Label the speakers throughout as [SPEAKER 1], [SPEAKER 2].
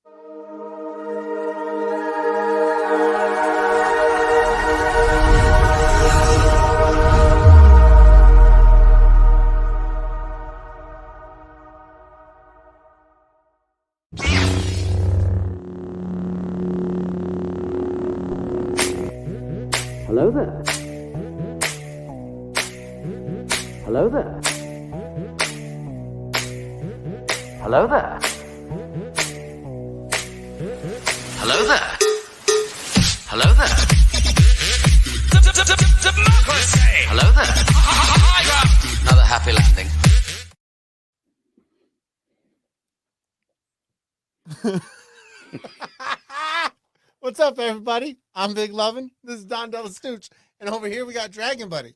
[SPEAKER 1] Hello there. Hello there. Hello there. Hello there. Hello there. Hello there. Another happy landing.
[SPEAKER 2] What's up, everybody? I'm Big Lovin. This is Don DellaSnooch. And over here, we got Dragon Buddy.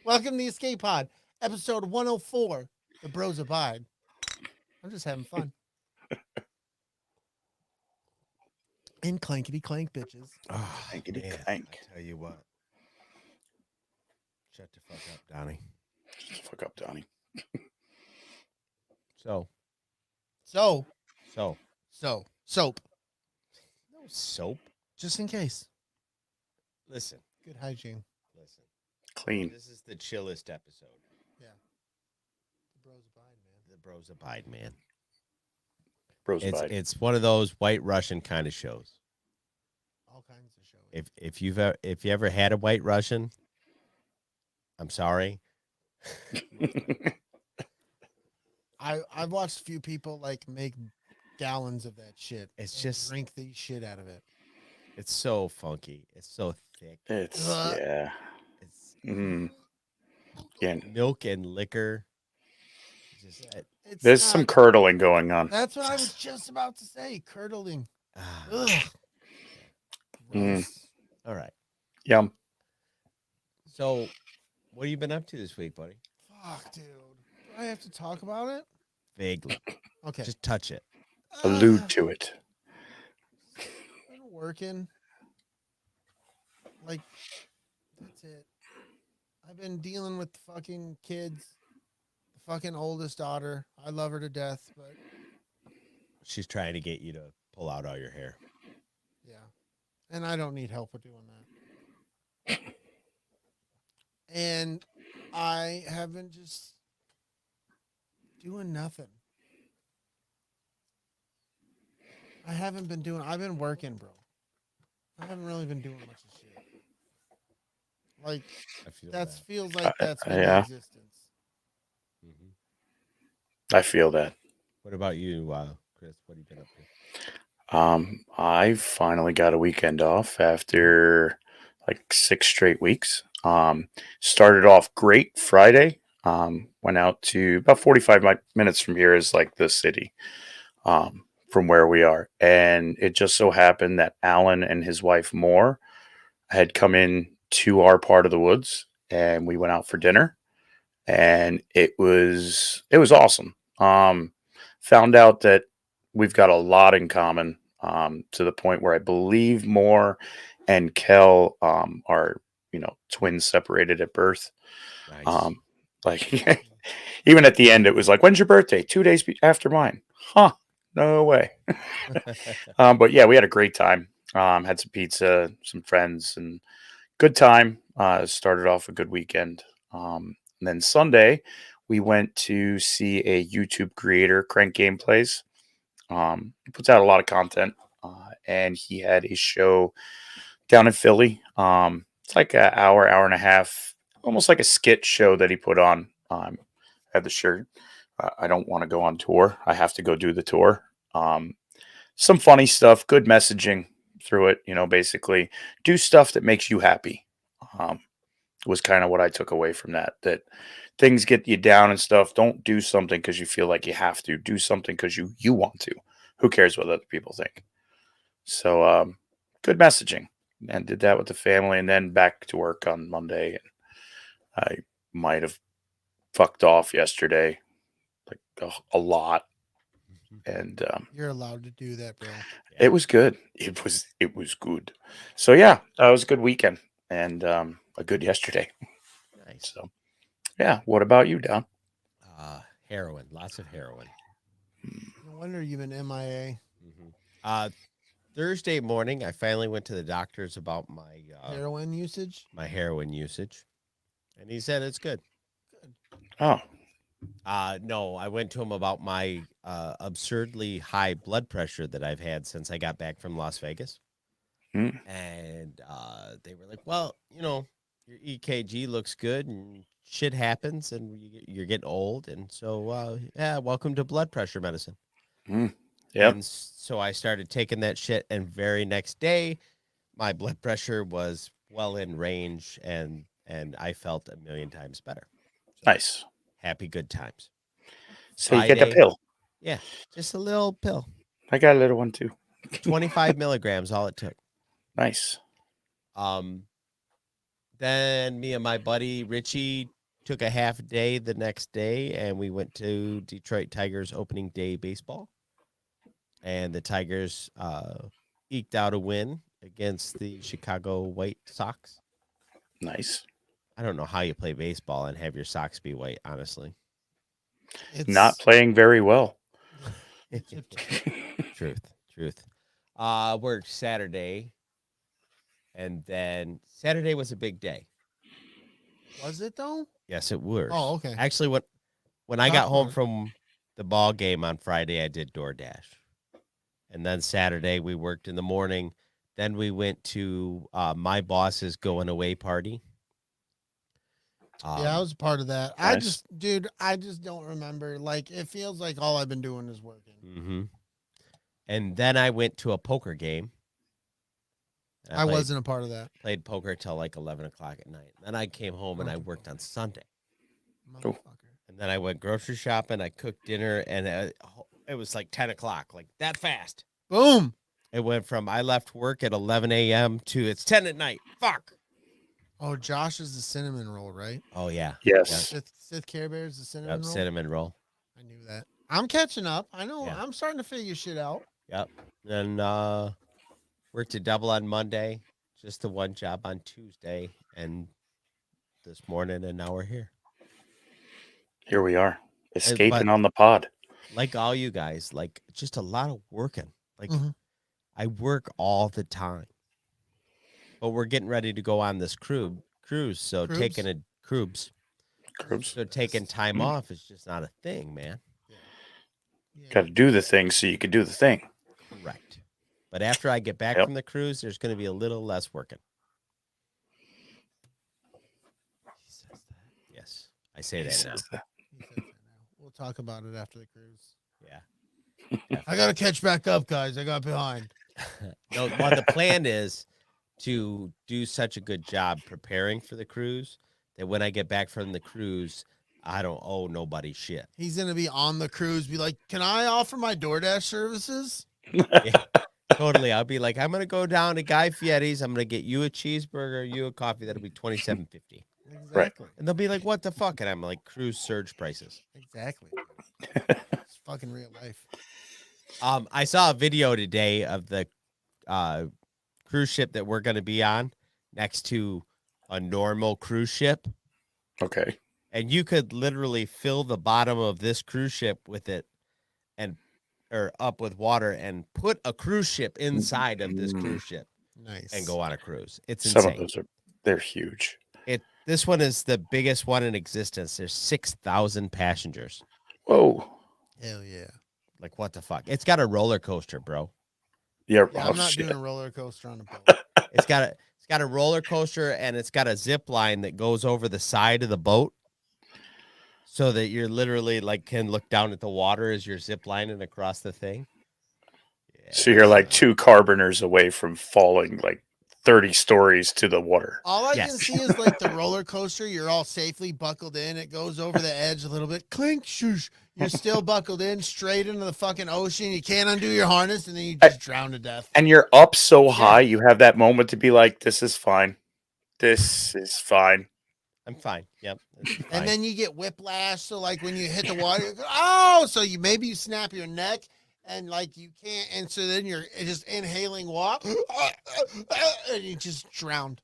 [SPEAKER 2] Welcome to the Escape Pod, episode 104, The Bros Abide. I'm just having fun. And clankety clank, bitches.
[SPEAKER 3] Oh,
[SPEAKER 4] Clankety
[SPEAKER 3] man,
[SPEAKER 4] clank.
[SPEAKER 3] I tell you what. Shut the fuck up, Donnie.
[SPEAKER 4] Shut the fuck up, Donnie.
[SPEAKER 3] So.
[SPEAKER 2] Soap.
[SPEAKER 3] No soap.
[SPEAKER 2] Just in case.
[SPEAKER 3] Listen.
[SPEAKER 2] Good hygiene.
[SPEAKER 3] Listen.
[SPEAKER 4] Clean.
[SPEAKER 3] This is the chillest episode.
[SPEAKER 2] Yeah. The Bros Abide, man.
[SPEAKER 3] The Bros Abide, man.
[SPEAKER 4] Bros
[SPEAKER 3] It's
[SPEAKER 4] Abide.
[SPEAKER 3] it's one of those White Russian kind of shows.
[SPEAKER 2] All kinds of shows.
[SPEAKER 3] If you ever had a White Russian, I'm sorry.
[SPEAKER 2] I've watched a few people like make gallons of that shit.
[SPEAKER 3] It's
[SPEAKER 2] and
[SPEAKER 3] just
[SPEAKER 2] drink the shit out of it.
[SPEAKER 3] It's so funky. It's so thick.
[SPEAKER 4] It's yeah.
[SPEAKER 3] It's
[SPEAKER 4] Yeah.
[SPEAKER 3] milk and liquor. Just
[SPEAKER 2] It's
[SPEAKER 4] There's
[SPEAKER 2] not-
[SPEAKER 4] some curdling going on.
[SPEAKER 2] That's what I was just about to say. Curdling. Ugh.
[SPEAKER 4] Mm.
[SPEAKER 2] Gross.
[SPEAKER 3] all right.
[SPEAKER 4] Yum.
[SPEAKER 3] So, what have you been up to this week, buddy?
[SPEAKER 2] Fuck, dude. Do I have to talk about it?
[SPEAKER 3] Vaguely.
[SPEAKER 2] Okay.
[SPEAKER 3] Just touch it.
[SPEAKER 4] Allude to it.
[SPEAKER 2] Been working. Like, that's it. I've been dealing with the fucking kids. The fucking oldest daughter. I love her to death, but
[SPEAKER 3] She's trying to get you to pull out all your hair.
[SPEAKER 2] yeah. And I don't need help with doing that. And I have been just doing nothing. I've been working, bro. I haven't really been doing much of shit. Like,
[SPEAKER 3] I feel
[SPEAKER 2] that
[SPEAKER 3] that.
[SPEAKER 2] feels like that's been
[SPEAKER 4] yeah.
[SPEAKER 2] existence.
[SPEAKER 3] Mhm.
[SPEAKER 4] I feel that.
[SPEAKER 3] What about you, Chris? What have you been up to?
[SPEAKER 4] I finally got a weekend off after like 6 straight weeks. Started off great Friday. Went out to about 45 minutes from here is like the city. From where we are. And it just so happened that Alan and his wife Moore had come in to our part of the woods and we went out for dinner and it was awesome. Found out that we've got a lot in common, to the point where I believe Moore and Kel are, twins separated at birth.
[SPEAKER 3] Nice.
[SPEAKER 4] Like even at the end it was like, when's your birthday? 2 days after mine. Huh. No way. But yeah, we had a great time. Had some pizza, some friends, and good time. Started off a good weekend. And then Sunday, we went to see a YouTube creator, Crank Gameplays. He puts out a lot of content, and he had a show down in Philly. It's like an hour and a half, almost like a skit show that he put on. Had the shirt. I don't want to go on tour. I have to go do the tour. Some funny stuff, good messaging through it. Basically do stuff that makes you happy. Was kind of what I took away from that. That things get you down and stuff. Don't do something because you feel like you have to. Do something because you want to. Who cares what other people think? So good messaging. And did that with the family, and then back to work on Monday. And I might have fucked off yesterday. Like a lot, and
[SPEAKER 2] You're allowed to do that, bro.
[SPEAKER 4] it was good. It was good. So yeah, it was a good weekend and a good yesterday.
[SPEAKER 3] Nice.
[SPEAKER 4] So yeah, what about you, Don?
[SPEAKER 3] Heroin. Lots of heroin.
[SPEAKER 2] No wonder you've been MIA.
[SPEAKER 3] Mm-hmm. Thursday morning, I finally went to the doctor's about
[SPEAKER 2] Heroin usage.
[SPEAKER 3] my heroin usage, and he said it's good.
[SPEAKER 4] Oh,
[SPEAKER 3] No, I went to him about my absurdly high blood pressure that I've had since I got back from Las Vegas.
[SPEAKER 4] Mm.
[SPEAKER 3] And they were like, well, your EKG looks good and shit happens and you're getting old. And so, welcome to blood pressure medicine.
[SPEAKER 4] Yep.
[SPEAKER 3] And so I started taking that shit. And very next day, my blood pressure was well in range and I felt a million times better. So,
[SPEAKER 4] Nice.
[SPEAKER 3] happy good times.
[SPEAKER 4] So you get the
[SPEAKER 3] Friday-
[SPEAKER 4] pill.
[SPEAKER 3] Yeah, just a little pill.
[SPEAKER 4] I got a little one too.
[SPEAKER 3] 25 milligrams, all it took.
[SPEAKER 4] Nice.
[SPEAKER 3] Then me and my buddy Richie took a half day the next day, and we went to Detroit Tigers opening day baseball. And the Tigers eked out a win against the Chicago White Sox.
[SPEAKER 4] Nice.
[SPEAKER 3] I don't know how you play baseball and have your socks be white, honestly.
[SPEAKER 2] It's
[SPEAKER 4] Not playing very well.
[SPEAKER 3] Truth. Worked Saturday, and then Saturday was a big day.
[SPEAKER 2] Was it though?
[SPEAKER 3] Yes, it was.
[SPEAKER 2] Oh, okay.
[SPEAKER 3] Actually, when I got
[SPEAKER 2] Not
[SPEAKER 3] home
[SPEAKER 2] work.
[SPEAKER 3] from the ball game on Friday, I did DoorDash. And then Saturday, we worked in the morning. Then we went to my boss's going away party.
[SPEAKER 2] Yeah, I was part of that.
[SPEAKER 4] Nice.
[SPEAKER 2] I just don't remember. Like, it feels like all I've been doing is working.
[SPEAKER 3] Mm-hmm. And then I went to a poker game.
[SPEAKER 2] I wasn't a part of that.
[SPEAKER 3] Played poker till like 11 o'clock at night. Then I came home and I worked on Sunday.
[SPEAKER 2] Motherfucker.
[SPEAKER 3] And then I went grocery shopping. I cooked dinner, and it was like 10 o'clock, like that fast.
[SPEAKER 2] Boom.
[SPEAKER 3] It went from I left work at 11 a.m. to it's 10 at night. Fuck.
[SPEAKER 2] Oh, Josh is the cinnamon roll, right?
[SPEAKER 3] Oh, yeah.
[SPEAKER 4] Yes.
[SPEAKER 2] Sith Care Bear is the cinnamon roll.
[SPEAKER 3] Cinnamon roll.
[SPEAKER 2] I knew that. I'm catching up. I know.
[SPEAKER 3] Yeah.
[SPEAKER 2] I'm starting to figure shit out.
[SPEAKER 3] Yep. Then worked a double on Monday, just the one job on Tuesday, and this morning, and now we're here.
[SPEAKER 4] Here we are, escaping
[SPEAKER 3] but-
[SPEAKER 4] on the pod.
[SPEAKER 3] Like all you guys, like just a lot of working. Like
[SPEAKER 2] Mhm.
[SPEAKER 3] I work all the time. But we're getting ready to go on this cruise. So
[SPEAKER 2] Cruise?
[SPEAKER 3] taking a cruise.
[SPEAKER 4] Cruise.
[SPEAKER 3] So taking time off is just not a thing, man.
[SPEAKER 2] Yeah.
[SPEAKER 4] Got to do the thing so you can do the thing.
[SPEAKER 3] Correct. But after I get back
[SPEAKER 4] Yep.
[SPEAKER 3] from the cruise, there's going to be a little less working. He says that. Yes, I say
[SPEAKER 4] He
[SPEAKER 3] that now.
[SPEAKER 4] says that.
[SPEAKER 2] He says that now. We'll talk about it after the cruise.
[SPEAKER 3] Yeah.
[SPEAKER 2] I gotta catch back up, guys. I got behind.
[SPEAKER 3] No, well, the plan is to do such a good job preparing for the cruise that when I get back from the cruise, I don't owe nobody shit.
[SPEAKER 2] He's gonna be on the cruise. Be like, can I offer my DoorDash services?
[SPEAKER 3] Yeah, totally. I'll be like, I'm gonna go down to Guy Fieri's. I'm gonna get you a cheeseburger, you a coffee. That'll be $27.50.
[SPEAKER 2] Exactly.
[SPEAKER 3] And they'll be like, "What the fuck?" And I'm like, "Cruise surge prices."
[SPEAKER 2] Exactly. It's fucking real life.
[SPEAKER 3] I saw a video today of the cruise ship that we're gonna be on next to a normal cruise ship.
[SPEAKER 4] Okay.
[SPEAKER 3] And you could literally fill the bottom of this cruise ship with it or up with water and put a cruise ship inside of this cruise ship
[SPEAKER 2] Nice.
[SPEAKER 3] and go on a cruise. It's
[SPEAKER 4] Some
[SPEAKER 3] insane.
[SPEAKER 4] of those they're huge.
[SPEAKER 3] This one is the biggest one in existence. There's 6,000 passengers.
[SPEAKER 4] Whoa.
[SPEAKER 2] Hell yeah.
[SPEAKER 3] Like, what the fuck? It's got a roller coaster, bro.
[SPEAKER 4] Yeah.
[SPEAKER 2] Yeah,
[SPEAKER 4] Oh,
[SPEAKER 2] I'm not
[SPEAKER 4] shit.
[SPEAKER 2] doing a roller coaster on a boat.
[SPEAKER 3] It's got a roller coaster, and it's got a zip line that goes over the side of the boat, so that you're literally like can look down at the water as you're zip lining across the thing. Yeah.
[SPEAKER 4] So you're like 2 carboners away from falling like 30 stories to the water.
[SPEAKER 2] All I
[SPEAKER 3] Yes.
[SPEAKER 2] can see is like the roller coaster. You're all safely buckled in. It goes over the edge a little bit. Clink, shoosh. You're still buckled in straight into the fucking ocean. You can't undo your harness, and then you just drown to death.
[SPEAKER 4] And you're up so high, you have that moment to be like, this is fine. This is fine.
[SPEAKER 3] I'm fine. Yep. it's fine.
[SPEAKER 2] And then you get whiplash. So like when you hit the water, you go, oh, so maybe you snap your neck and like you can't. And so then you're just inhaling water and you just drowned.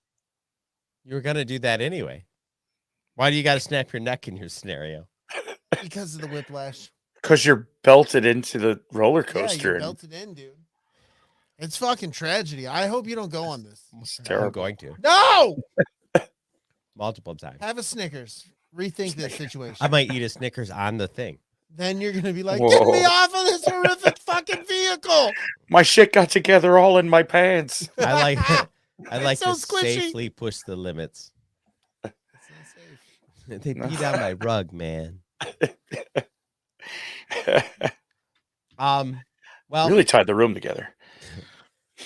[SPEAKER 3] You were gonna do that anyway. Why do you got to snap your neck in your scenario?
[SPEAKER 2] Because of the whiplash.
[SPEAKER 4] Because you're belted into the roller
[SPEAKER 2] Yeah,
[SPEAKER 4] coaster.
[SPEAKER 2] you're
[SPEAKER 4] and
[SPEAKER 2] belted in, dude. It's fucking tragedy. I hope you don't go on this.
[SPEAKER 4] It's
[SPEAKER 3] I'm
[SPEAKER 4] terrible.
[SPEAKER 3] going to
[SPEAKER 2] No!
[SPEAKER 3] multiple times.
[SPEAKER 2] Have a Snickers. Rethink this situation.
[SPEAKER 3] I might eat a Snickers on the thing.
[SPEAKER 2] Then you're going to be like, get me
[SPEAKER 4] Whoa.
[SPEAKER 2] off of this horrific fucking vehicle.
[SPEAKER 4] My shit got together all in my pants.
[SPEAKER 3] I like I like
[SPEAKER 2] so
[SPEAKER 3] to
[SPEAKER 2] squishy.
[SPEAKER 3] safely push the limits.
[SPEAKER 2] It's not safe.
[SPEAKER 3] They beat on my rug, man. Well,
[SPEAKER 4] Really tied the room together.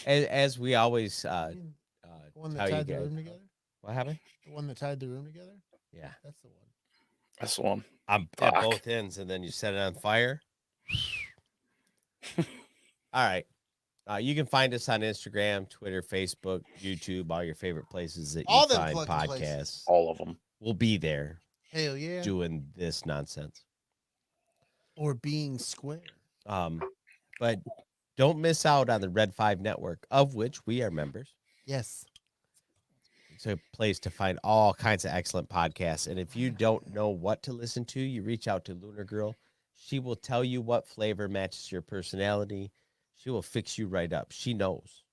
[SPEAKER 3] as we always
[SPEAKER 2] The one
[SPEAKER 3] tell
[SPEAKER 2] that
[SPEAKER 3] you
[SPEAKER 2] tied the
[SPEAKER 3] guys.
[SPEAKER 2] room together?
[SPEAKER 3] What happened?
[SPEAKER 2] The one that tied the room together?
[SPEAKER 3] Yeah,
[SPEAKER 2] That's the one.
[SPEAKER 4] That's the one.
[SPEAKER 3] I'm at
[SPEAKER 4] Fuck.
[SPEAKER 3] both ends, and then you set it on fire. All right. You can find us on Instagram, Twitter, Facebook, YouTube, all your favorite places that you
[SPEAKER 2] All them
[SPEAKER 3] find
[SPEAKER 2] fucking
[SPEAKER 3] podcasts.
[SPEAKER 2] places.
[SPEAKER 4] All of them.
[SPEAKER 3] We'll be there
[SPEAKER 2] Hell yeah.
[SPEAKER 3] doing this nonsense.
[SPEAKER 2] Or being square.
[SPEAKER 3] But don't miss out on the Red 5 Network, of which we are members.
[SPEAKER 2] Yes.
[SPEAKER 3] It's a place to find all kinds of excellent podcasts. And if you don't know what to listen to, you reach out to Lunar Girl. She will tell you what flavor matches your personality. She will fix you right up. She knows.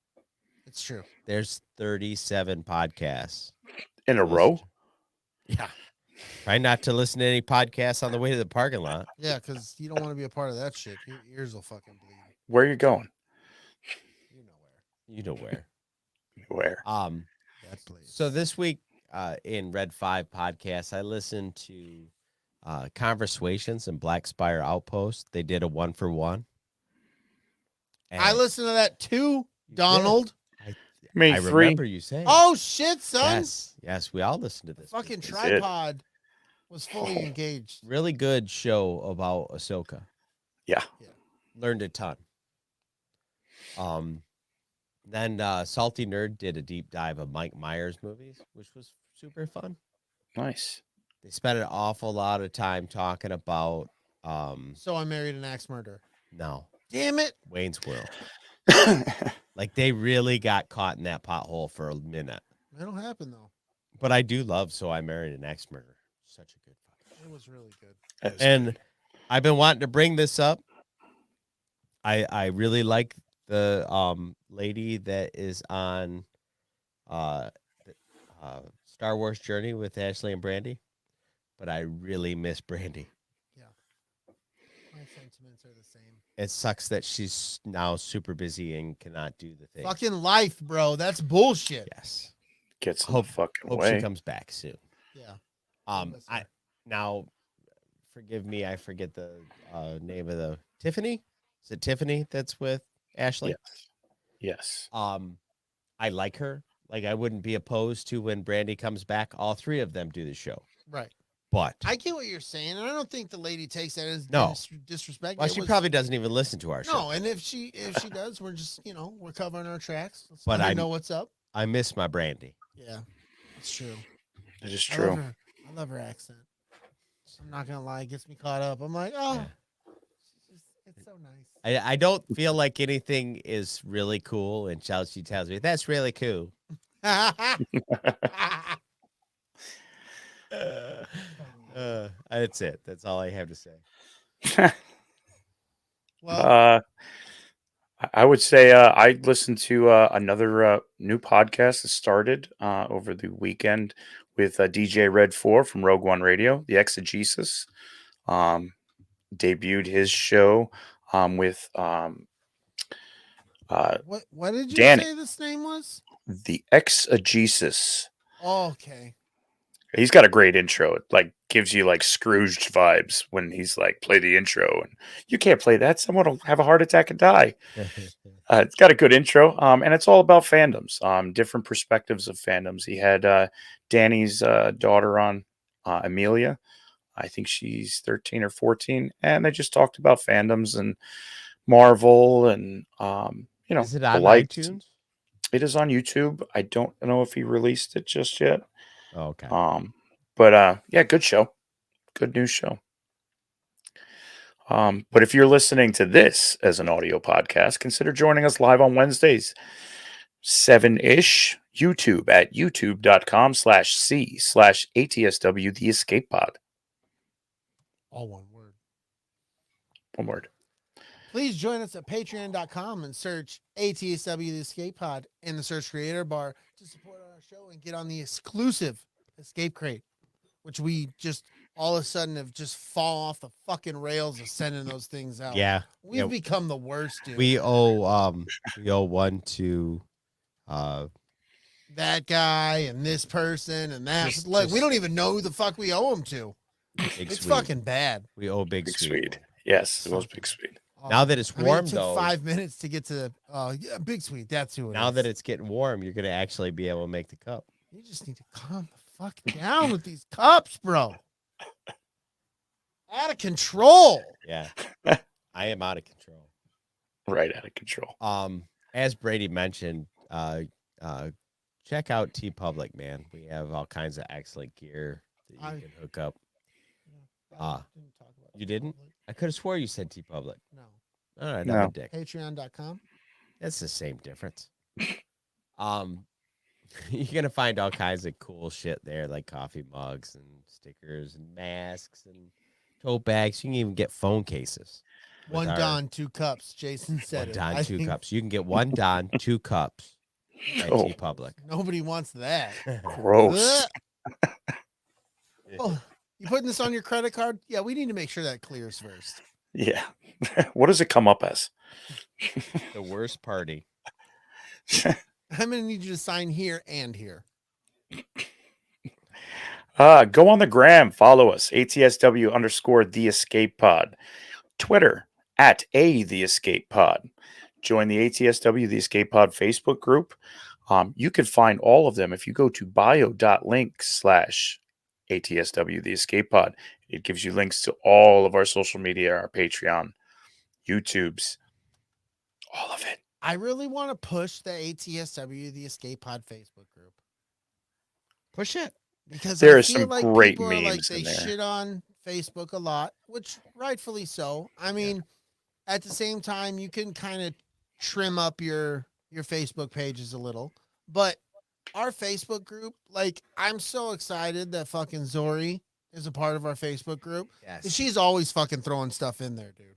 [SPEAKER 2] It's true.
[SPEAKER 3] There's 37 podcasts.
[SPEAKER 4] In a row?
[SPEAKER 3] Yeah. Try not to listen to any podcasts on the way to the parking lot.
[SPEAKER 2] Yeah, because you don't want to be a part of that shit. Your ears will fucking bleed.
[SPEAKER 4] Where are you going?
[SPEAKER 2] You know where.
[SPEAKER 3] You know where.
[SPEAKER 4] Where?
[SPEAKER 2] That place.
[SPEAKER 3] So this week in Red 5 podcast, I listened to Conversations and Black Spire Outpost. They did a 1-for-1.
[SPEAKER 2] I listened to that too, Donald.
[SPEAKER 4] Me
[SPEAKER 3] I
[SPEAKER 4] three.
[SPEAKER 3] remember you saying.
[SPEAKER 2] Oh shit, son.
[SPEAKER 3] Yes, we all listened to this.
[SPEAKER 2] Fucking
[SPEAKER 3] this
[SPEAKER 4] That's it.
[SPEAKER 2] tripod was fully engaged.
[SPEAKER 3] really good show about Ahsoka.
[SPEAKER 4] Yeah.
[SPEAKER 3] Learned a ton. Then Salty Nerd did a deep dive of Mike Myers movies, which was super fun.
[SPEAKER 4] Nice.
[SPEAKER 3] They spent an awful lot of time talking about
[SPEAKER 2] So I married an axe murderer.
[SPEAKER 3] no,
[SPEAKER 2] Damn it.
[SPEAKER 3] Wayne's World. Like they really got caught in that pothole for a minute.
[SPEAKER 2] That'll happen though.
[SPEAKER 3] But I do love So I Married an Axe Murderer. Such a good fucking.
[SPEAKER 2] It was really good.
[SPEAKER 3] And I've been wanting to bring this up. I really like the lady that is on Star Wars Journey with Ashley and Brandy, but I really miss Brandy.
[SPEAKER 2] My sentiments are the same.
[SPEAKER 3] It sucks that she's now super busy and cannot do the thing.
[SPEAKER 2] Fucking life, bro. That's bullshit.
[SPEAKER 3] Yes.
[SPEAKER 4] Get some
[SPEAKER 3] Hope-
[SPEAKER 4] fucking
[SPEAKER 3] Hope
[SPEAKER 4] way.
[SPEAKER 3] she comes back soon.
[SPEAKER 2] Yeah. miss her.
[SPEAKER 3] Now forgive me, I forget the name of the Tiffany. Is it Tiffany that's with Ashley?
[SPEAKER 4] Yes. Yes.
[SPEAKER 3] I like her. Like I wouldn't be opposed to when Brandy comes back. All three of them do the show.
[SPEAKER 2] Right.
[SPEAKER 3] But
[SPEAKER 2] I get what you're saying, and I don't think the lady takes that as
[SPEAKER 3] No.
[SPEAKER 2] disrespect.
[SPEAKER 3] well,
[SPEAKER 2] It
[SPEAKER 3] she
[SPEAKER 2] was-
[SPEAKER 3] probably doesn't even listen to our show.
[SPEAKER 2] No, and if she does, we're just we're covering our tracks. Let's
[SPEAKER 3] But
[SPEAKER 2] let her
[SPEAKER 3] I-
[SPEAKER 2] know what's up.
[SPEAKER 3] I miss my Brandy.
[SPEAKER 2] Yeah, it's true.
[SPEAKER 4] It is
[SPEAKER 2] I
[SPEAKER 4] true.
[SPEAKER 2] love her accent. I'm not gonna lie, it gets me caught up. I'm like, oh,
[SPEAKER 3] Yeah.
[SPEAKER 2] it's so nice.
[SPEAKER 3] I don't feel like anything is really cool until she tells me that's really cool. That's it. That's all I have to say.
[SPEAKER 2] Well,
[SPEAKER 4] I would say I listened to another new podcast that started over the weekend with DJ Red 4 from Rogue One Radio, The Exegesis. Debuted his show with
[SPEAKER 2] what did you
[SPEAKER 4] Danny.
[SPEAKER 2] say this name was?
[SPEAKER 4] The Exegesis.
[SPEAKER 2] Oh, okay.
[SPEAKER 4] He's got a great intro. It like gives you like Scrooged vibes when he's like play the intro, and you can't play that. Someone will have a heart attack and die. It's got a good intro, and it's all about fandoms, different perspectives of fandoms. He had Danny's daughter on, Amelia. I think she's 13 or 14, and they just talked about fandoms and Marvel and
[SPEAKER 3] Is it
[SPEAKER 4] the
[SPEAKER 3] on
[SPEAKER 4] lights.
[SPEAKER 3] iTunes?
[SPEAKER 4] It is on YouTube. I don't know if he released it just yet.
[SPEAKER 3] Oh, okay.
[SPEAKER 4] But yeah, good show. Good news show. But if you're listening to this as an audio podcast, consider joining us live on Wednesdays, 7-ish, YouTube at youtube.com/c/ATSW The Escape Pod.
[SPEAKER 2] All one word.
[SPEAKER 4] One word.
[SPEAKER 2] Please join us at patreon.com and search ATSW the Escape Pod in the search creator bar to support our show and get on the exclusive Escape Crate, which we just all of a sudden have just fall off the fucking rails of sending those things out.
[SPEAKER 3] Yeah.
[SPEAKER 2] We've become the worst, dude.
[SPEAKER 3] We owe one to
[SPEAKER 2] That guy and this person and that.
[SPEAKER 3] Just-
[SPEAKER 2] Look, we
[SPEAKER 3] just-
[SPEAKER 2] don't even know who the fuck we owe him to.
[SPEAKER 3] Big
[SPEAKER 2] It's
[SPEAKER 3] Swede.
[SPEAKER 2] fucking bad.
[SPEAKER 3] We owe Big,
[SPEAKER 4] Big
[SPEAKER 3] Swede.
[SPEAKER 4] Swede. Yes, it was Big Swede.
[SPEAKER 3] Now that it's warm,
[SPEAKER 2] it took
[SPEAKER 3] though,
[SPEAKER 2] 5 minutes to get to Big Sweet. That's who it is.
[SPEAKER 3] now that it's getting warm, you're gonna actually be able to make the cup.
[SPEAKER 2] You just need to calm the fuck down with these cups, bro. Out of control.
[SPEAKER 3] Yeah, I am out of control.
[SPEAKER 4] Right out of control.
[SPEAKER 3] As Brady mentioned, check out T Public, man. We have all kinds of excellent gear that you can hook up.
[SPEAKER 2] Didn't talk about
[SPEAKER 3] You didn't? I could have swore you said T Public.
[SPEAKER 2] No.
[SPEAKER 3] All right,
[SPEAKER 4] No.
[SPEAKER 3] I'm a dick.
[SPEAKER 2] Patreon.com.
[SPEAKER 3] That's the same difference. You're gonna find all kinds of cool shit there, like coffee mugs and stickers and masks and tote bags. You can even get phone cases. with
[SPEAKER 2] One
[SPEAKER 3] our-
[SPEAKER 2] Don, 2 cups. Jason said
[SPEAKER 3] One
[SPEAKER 2] it.
[SPEAKER 3] Don,
[SPEAKER 2] I
[SPEAKER 3] 2
[SPEAKER 2] think
[SPEAKER 3] cups. You can get 1 Don, 2 cups at
[SPEAKER 4] Oh.
[SPEAKER 3] T Public.
[SPEAKER 2] Nobody wants that.
[SPEAKER 4] Gross.
[SPEAKER 2] Ugh. Oh, you putting this on your credit card? Yeah, we need to make sure that clears first.
[SPEAKER 4] Yeah. What does it come up as?
[SPEAKER 3] The worst party.
[SPEAKER 2] I'm going to need you to sign here and here.
[SPEAKER 4] Go on the gram. Follow us. ATSW _ the escape pod. Twitter @the escape pod. Join the ATSW the escape pod Facebook group. You can find all of them if you go to bio.link/ATSW the escape pod. It gives you links to all of our social media, our Patreon, YouTube's, all of it.
[SPEAKER 2] I really want to push the ATSW, the Escape Pod Facebook group.
[SPEAKER 3] Push it.
[SPEAKER 2] Because
[SPEAKER 4] There
[SPEAKER 2] I
[SPEAKER 4] are
[SPEAKER 2] feel
[SPEAKER 4] some
[SPEAKER 2] like
[SPEAKER 4] great
[SPEAKER 2] people are like
[SPEAKER 4] memes
[SPEAKER 2] they
[SPEAKER 4] in there.
[SPEAKER 2] shit on Facebook a lot, which rightfully so. I mean, at the same time, you can kind of trim up your Facebook pages a little, but our Facebook group, like, I'm so excited that fucking Zori is a part of our Facebook group.
[SPEAKER 3] Yes.
[SPEAKER 2] She's always fucking throwing stuff in there, dude.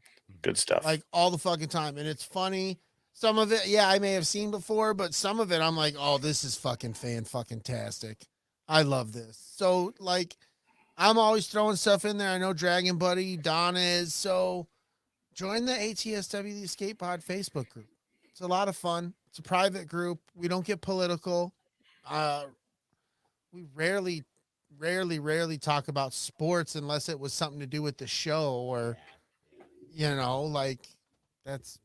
[SPEAKER 4] Good stuff.
[SPEAKER 2] Like all the fucking time, and it's funny. Some of it, yeah, I may have seen before, but some of it, I'm like, oh, this is fucking tastic. I love this. So, like, I'm always throwing stuff in there. I know Dragon Buddy, Don is. So, join the ATSW the Escape Pod Facebook group. It's a lot of fun. It's a private group. We don't get political. We rarely talk about sports unless it was something to do with the show or, you know, like that's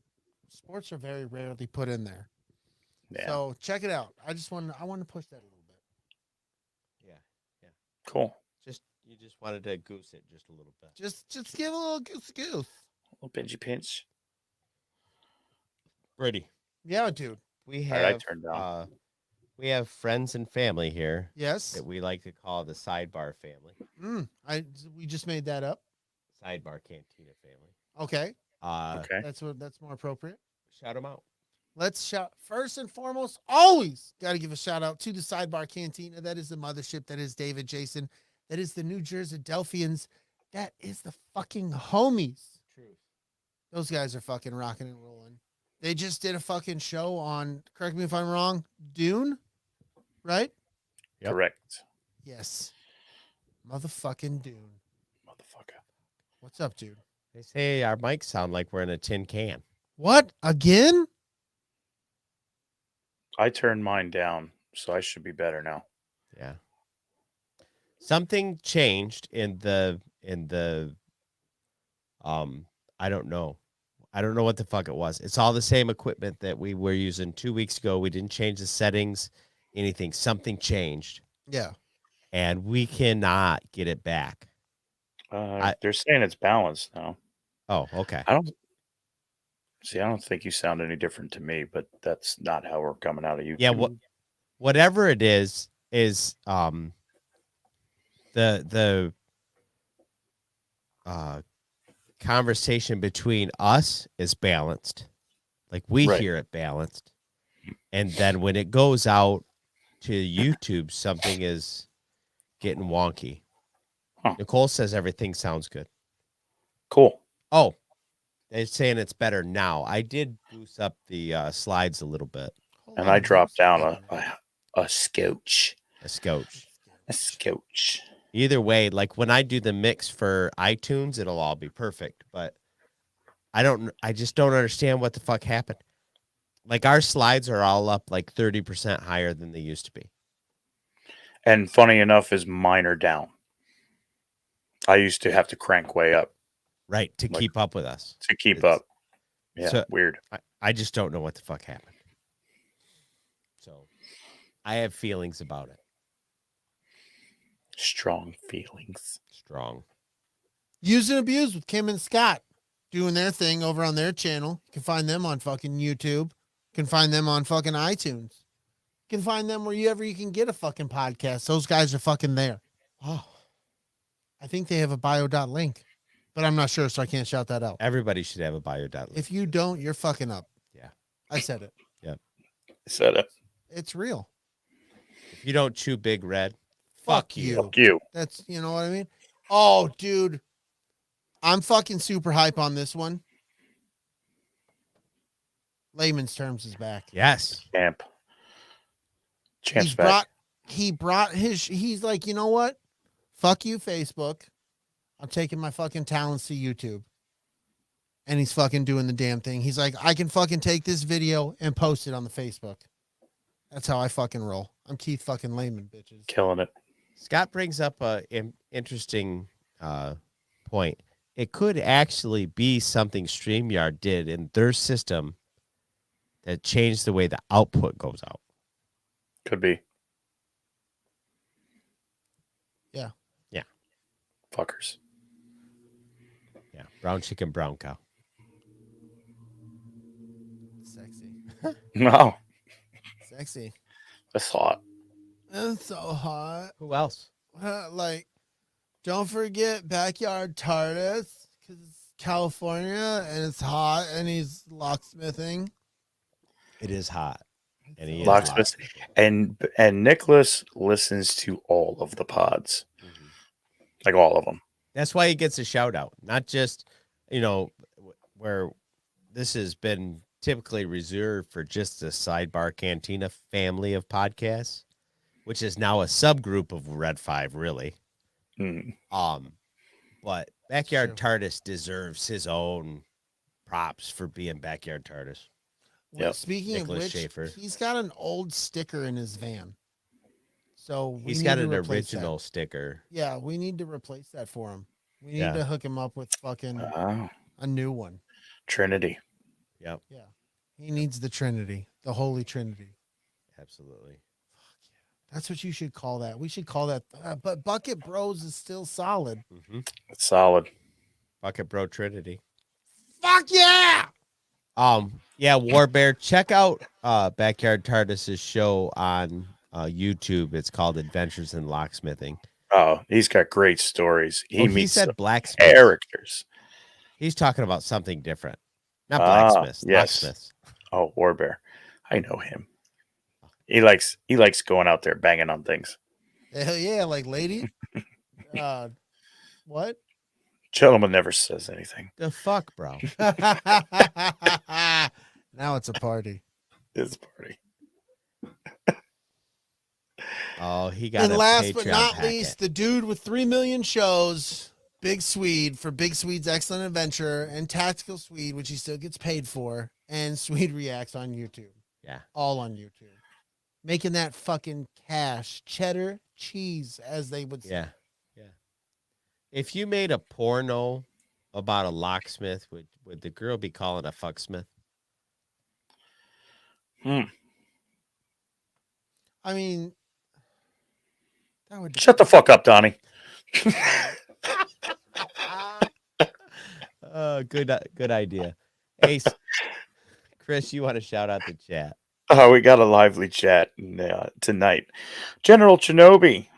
[SPEAKER 2] sports are very rarely put in there.
[SPEAKER 4] yeah.
[SPEAKER 2] So check it out. I want to push that a little bit.
[SPEAKER 4] Cool.
[SPEAKER 3] You just wanted to goose it just a little bit.
[SPEAKER 2] Just give a little goose.
[SPEAKER 4] A little pinchy pinch.
[SPEAKER 3] Brady,
[SPEAKER 2] Yeah, dude.
[SPEAKER 3] we
[SPEAKER 4] All right, I
[SPEAKER 3] have
[SPEAKER 4] turned down.
[SPEAKER 3] we have friends and family here
[SPEAKER 2] Yes.
[SPEAKER 3] that we like to call the Sidebar family,
[SPEAKER 2] We just made that up.
[SPEAKER 3] Sidebar Cantina family.
[SPEAKER 2] Okay.
[SPEAKER 4] Okay.
[SPEAKER 2] That's more appropriate.
[SPEAKER 3] Shout them out.
[SPEAKER 2] Let's shout first and foremost. Always got to give a shout out to the Sidebar Cantina. That is the mothership. That is David Jason. That is the New Jersey Delphians. That is the fucking homies.
[SPEAKER 3] Truth.
[SPEAKER 2] Those guys are fucking rocking and rolling. They just did a fucking show on, correct me if I'm wrong, Dune, right?
[SPEAKER 3] Yep.
[SPEAKER 4] Correct.
[SPEAKER 2] Yes. Motherfucking Dune.
[SPEAKER 4] Motherfucker.
[SPEAKER 2] What's up, dude?
[SPEAKER 3] They say our mics sound like we're in a tin can.
[SPEAKER 2] What? Again?
[SPEAKER 4] I turned mine down, so I should be better now.
[SPEAKER 3] Yeah. Something changed in the I don't know. I don't know what the fuck it was. It's all the same equipment that we were using 2 weeks ago. We didn't change the settings, anything. Something changed,
[SPEAKER 2] Yeah.
[SPEAKER 3] and we cannot get it back.
[SPEAKER 4] They're saying it's balanced now.
[SPEAKER 3] Oh, okay.
[SPEAKER 4] I don't think you sound any different to me, but that's not how we're coming out of you.
[SPEAKER 3] Yeah, whatever it is the conversation between us is balanced. Like we
[SPEAKER 4] Right.
[SPEAKER 3] hear it balanced. And then when it goes out to YouTube, something is getting wonky.
[SPEAKER 4] Huh.
[SPEAKER 3] Nicole says everything sounds good.
[SPEAKER 4] Cool.
[SPEAKER 3] Oh, They're saying it's better now. I did boost up the slides a little bit.
[SPEAKER 4] And I dropped down a scotch.
[SPEAKER 3] A scotch.
[SPEAKER 4] A scotch.
[SPEAKER 3] Either way, like when I do the mix for iTunes, it'll all be perfect. But I just don't understand what the fuck happened. Like our slides are all up like 30% higher than they used to be.
[SPEAKER 4] And funny enough, is mine are down. I used to have to crank way up.
[SPEAKER 3] Right, to keep up with us.
[SPEAKER 4] To keep up. Yeah,
[SPEAKER 3] so
[SPEAKER 4] weird.
[SPEAKER 3] I just don't know what the fuck happened. So I have feelings about it.
[SPEAKER 4] Strong feelings.
[SPEAKER 3] Strong.
[SPEAKER 2] Use and Abuse with Kim and Scott doing their thing over on their channel. You can find them on fucking YouTube. You can find them on fucking iTunes. You can find them wherever you can get a fucking podcast. Those guys are fucking there.
[SPEAKER 3] Oh,
[SPEAKER 2] I think they have a bio.link, but I'm not sure, so I can't shout that out.
[SPEAKER 3] everybody should have a bio.link.
[SPEAKER 2] If you don't, you're fucking up.
[SPEAKER 3] Yeah.
[SPEAKER 2] I said it.
[SPEAKER 4] Said it.
[SPEAKER 2] It's real.
[SPEAKER 3] If you don't chew Big Red,
[SPEAKER 2] Fuck you.
[SPEAKER 4] Fuck you.
[SPEAKER 2] That's, you know what I mean? Oh, dude. I'm fucking super hype on this one. Layman's Terms is back.
[SPEAKER 3] Yes.
[SPEAKER 4] Champ's back.
[SPEAKER 2] He's like, you know what? Fuck you, Facebook. I'm taking my fucking talents to YouTube. And he's fucking doing the damn thing. He's like, I can fucking take this video and post it on the Facebook. That's how I fucking roll. I'm Keith fucking Layman, bitches.
[SPEAKER 4] Killing it.
[SPEAKER 3] Scott brings up a interesting point. It could actually be something StreamYard did in their system that changed the way the output goes out.
[SPEAKER 4] Could be.
[SPEAKER 2] Yeah.
[SPEAKER 3] Yeah.
[SPEAKER 4] Fuckers.
[SPEAKER 3] Yeah. Brown chicken, brown cow.
[SPEAKER 2] Sexy.
[SPEAKER 4] No.
[SPEAKER 2] Sexy.
[SPEAKER 4] That's hot.
[SPEAKER 2] That's so hot.
[SPEAKER 3] Who else?
[SPEAKER 2] Like, don't forget Backyard TARDIS, because it's California and it's hot and he's locksmithing.
[SPEAKER 3] It is hot. And he is
[SPEAKER 4] Locksmith. And Nicholas listens to all of the pods.
[SPEAKER 3] Mhm.
[SPEAKER 4] Like all of them.
[SPEAKER 3] That's why he gets a shout out. Not just, where this has been typically reserved for just the Sidebar Cantina family of podcasts, which is now a subgroup of Red 5, really.
[SPEAKER 4] Mm.
[SPEAKER 3] But Backyard TARDIS deserves his own props for being Backyard TARDIS.
[SPEAKER 4] Yep.
[SPEAKER 2] Speaking
[SPEAKER 3] Nicholas
[SPEAKER 2] of which,
[SPEAKER 3] Schaefer.
[SPEAKER 2] he's got an old sticker in his van. So
[SPEAKER 3] He's got an original sticker.
[SPEAKER 2] Yeah, we need to replace that for him. We need
[SPEAKER 3] Yeah.
[SPEAKER 2] to hook him up with fucking
[SPEAKER 4] Oh,
[SPEAKER 2] a new one.
[SPEAKER 4] Trinity.
[SPEAKER 3] Yep,
[SPEAKER 2] Yeah. He needs the Trinity, the Holy Trinity.
[SPEAKER 3] absolutely.
[SPEAKER 2] That's what you should call that. We should call that. But Bucket Bros is still solid.
[SPEAKER 3] Mm-hmm.
[SPEAKER 4] It's solid.
[SPEAKER 3] Bucket Bro Trinity.
[SPEAKER 2] Fuck yeah!
[SPEAKER 3] Yeah, War Bear. Check out Backyard TARDIS's show on YouTube. It's called Adventures in Locksmithing.
[SPEAKER 4] Oh, he's got great stories. He
[SPEAKER 3] He
[SPEAKER 4] meets
[SPEAKER 3] said
[SPEAKER 4] some
[SPEAKER 3] blacksmiths.
[SPEAKER 4] characters.
[SPEAKER 3] He's talking about something different. Not blacksmiths.
[SPEAKER 4] Yes.
[SPEAKER 3] Locksmiths.
[SPEAKER 4] Oh, Warbear. I know him. He likes going out there banging on things.
[SPEAKER 2] Hell yeah, like lady. What?
[SPEAKER 4] Gentleman never says anything.
[SPEAKER 3] The fuck, bro.
[SPEAKER 2] Now it's a party.
[SPEAKER 4] It's a party.
[SPEAKER 3] Oh, he got
[SPEAKER 2] And
[SPEAKER 3] a
[SPEAKER 2] last
[SPEAKER 3] Patreon
[SPEAKER 2] but not
[SPEAKER 3] packet.
[SPEAKER 2] least, the dude with 3 million shows, Big Swede, for Big Swede's Excellent Adventure and Tactical Swede, which he still gets paid for, and Swede Reacts on YouTube.
[SPEAKER 3] Yeah.
[SPEAKER 2] All on YouTube. Making that fucking cash, cheddar cheese, as they would say.
[SPEAKER 3] Yeah. Yeah. If you made a porno about a locksmith, would the girl be calling a fucksmith?
[SPEAKER 2] I mean, that would
[SPEAKER 4] Shut the fuck up, Donnie.
[SPEAKER 3] Good idea. Hey, Chris, you want to shout out the chat?
[SPEAKER 4] Oh, we got a lively chat tonight. General Shinobi.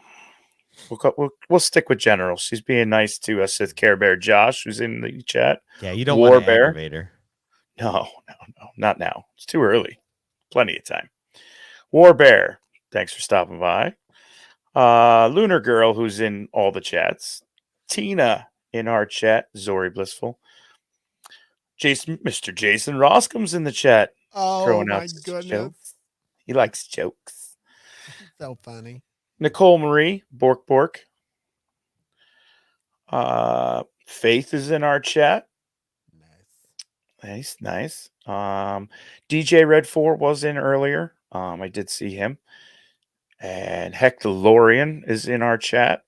[SPEAKER 4] We'll stick with General. She's being nice to Sith Care Bear Josh, who's in the chat.
[SPEAKER 3] Yeah, you don't
[SPEAKER 4] War
[SPEAKER 3] want to
[SPEAKER 4] Bear.
[SPEAKER 3] aggravate her.
[SPEAKER 4] No, not now. It's too early. Plenty of time. War Bear, thanks for stopping by. Lunar Girl, who's in all the chats. Tina in our chat. Zori Blissful. Mr. Jason Roscom's in the chat.
[SPEAKER 2] Oh
[SPEAKER 4] Throwing out
[SPEAKER 2] my goodness.
[SPEAKER 4] jokes. He likes jokes.
[SPEAKER 2] So funny.
[SPEAKER 4] Nicole Marie, Bork. Faith is in our chat. Nice. DJ Red 4 was in earlier. I did see him. And Hector Lorian is in our chat.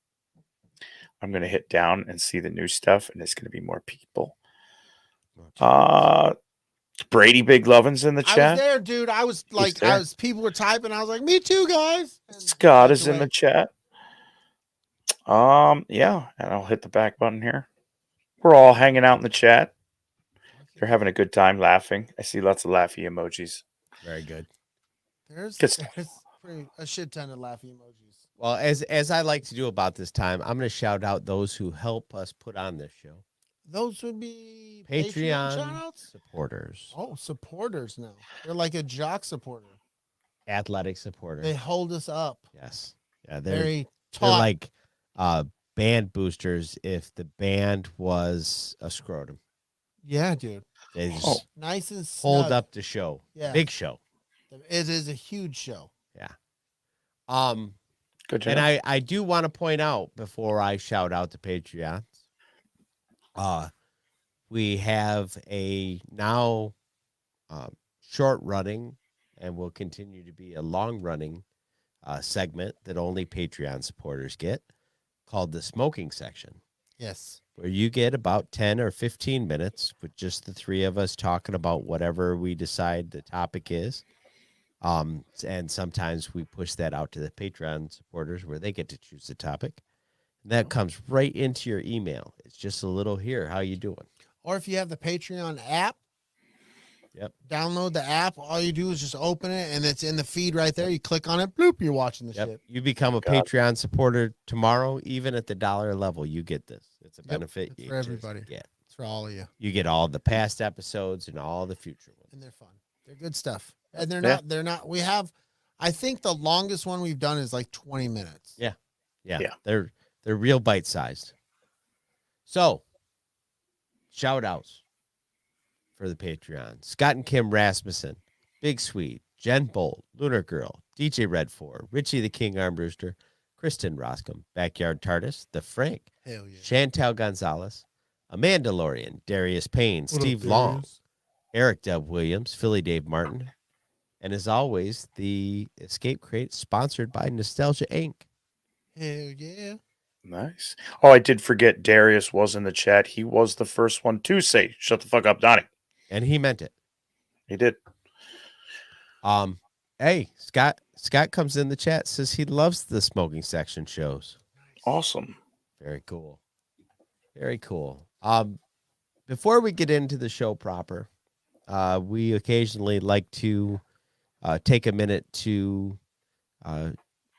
[SPEAKER 4] I'm going to hit down and see the new stuff, and there's going to be more people. Brady Big Lovin's in the
[SPEAKER 2] I
[SPEAKER 4] chat.
[SPEAKER 2] was there, dude. I was like,
[SPEAKER 4] there.
[SPEAKER 2] people were typing. I was like, me too, guys. And
[SPEAKER 4] Scott
[SPEAKER 2] walked
[SPEAKER 4] is in
[SPEAKER 2] away.
[SPEAKER 4] the chat. Yeah, and I'll hit the back button here. We're all hanging out in the chat. They're having a good time laughing. I see lots of laughy emojis.
[SPEAKER 3] Very good.
[SPEAKER 2] There's a shit ton of laughy emojis.
[SPEAKER 3] Well, as I like to do about this time, I'm going to shout out those who help us put on this show.
[SPEAKER 2] Those would be
[SPEAKER 3] Patreon
[SPEAKER 2] shout-outs?
[SPEAKER 3] supporters.
[SPEAKER 2] Oh, supporters now. They're like a jock supporter.
[SPEAKER 3] Athletic supporters.
[SPEAKER 2] They hold us up.
[SPEAKER 3] Yes. Yeah, they're
[SPEAKER 2] Very
[SPEAKER 3] they're
[SPEAKER 2] taut.
[SPEAKER 3] like band boosters if the band was a scrotum.
[SPEAKER 2] Yeah, dude.
[SPEAKER 3] They just
[SPEAKER 2] Nice and
[SPEAKER 3] hold
[SPEAKER 2] snug.
[SPEAKER 3] up the show.
[SPEAKER 2] Yeah.
[SPEAKER 3] Big show.
[SPEAKER 2] It is a huge show.
[SPEAKER 3] Yeah.
[SPEAKER 4] Good job.
[SPEAKER 3] And I do want to point out before I shout out the Patreons, we have a now short running and will continue to be a long running segment that only Patreon supporters get called the smoking section,
[SPEAKER 2] Yes.
[SPEAKER 3] where you get about 10 or 15 minutes with just the three of us talking about whatever we decide the topic is. And sometimes we push that out to the Patreon supporters where they get to choose the topic. And that comes right into your email. It's just a little here. How you doing?
[SPEAKER 2] Or if you have the Patreon app,
[SPEAKER 3] Yep.
[SPEAKER 2] download the app. All you do is just open it, and it's in the feed right there. You click on it, bloop, you're watching the
[SPEAKER 3] Yep.
[SPEAKER 2] shit.
[SPEAKER 3] You become a Patreon supporter tomorrow, even at the $1 level, you get this. It's a benefit
[SPEAKER 2] it's
[SPEAKER 3] you
[SPEAKER 2] for
[SPEAKER 3] just
[SPEAKER 2] everybody.
[SPEAKER 3] get.
[SPEAKER 2] It's for all of you.
[SPEAKER 3] You get all the past episodes and all the future ones.
[SPEAKER 2] And they're fun. They're good stuff. And they're not, we have, I think the longest one we've done is like 20 minutes.
[SPEAKER 3] Yeah.
[SPEAKER 4] Yeah.
[SPEAKER 3] They're real bite sized. So, shout outs for the Patreon. Scott and Kim Rasmussen, Big Sweet, Jen Bolt, Lunar Girl, DJ Red 4, Richie the King Armbruster, Kristen Roscom, Backyard TARDIS, The Frank,
[SPEAKER 2] Hell yeah.
[SPEAKER 3] Chantal Gonzalez, Amanda Lorian, Darius Payne,
[SPEAKER 2] What up,
[SPEAKER 3] Steve Long,
[SPEAKER 2] Darius?
[SPEAKER 3] Eric Dub Williams, Philly Dave Martin, and as always, the Escape Crate sponsored by Nostalgia Inc.
[SPEAKER 2] Hell yeah.
[SPEAKER 4] Nice. Oh, I did forget Darius was in the chat. He was the first one to say, "Shut the fuck up, Donnie."
[SPEAKER 3] And he meant it.
[SPEAKER 4] He did.
[SPEAKER 3] Hey, Scott comes in the chat, says he loves the smoking section shows.
[SPEAKER 4] Awesome.
[SPEAKER 3] Very cool. Very cool. Before we get into the show proper, we occasionally like to take a minute to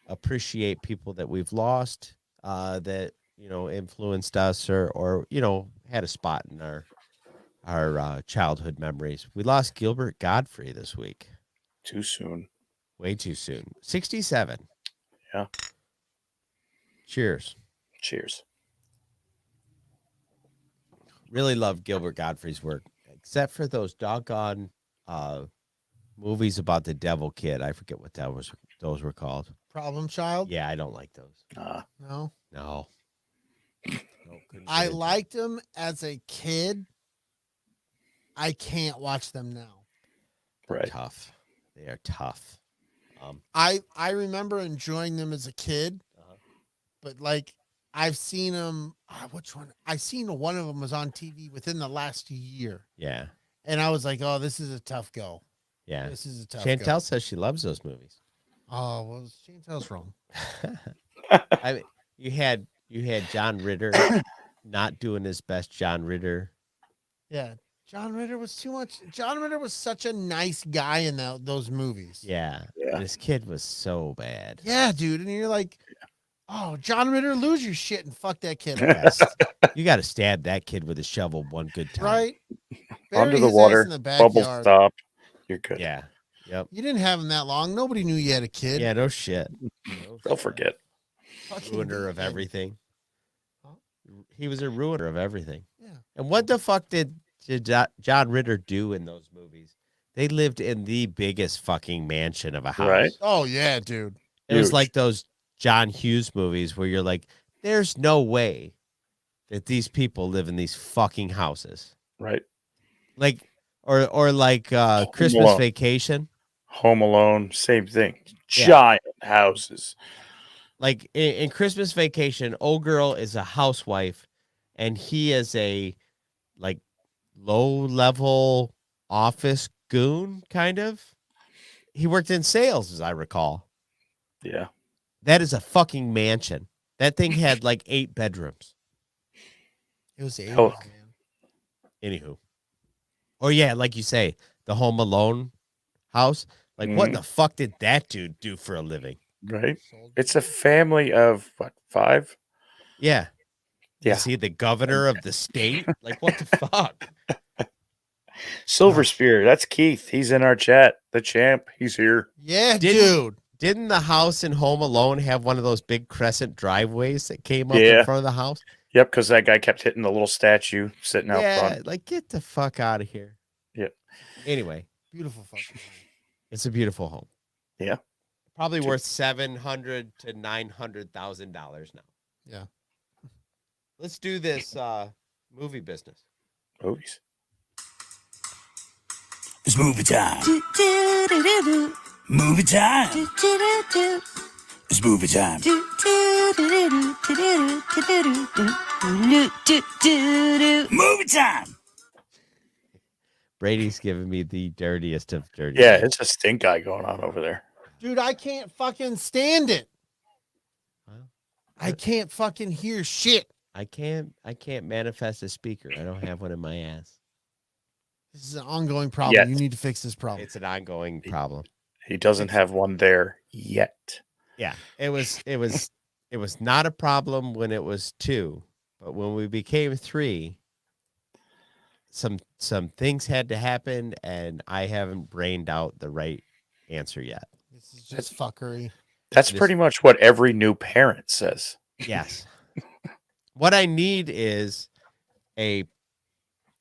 [SPEAKER 3] appreciate people that we've lost, that influenced us or had a spot in our childhood memories. We lost Gilbert Godfrey this week.
[SPEAKER 4] Too soon.
[SPEAKER 3] Way too soon. 67.
[SPEAKER 4] Yeah.
[SPEAKER 3] Cheers.
[SPEAKER 4] Cheers.
[SPEAKER 3] Really love Gilbert Godfrey's work, except for those doggone movies about the devil kid. I forget what those were called.
[SPEAKER 2] Problem Child?
[SPEAKER 3] Yeah, I don't like those.
[SPEAKER 2] No.
[SPEAKER 3] No.
[SPEAKER 2] I liked them as a kid. I can't watch them now.
[SPEAKER 3] They're
[SPEAKER 4] Right.
[SPEAKER 3] tough. They are tough.
[SPEAKER 2] I remember enjoying them as a kid, but like I've seen them. Which one? I seen one of them was on TV within the last year,
[SPEAKER 3] Yeah.
[SPEAKER 2] and I was like, "Oh, this is a tough go.
[SPEAKER 3] Yeah.
[SPEAKER 2] This is a tough
[SPEAKER 3] Chantel
[SPEAKER 2] go."
[SPEAKER 3] says she loves those movies.
[SPEAKER 2] Oh, well, Chantel's wrong.
[SPEAKER 3] I mean, you had John Ritter not doing his best John Ritter.
[SPEAKER 2] Yeah, John Ritter was too much. John Ritter was such a nice guy in those movies.
[SPEAKER 3] Yeah.
[SPEAKER 4] Yeah.
[SPEAKER 3] And his kid was so bad.
[SPEAKER 2] Yeah, dude, and you're like, "Oh, John Ritter, lose your shit and fuck that kid."
[SPEAKER 3] Yes. You got to stab that kid with a shovel one good time.
[SPEAKER 2] Right?
[SPEAKER 4] Under
[SPEAKER 2] Bury
[SPEAKER 4] the
[SPEAKER 2] his ass
[SPEAKER 4] water.
[SPEAKER 2] in the
[SPEAKER 4] Bubbles
[SPEAKER 2] backyard.
[SPEAKER 4] stop. You're good.
[SPEAKER 3] Yeah. Yep.
[SPEAKER 2] You didn't have him that long. Nobody knew you had a kid.
[SPEAKER 3] Yeah, no shit.
[SPEAKER 4] They'll forget.
[SPEAKER 2] Fucking
[SPEAKER 3] Ruiner of
[SPEAKER 2] did.
[SPEAKER 3] everything.
[SPEAKER 2] Huh?
[SPEAKER 3] He was a ruiner of everything.
[SPEAKER 2] Yeah.
[SPEAKER 3] And what the fuck did did John Ritter do in those movies? They lived in the biggest fucking mansion of a house.
[SPEAKER 4] Right.
[SPEAKER 2] Oh yeah, dude.
[SPEAKER 3] It was
[SPEAKER 4] Huge.
[SPEAKER 3] like those John Hughes movies where you're like, there's no way that these people live in these fucking houses.
[SPEAKER 4] Right.
[SPEAKER 3] Like, or like Christmas
[SPEAKER 4] Alone.
[SPEAKER 3] Vacation.
[SPEAKER 4] Home Alone, same thing.
[SPEAKER 3] Yeah.
[SPEAKER 4] Giant houses.
[SPEAKER 3] Like in Christmas Vacation, old girl is a housewife, and he is a like low level office goon kind of. He worked in sales, as I recall.
[SPEAKER 4] Yeah.
[SPEAKER 3] That is a fucking mansion. That thing had like 8 bedrooms.
[SPEAKER 2] It was the 80s,
[SPEAKER 4] Hell.
[SPEAKER 2] man.
[SPEAKER 3] Anywho. Or yeah, like you say, the Home Alone house. Like, what
[SPEAKER 4] Mhm.
[SPEAKER 3] the fuck did that dude do for a living?
[SPEAKER 4] Right.
[SPEAKER 2] Sold.
[SPEAKER 4] It's a family of what, 5?
[SPEAKER 3] Yeah.
[SPEAKER 4] Yeah.
[SPEAKER 3] Is he the governor of the state? Like, what the fuck?
[SPEAKER 4] Silver Spear. That's Keith. He's in our chat. The champ. He's here.
[SPEAKER 2] Yeah,
[SPEAKER 3] Didn't-
[SPEAKER 2] dude.
[SPEAKER 3] Didn't the house in Home Alone have one of those big crescent driveways that came up
[SPEAKER 4] Yeah.
[SPEAKER 3] in front of the house?
[SPEAKER 4] Yep, because that guy kept hitting the little statue sitting out
[SPEAKER 3] Yeah,
[SPEAKER 4] front.
[SPEAKER 3] like get the fuck out of here.
[SPEAKER 4] Yep.
[SPEAKER 3] Anyway,
[SPEAKER 2] Beautiful fucking home.
[SPEAKER 3] it's a beautiful home.
[SPEAKER 4] Yeah.
[SPEAKER 3] Probably worth $700,000 to $900,000 now.
[SPEAKER 2] Yeah.
[SPEAKER 3] Let's do this movie business.
[SPEAKER 4] Movies.
[SPEAKER 5] It's movie time. Movie time. It's movie time. Movie time.
[SPEAKER 3] Brady's giving me the dirtiest of dirty.
[SPEAKER 4] Yeah,
[SPEAKER 3] looks.
[SPEAKER 4] it's a stink eye going on over there.
[SPEAKER 2] Dude, I can't fucking stand it.
[SPEAKER 3] Well,
[SPEAKER 2] I can't fucking hear shit.
[SPEAKER 3] I can't manifest a speaker. I don't have one in my ass.
[SPEAKER 2] This is an ongoing problem.
[SPEAKER 4] Yet.
[SPEAKER 2] You need to fix this problem.
[SPEAKER 3] It's an ongoing problem.
[SPEAKER 4] He doesn't have one there yet.
[SPEAKER 3] Yeah, it was not a problem when it was 2, but when we became 3, some things had to happen, and I haven't brained out the right answer yet.
[SPEAKER 2] This is just fuckery.
[SPEAKER 4] That's
[SPEAKER 3] It is-
[SPEAKER 4] pretty much what every new parent says.
[SPEAKER 3] Yes. What I need is a,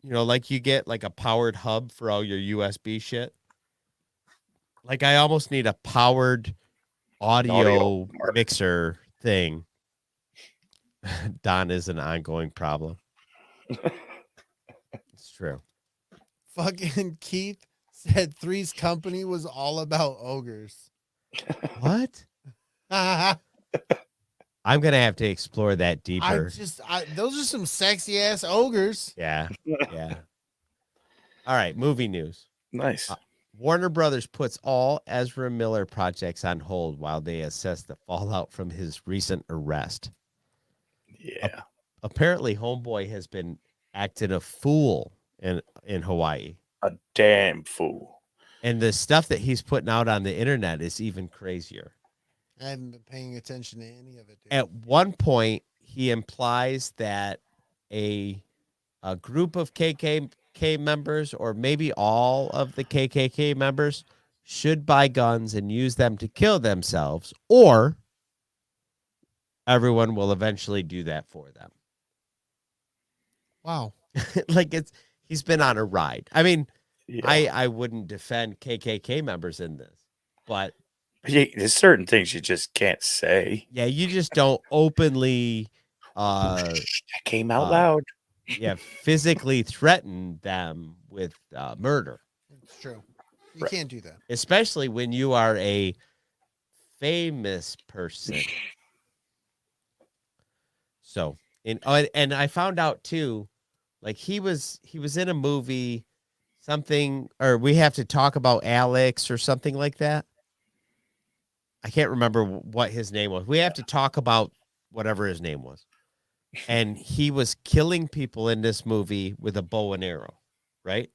[SPEAKER 3] like you get like a powered hub for all your USB shit. Like I almost need a powered audio
[SPEAKER 4] mark.
[SPEAKER 3] mixer thing. Don is an ongoing problem. It's true.
[SPEAKER 2] Fucking Keith said Three's Company was all about ogres.
[SPEAKER 3] What? I'm gonna have to explore that deeper.
[SPEAKER 2] Those are some sexy ass ogres.
[SPEAKER 3] Yeah. Yeah. All right, movie news.
[SPEAKER 4] Nice.
[SPEAKER 3] Warner Brothers puts all Ezra Miller projects on hold while they assess the fallout from his recent arrest.
[SPEAKER 4] Yeah.
[SPEAKER 3] Apparently, Homeboy has been acting a fool in Hawaii.
[SPEAKER 4] A damn fool.
[SPEAKER 3] And the stuff that he's putting out on the internet is even crazier.
[SPEAKER 2] I haven't been paying attention to any of it. Dude.
[SPEAKER 3] At one point, he implies that a group of KKK members, or maybe all of the KKK members, should buy guns and use them to kill themselves, or everyone will eventually do that for them.
[SPEAKER 2] Wow.
[SPEAKER 3] Like he's been on a ride. I mean,
[SPEAKER 4] Yeah.
[SPEAKER 3] I wouldn't defend KKK members in this, but
[SPEAKER 4] There's certain things you just can't say.
[SPEAKER 3] yeah, you just don't openly
[SPEAKER 4] That came out
[SPEAKER 3] uh,
[SPEAKER 4] loud.
[SPEAKER 3] physically threaten them with murder,
[SPEAKER 2] It's true. You
[SPEAKER 4] Right.
[SPEAKER 2] can't do that.
[SPEAKER 3] especially when you are a famous person. So, and I found out too, like he was in a movie, something, or we have to talk about Alex or something like that. I can't remember what his name was. We have to talk about whatever his name was. And he was killing people in this movie with a bow and arrow, right?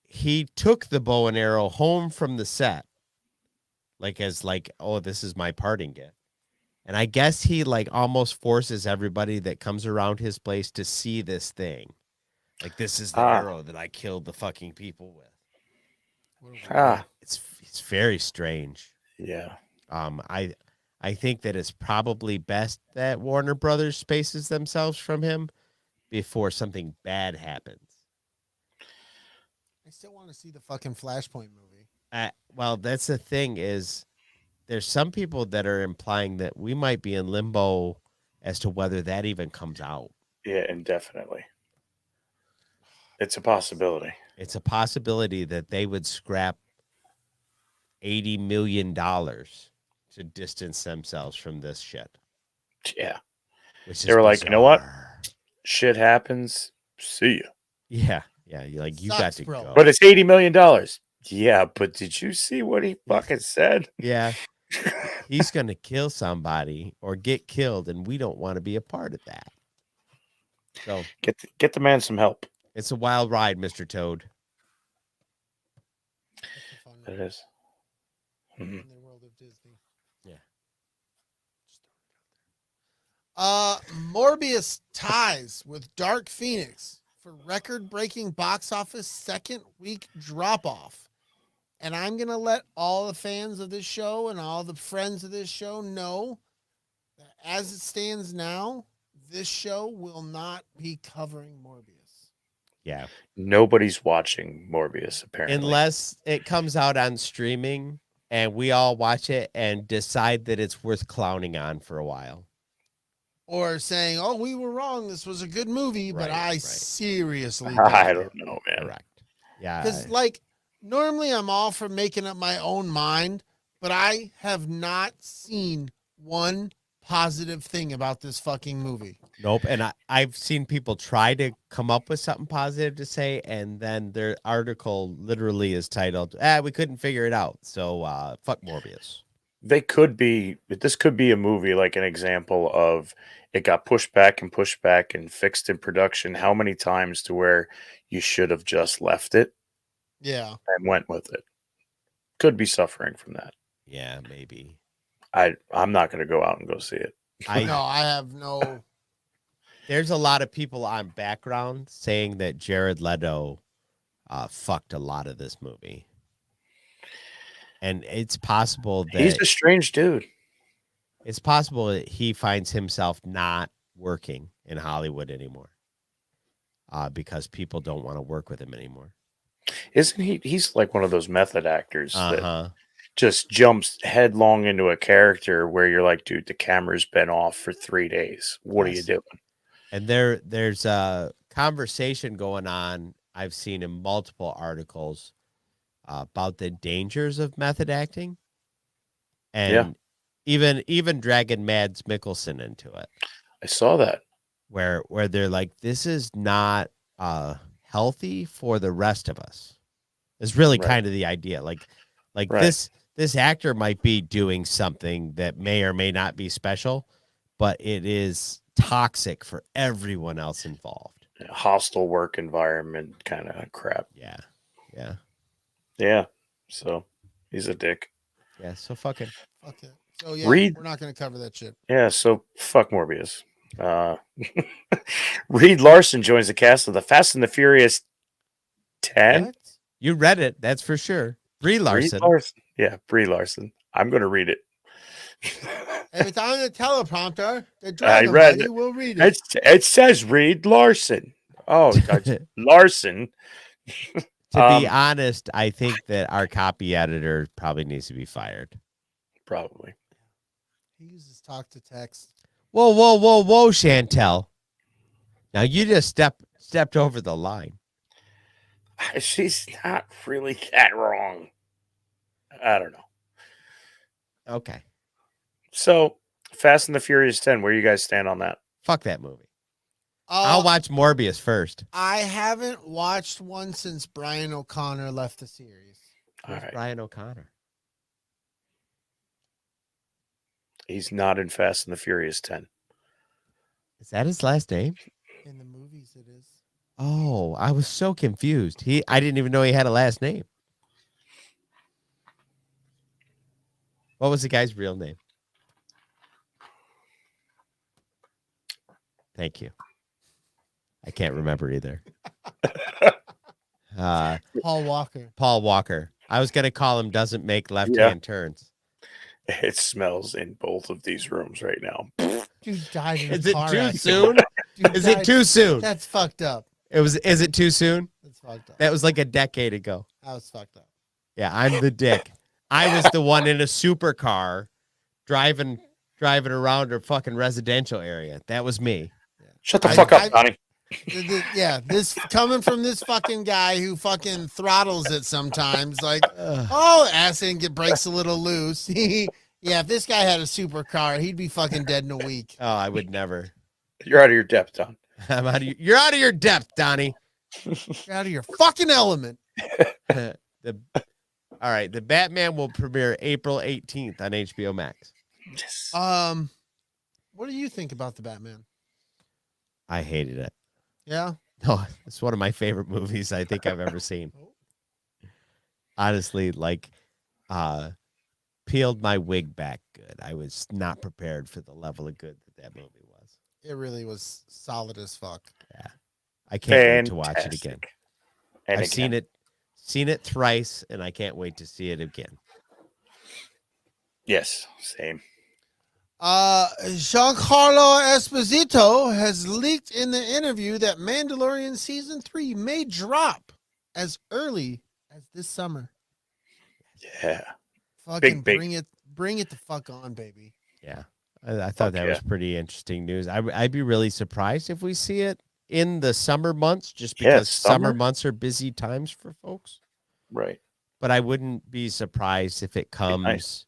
[SPEAKER 3] He took the bow and arrow home from the set, oh, this is my parting gift. And I guess he almost forces everybody that comes around his place to see this thing. Like, this is the arrow that I killed the fucking people with. It's very strange.
[SPEAKER 4] Yeah.
[SPEAKER 3] I think that it's probably best that Warner Brothers spaces themselves from him, before something bad happens.
[SPEAKER 2] I still want to see the fucking Flashpoint movie.
[SPEAKER 3] Well, that's the thing is there's some people that are implying that we might be in limbo as to whether that even comes out.
[SPEAKER 4] Yeah, indefinitely. It's a possibility.
[SPEAKER 3] It's a possibility that they would scrap $80 million to distance themselves from this shit.
[SPEAKER 4] Yeah.
[SPEAKER 3] Which
[SPEAKER 4] They
[SPEAKER 3] is
[SPEAKER 4] were like, you know what?
[SPEAKER 3] bizarre.
[SPEAKER 4] Shit happens. See ya.
[SPEAKER 3] Yeah. Yeah. You're like, you got
[SPEAKER 2] Sucks,
[SPEAKER 3] to
[SPEAKER 2] bro.
[SPEAKER 3] go.
[SPEAKER 4] But it's $80 million. Yeah, but did you see what he fucking said?
[SPEAKER 3] Yeah. He's going to kill somebody or get killed, and we don't want to be a part of that. So
[SPEAKER 4] Get the man some help.
[SPEAKER 3] it's a wild ride, Mr. Toad.
[SPEAKER 2] That's a fun
[SPEAKER 4] It
[SPEAKER 2] movie
[SPEAKER 4] is. Mhm.
[SPEAKER 2] in the world of Disney.
[SPEAKER 3] Yeah.
[SPEAKER 2] Morbius ties with Dark Phoenix for record-breaking box office second week drop-off. And I'm going to let all the fans of this show and all the friends of this show know that as it stands now, this show will not be covering Morbius.
[SPEAKER 3] Yeah.
[SPEAKER 4] Nobody's watching Morbius, apparently.
[SPEAKER 3] Unless it comes out on streaming and we all watch it and decide that it's worth clowning on for a while.
[SPEAKER 2] Or saying, oh, we were wrong. This was a good movie, but I
[SPEAKER 3] Right.
[SPEAKER 2] seriously
[SPEAKER 4] I
[SPEAKER 2] doubt it.
[SPEAKER 4] don't know, man.
[SPEAKER 3] Correct. Yeah.
[SPEAKER 2] Because, like, normally I'm all for making up my own mind, but I have not seen one positive thing about this fucking movie.
[SPEAKER 3] Nope. And I've seen people try to come up with something positive to say, and then their article literally is titled, we couldn't figure it out. So fuck Morbius.
[SPEAKER 4] This could be a movie like an example of it got pushed back and fixed in production how many times to where you should have just left it
[SPEAKER 2] Yeah.
[SPEAKER 4] and went with it. Could be suffering from that.
[SPEAKER 3] Yeah, maybe.
[SPEAKER 4] I'm not going to go out and go see it.
[SPEAKER 2] No, I have no.
[SPEAKER 3] There's a lot of people on background saying that Jared Leto fucked a lot of this movie. And it's possible that
[SPEAKER 4] He's a strange dude.
[SPEAKER 3] it's possible that he finds himself not working in Hollywood anymore because people don't want to work with him anymore.
[SPEAKER 4] Isn't he? He's like one of those method actors that
[SPEAKER 3] Uh-huh.
[SPEAKER 4] just jumps headlong into a character where you're like, dude, the camera's been off for 3 days. What are you
[SPEAKER 3] Yes.
[SPEAKER 4] doing?
[SPEAKER 3] And there's a conversation going on I've seen in multiple articles about the dangers of method acting. And even dragging Mads Mikkelsen into it.
[SPEAKER 4] I saw that.
[SPEAKER 3] Where they're like, this is not healthy for the rest of us. It's really
[SPEAKER 4] Right.
[SPEAKER 3] kind of the idea. Like
[SPEAKER 4] Right.
[SPEAKER 3] this actor might be doing something that may or may not be special, but it is toxic for everyone else involved.
[SPEAKER 4] Hostile work environment kind of crap.
[SPEAKER 3] Yeah. Yeah.
[SPEAKER 4] Yeah. So he's a dick.
[SPEAKER 3] Yeah. So fucking
[SPEAKER 2] Fuck it. So, yeah,
[SPEAKER 4] Reed-
[SPEAKER 2] we're not going to cover that shit.
[SPEAKER 4] Yeah. So fuck Morbius. Reed Larson joins the cast of the Fast and the Furious 10.
[SPEAKER 2] What?
[SPEAKER 3] you read it, that's for sure. Brie Larson.
[SPEAKER 4] Reed Larson. Yeah, Brie Larson. I'm going to read it.
[SPEAKER 2] If it's on the teleprompter, the
[SPEAKER 4] I
[SPEAKER 2] Dragon
[SPEAKER 4] read
[SPEAKER 2] Buddy
[SPEAKER 4] it.
[SPEAKER 2] will read it.
[SPEAKER 4] It says Reed Larson. Oh, Larson.
[SPEAKER 3] To be honest, I think that our copy editor probably needs to be fired.
[SPEAKER 4] Probably.
[SPEAKER 2] He uses talk to text.
[SPEAKER 3] Whoa, whoa, whoa, whoa, Chantel. Now you just stepped over the line.
[SPEAKER 4] She's not really that wrong. I don't know.
[SPEAKER 3] Okay.
[SPEAKER 4] So, Fast and the Furious 10, where you guys stand on that?
[SPEAKER 3] Fuck that movie. I'll watch Morbius first.
[SPEAKER 2] I haven't watched one since Brian O'Connor left the series.
[SPEAKER 4] All right.
[SPEAKER 3] Brian O'Connor.
[SPEAKER 4] He's not in Fast and the Furious 10.
[SPEAKER 3] Is that his last name?
[SPEAKER 2] In the movies, it is.
[SPEAKER 3] Oh, I was so confused. I didn't even know he had a last name. What was the guy's real name? Thank you. I can't remember either.
[SPEAKER 2] Paul Walker.
[SPEAKER 3] Paul Walker. I was going to call him doesn't make left-hand turns.
[SPEAKER 4] It smells in both of these rooms right now.
[SPEAKER 2] Dude died in a
[SPEAKER 3] Is it
[SPEAKER 2] car
[SPEAKER 3] too
[SPEAKER 2] accident.
[SPEAKER 3] soon?
[SPEAKER 2] Dude
[SPEAKER 3] Is it
[SPEAKER 2] died.
[SPEAKER 3] too soon?
[SPEAKER 2] That's fucked up.
[SPEAKER 3] Is it too soon?
[SPEAKER 2] That's fucked up.
[SPEAKER 3] That was like a decade ago.
[SPEAKER 2] That was fucked up.
[SPEAKER 3] Yeah, I'm the dick. I was the one in a supercar driving around her fucking residential area. That was me.
[SPEAKER 4] Shut the
[SPEAKER 2] I-
[SPEAKER 4] fuck
[SPEAKER 2] I-
[SPEAKER 4] up, Donnie.
[SPEAKER 2] Yeah, this coming from this fucking guy who fucking throttles it sometimes. Like, oh, acid breaks a little loose. Yeah, if this guy had a supercar, he'd be fucking dead in a week.
[SPEAKER 3] Oh, I would never.
[SPEAKER 4] You're out of your depth, Don.
[SPEAKER 3] You're out of your depth, Donnie.
[SPEAKER 2] You're out of your fucking element.
[SPEAKER 3] All right, the Batman will premiere April 18th on HBO Max.
[SPEAKER 4] Yes.
[SPEAKER 2] What do you think about the Batman?
[SPEAKER 3] I hated it.
[SPEAKER 2] Yeah.
[SPEAKER 3] No, it's one of my favorite movies I think I've ever seen. Honestly, like, peeled my wig back good. I was not prepared for the level of good that movie was.
[SPEAKER 2] It really was solid as fuck.
[SPEAKER 3] Yeah, I can't wait to watch it again.
[SPEAKER 4] Fantastic. And
[SPEAKER 3] I've seen it thrice, and I can't wait to see it again.
[SPEAKER 4] Yes, same.
[SPEAKER 2] Giancarlo Esposito has leaked in the interview that Mandalorian season 3 may drop as early as this summer.
[SPEAKER 4] Yeah.
[SPEAKER 2] Fucking
[SPEAKER 4] Big.
[SPEAKER 2] bring it the fuck on, baby.
[SPEAKER 3] Yeah, I thought
[SPEAKER 4] Fuck
[SPEAKER 3] that
[SPEAKER 4] yeah.
[SPEAKER 3] was pretty interesting news. I'd be really surprised if we see it in the summer months, just because summer
[SPEAKER 4] summer?
[SPEAKER 3] months are busy times for folks.
[SPEAKER 4] Right.
[SPEAKER 3] But I wouldn't be surprised if it comes
[SPEAKER 4] nice.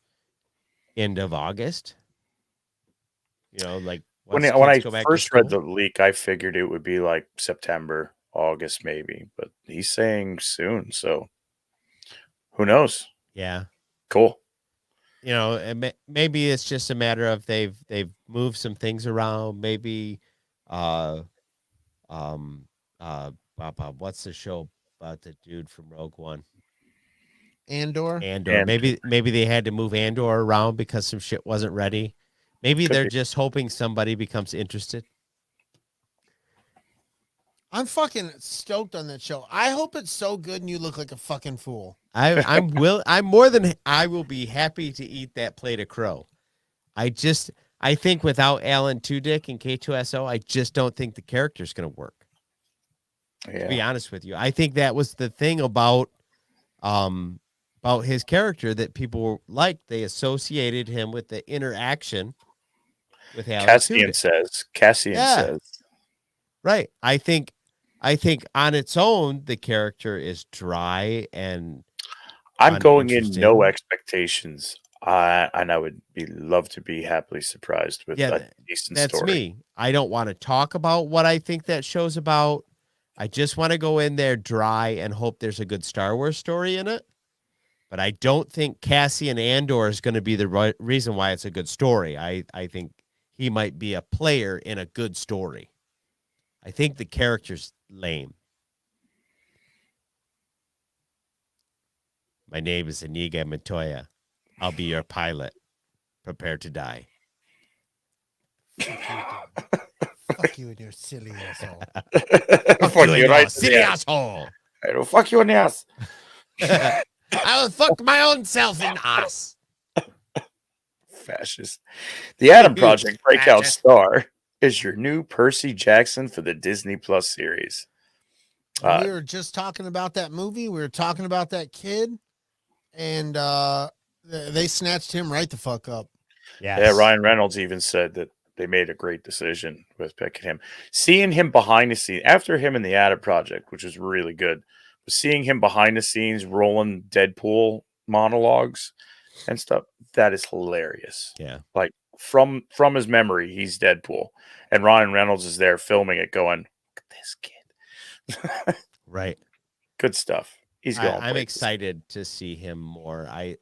[SPEAKER 3] end of August. You know, like
[SPEAKER 4] When
[SPEAKER 3] once
[SPEAKER 4] I
[SPEAKER 3] kids go back to
[SPEAKER 4] first read the
[SPEAKER 3] school.
[SPEAKER 4] leak, I figured it would be like September, August, maybe. But he's saying soon, so who knows?
[SPEAKER 3] Yeah,
[SPEAKER 4] Cool.
[SPEAKER 3] you know, and maybe it's just a matter of they've moved some things around. Maybe, what's the show about the dude from Rogue One?
[SPEAKER 2] Andor.
[SPEAKER 3] Andor. Maybe they had to move Andor around because some shit wasn't ready. Maybe
[SPEAKER 4] Could
[SPEAKER 3] they're
[SPEAKER 4] be.
[SPEAKER 3] just hoping somebody becomes interested.
[SPEAKER 2] I'm fucking stoked on that show. I hope it's so good and you look like a fucking fool.
[SPEAKER 3] I will be happy to eat that plate of crow. I think without Alan Tudyk and K2SO, I just don't think the character's going to work. To be
[SPEAKER 4] Yeah.
[SPEAKER 3] honest with you, I think that was the thing about his character that people liked. They associated him with the interaction with Alan Tudyk.
[SPEAKER 4] Cassian
[SPEAKER 3] Yeah.
[SPEAKER 4] says.
[SPEAKER 3] Right. I think on its own, the character is dry and
[SPEAKER 4] I'm going in
[SPEAKER 3] uninteresting.
[SPEAKER 4] no expectations. And I would love to be happily surprised with a decent
[SPEAKER 3] that's
[SPEAKER 4] story.
[SPEAKER 3] me. I don't want to talk about what I think that show's about. I just want to go in there dry and hope there's a good Star Wars story in it. But I don't think Cassian Andor is going to be the reason why it's a good story. I think he might be a player in a good story. I think the character's lame. My name is Inigo Montoya. I'll be your pilot. Prepare to die.
[SPEAKER 2] Fuck you and your silly asshole.
[SPEAKER 4] Fuck you, right?
[SPEAKER 3] Silly asshole.
[SPEAKER 4] I will fuck you in the ass.
[SPEAKER 3] I will fuck my own self in the ass.
[SPEAKER 4] Fascist. The Adam
[SPEAKER 3] You
[SPEAKER 4] Project breakout
[SPEAKER 3] fascist.
[SPEAKER 4] star is your new Percy Jackson for the Disney Plus series.
[SPEAKER 2] We were just talking about that movie. We were talking about that kid, and they snatched him right the fuck up.
[SPEAKER 3] Yes.
[SPEAKER 4] Yeah, Ryan Reynolds even said that they made a great decision with picking him. Seeing him behind the scenes, after him in the Adam Project, which was really good, but seeing him behind the scenes rolling Deadpool monologues and stuff, that is hilarious.
[SPEAKER 3] Yeah.
[SPEAKER 4] Like from his memory, he's Deadpool. And Ryan Reynolds is there filming it going, look at this kid.
[SPEAKER 3] Right.
[SPEAKER 4] Good stuff. He's going.
[SPEAKER 3] I'm
[SPEAKER 4] places.
[SPEAKER 3] excited to see him more. I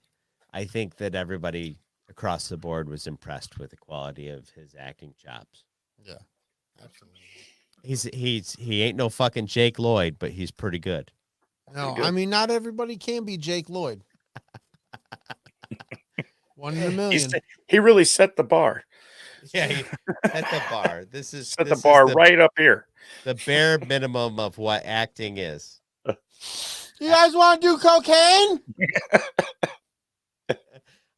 [SPEAKER 3] think that everybody across the board was impressed with the quality of his acting chops.
[SPEAKER 2] Yeah, absolutely.
[SPEAKER 3] He ain't no fucking Jake Lloyd, but he's pretty good.
[SPEAKER 2] No,
[SPEAKER 4] good.
[SPEAKER 2] I mean, not everybody can be Jake Lloyd. One in a million.
[SPEAKER 4] He really set the bar.
[SPEAKER 3] Yeah, at the bar. This is
[SPEAKER 4] Set the bar right up here.
[SPEAKER 3] the bare minimum of what acting is.
[SPEAKER 2] You guys want to do cocaine?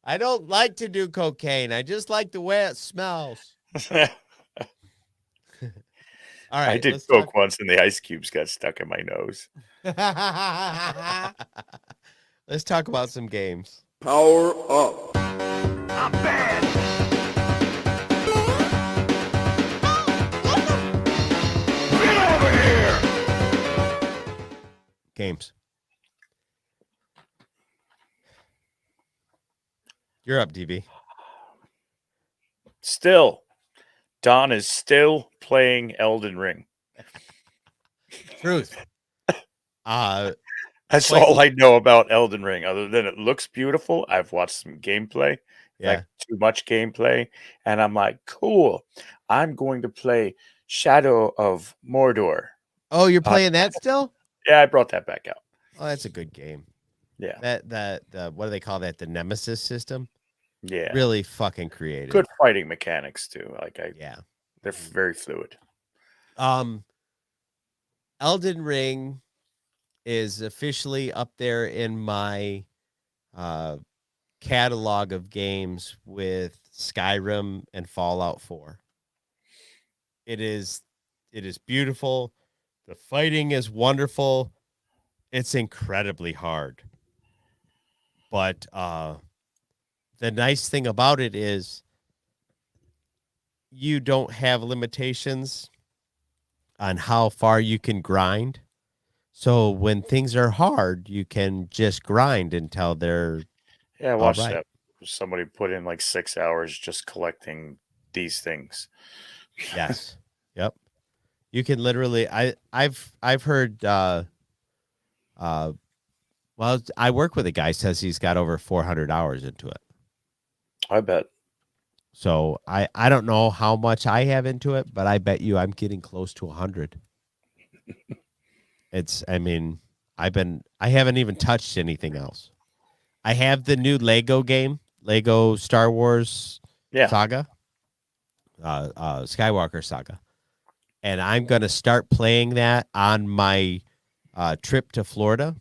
[SPEAKER 3] I don't like to do cocaine. I just like the way it smells. All right.
[SPEAKER 4] I did
[SPEAKER 3] let's
[SPEAKER 4] coke
[SPEAKER 3] talk.
[SPEAKER 4] once, and the ice cubes got stuck in my nose.
[SPEAKER 3] Let's talk about some games.
[SPEAKER 5] Power up.
[SPEAKER 3] Games. You're up, DB.
[SPEAKER 4] Still, Don is still playing Elden Ring.
[SPEAKER 3] Truth.
[SPEAKER 4] That's
[SPEAKER 3] Quite-
[SPEAKER 4] all I know about Elden Ring, other than it looks beautiful. I've watched some gameplay,
[SPEAKER 3] Yeah.
[SPEAKER 4] like too much gameplay, and I'm like, cool. I'm going to play Shadow of Mordor.
[SPEAKER 3] Oh, you're playing that still?
[SPEAKER 4] Yeah, I brought that back out.
[SPEAKER 3] Oh, that's a good game.
[SPEAKER 4] Yeah,
[SPEAKER 3] That what do they call that? The Nemesis system.
[SPEAKER 4] yeah.
[SPEAKER 3] Really fucking creative.
[SPEAKER 4] Good fighting mechanics too.
[SPEAKER 3] Yeah.
[SPEAKER 4] They're very fluid.
[SPEAKER 3] Elden Ring is officially up there in my catalog of games with Skyrim and Fallout 4. It is beautiful. The fighting is wonderful. It's incredibly hard. But the nice thing about it is you don't have limitations on how far you can grind. So when things are hard, you can just grind until they're
[SPEAKER 4] Yeah, I
[SPEAKER 3] all
[SPEAKER 4] watched
[SPEAKER 3] right.
[SPEAKER 4] that. Somebody put in like 6 hours just collecting these things.
[SPEAKER 3] Yes. Yep. You can literally I've heard well, I work with a guy says he's got over 400 hours into it.
[SPEAKER 4] I bet.
[SPEAKER 3] So I don't know how much I have into it, but I bet you I'm getting close to 100. I haven't even touched anything else. I have the new Lego game, Lego Star Wars
[SPEAKER 4] Yeah.
[SPEAKER 3] Saga, Skywalker Saga. And I'm going to start playing that on my trip to Florida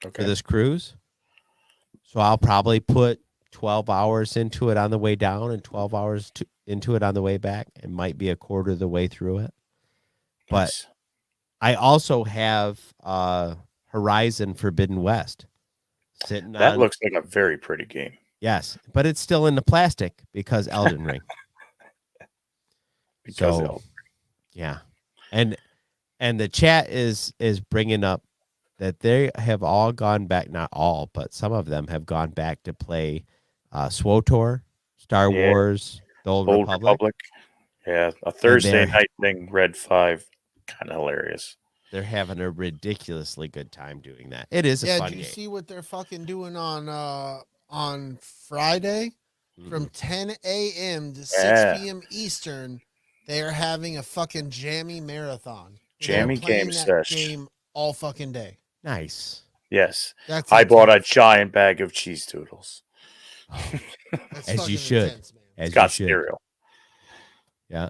[SPEAKER 3] for
[SPEAKER 4] Okay.
[SPEAKER 3] this cruise. So I'll probably put 12 hours into it on the way down and 12 hours into it on the way back. It might be a quarter of the way through it. But
[SPEAKER 4] Nice.
[SPEAKER 3] I also have Horizon Forbidden West sitting
[SPEAKER 4] That
[SPEAKER 3] on.
[SPEAKER 4] looks like a very pretty game.
[SPEAKER 3] Yes, but it's still in the plastic because Elden Ring.
[SPEAKER 4] Because
[SPEAKER 3] So, yeah, and the chat is bringing up that they have all gone back, not all, but some of them have gone back to play SWTOR, Star
[SPEAKER 4] Yeah.
[SPEAKER 3] Wars, the Old
[SPEAKER 4] Old
[SPEAKER 3] Republic.
[SPEAKER 4] Republic. Yeah, a Thursday
[SPEAKER 3] they're-
[SPEAKER 4] night thing, Red 5. Kind of hilarious.
[SPEAKER 3] They're having a ridiculously good time doing that. It is a
[SPEAKER 2] Yeah,
[SPEAKER 3] fun
[SPEAKER 2] did you
[SPEAKER 3] game.
[SPEAKER 2] see what they're fucking doing on Friday from 10 a.m. to 6
[SPEAKER 4] Yeah.
[SPEAKER 2] p.m. Eastern? They are having a fucking jammy marathon.
[SPEAKER 4] Jammy
[SPEAKER 2] They're playing
[SPEAKER 4] game
[SPEAKER 2] that
[SPEAKER 4] sesh.
[SPEAKER 2] game all fucking day.
[SPEAKER 3] Nice.
[SPEAKER 4] Yes.
[SPEAKER 2] That's
[SPEAKER 4] I bought a
[SPEAKER 2] intense.
[SPEAKER 4] giant bag of cheese doodles.
[SPEAKER 2] That's
[SPEAKER 3] As you
[SPEAKER 2] fucking
[SPEAKER 3] should.
[SPEAKER 2] intense, man.
[SPEAKER 3] As
[SPEAKER 4] It's got
[SPEAKER 3] you should.
[SPEAKER 4] cereal.
[SPEAKER 3] Yeah.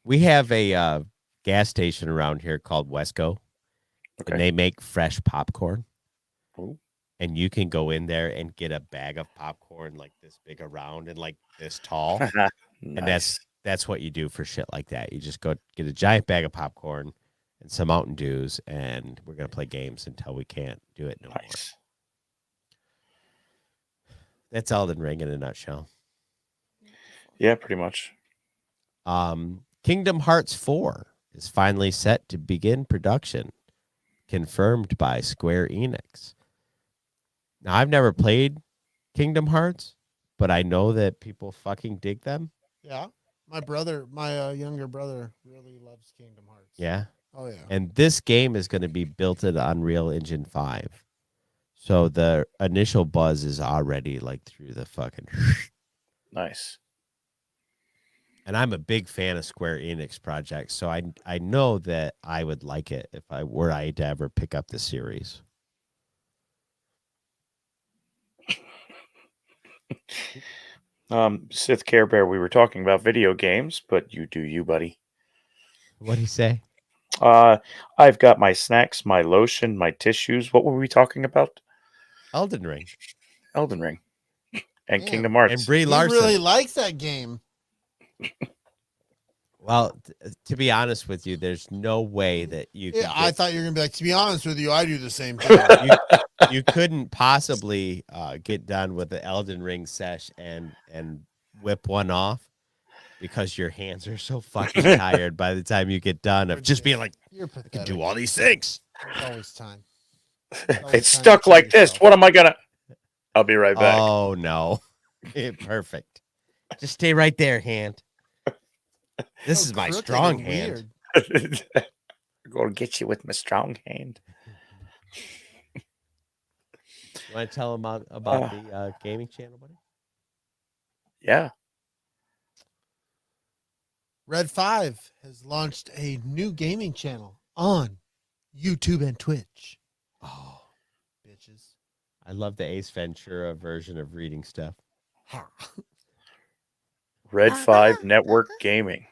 [SPEAKER 3] We have a gas station around here called Wesco,
[SPEAKER 4] Okay.
[SPEAKER 3] and they make fresh popcorn.
[SPEAKER 4] Ooh.
[SPEAKER 3] And you can go in there and get a bag of popcorn like this big around and like this tall. And
[SPEAKER 4] Nice.
[SPEAKER 3] that's what you do for shit like that. You just go get a giant bag of popcorn and some Mountain Dews, and we're going to play games until we can't do it no more.
[SPEAKER 4] Nice.
[SPEAKER 3] That's Elden Ring in a nutshell.
[SPEAKER 4] Yeah, pretty much.
[SPEAKER 3] Kingdom Hearts 4 is finally set to begin production, confirmed by Square Enix. Now, I've never played Kingdom Hearts, but I know that people fucking dig them.
[SPEAKER 2] Yeah. My younger brother really loves Kingdom Hearts.
[SPEAKER 3] Yeah.
[SPEAKER 2] Oh, yeah.
[SPEAKER 3] And this game is going to be built in Unreal Engine 5. So the initial buzz is already like through the fucking...
[SPEAKER 4] Nice.
[SPEAKER 3] And I'm a big fan of Square Enix projects, so I know that I would like it if I to ever pick up the series.
[SPEAKER 4] Sith Care Bear, we were talking about video games, but you do you, buddy.
[SPEAKER 3] What'd he say?
[SPEAKER 4] I've got my snacks, my lotion, my tissues. What were we talking about?
[SPEAKER 3] Elden Ring.
[SPEAKER 4] Elden Ring. And
[SPEAKER 2] Damn.
[SPEAKER 4] Kingdom Hearts.
[SPEAKER 3] And Brie
[SPEAKER 2] He
[SPEAKER 3] Larson.
[SPEAKER 2] really likes that game.
[SPEAKER 3] Well, to be honest with you, there's no way that you.
[SPEAKER 2] Yeah,
[SPEAKER 3] Could
[SPEAKER 2] I
[SPEAKER 3] get-
[SPEAKER 2] thought you were gonna be like, to be honest with you, I do the same thing.
[SPEAKER 3] you couldn't possibly get done with the Elden Ring sesh and whip one off because your hands are so fucking tired by the time you get done of just being like,
[SPEAKER 2] You're
[SPEAKER 3] I can
[SPEAKER 2] pathetic.
[SPEAKER 3] do all these things.
[SPEAKER 2] There's always time.
[SPEAKER 4] It's stuck like this. What am I gonna? I'll be right back.
[SPEAKER 3] Oh no, perfect. Just stay right there, hand. This is my strong hand.
[SPEAKER 2] Weird.
[SPEAKER 4] I'm going to get you with my strong hand.
[SPEAKER 3] You want to tell them about the gaming channel, buddy?
[SPEAKER 4] Yeah.
[SPEAKER 2] Red 5 has launched a new gaming channel on YouTube and Twitch.
[SPEAKER 3] Oh,
[SPEAKER 2] Bitches.
[SPEAKER 3] I love the Ace Ventura version of reading stuff.
[SPEAKER 4] Red 5 Network Gaming.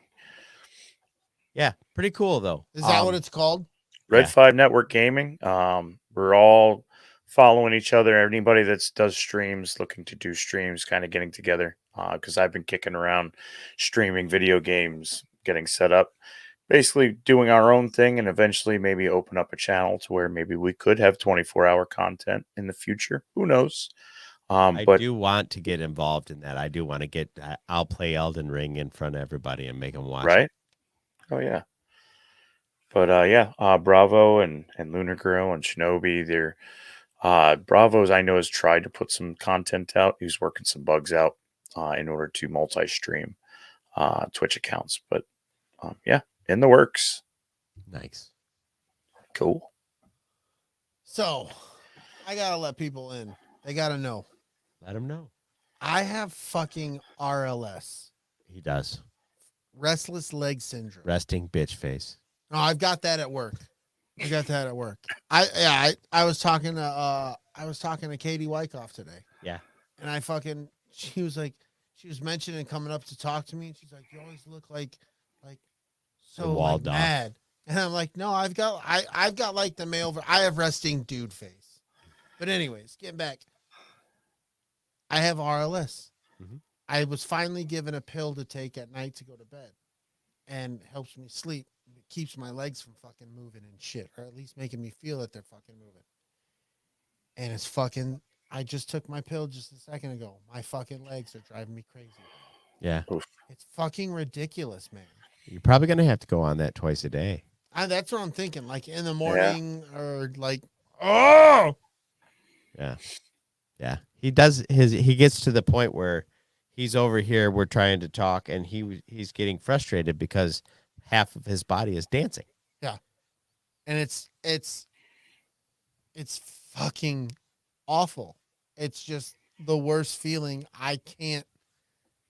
[SPEAKER 3] Yeah, pretty cool though.
[SPEAKER 2] Is that what it's called?
[SPEAKER 4] Red
[SPEAKER 3] Yeah.
[SPEAKER 4] 5 Network Gaming. We're all following each other. Anybody that does streams, looking to do streams, kind of getting together. Because I've been kicking around streaming video games, getting set up, basically doing our own thing, and eventually maybe open up a channel to where maybe we could have 24-hour content in the future. Who knows?
[SPEAKER 3] I
[SPEAKER 4] But
[SPEAKER 3] do want to get involved in that. I do want to get. I'll play Elden Ring in front of everybody and make them watch.
[SPEAKER 4] right? Oh yeah. But yeah, Bravo and Lunar Girl and Shinobi, they're Bravo's I know has tried to put some content out. He's working some bugs out in order to multi-stream Twitch accounts. But yeah, in the works.
[SPEAKER 3] Nice.
[SPEAKER 4] Cool.
[SPEAKER 2] So, I gotta let people in. They gotta know.
[SPEAKER 3] Let them know.
[SPEAKER 2] I have fucking RLS,
[SPEAKER 3] He does.
[SPEAKER 2] restless leg syndrome.
[SPEAKER 3] Resting bitch face.
[SPEAKER 2] No, I've got that at work. I was talking to Katie Wyckoff today.
[SPEAKER 3] Yeah.
[SPEAKER 2] And she was mentioning coming up to talk to me, and she's like, "You always look like so
[SPEAKER 3] You're
[SPEAKER 2] like,
[SPEAKER 3] walled off.
[SPEAKER 2] mad." And I'm like, "No, I've got like the male. I have resting dude face." But anyways, getting back, I have RLS.
[SPEAKER 3] Mhm.
[SPEAKER 2] I was finally given a pill to take at night to go to bed, and helps me sleep. It keeps my legs from fucking moving and shit, or at least making me feel that they're fucking moving. And it's fucking. I just took my pill just a second ago. My fucking legs are driving me crazy.
[SPEAKER 3] Yeah.
[SPEAKER 2] It's fucking ridiculous, man.
[SPEAKER 3] You're probably gonna have to go on that twice a day.
[SPEAKER 2] That's what I'm thinking. Like in the morning, or like, oh,
[SPEAKER 3] Yeah. Yeah. He does he gets to the point where he's over here, we're trying to talk, and he's getting frustrated because half of his body is dancing.
[SPEAKER 2] and it's fucking awful. It's just the worst feeling. I can't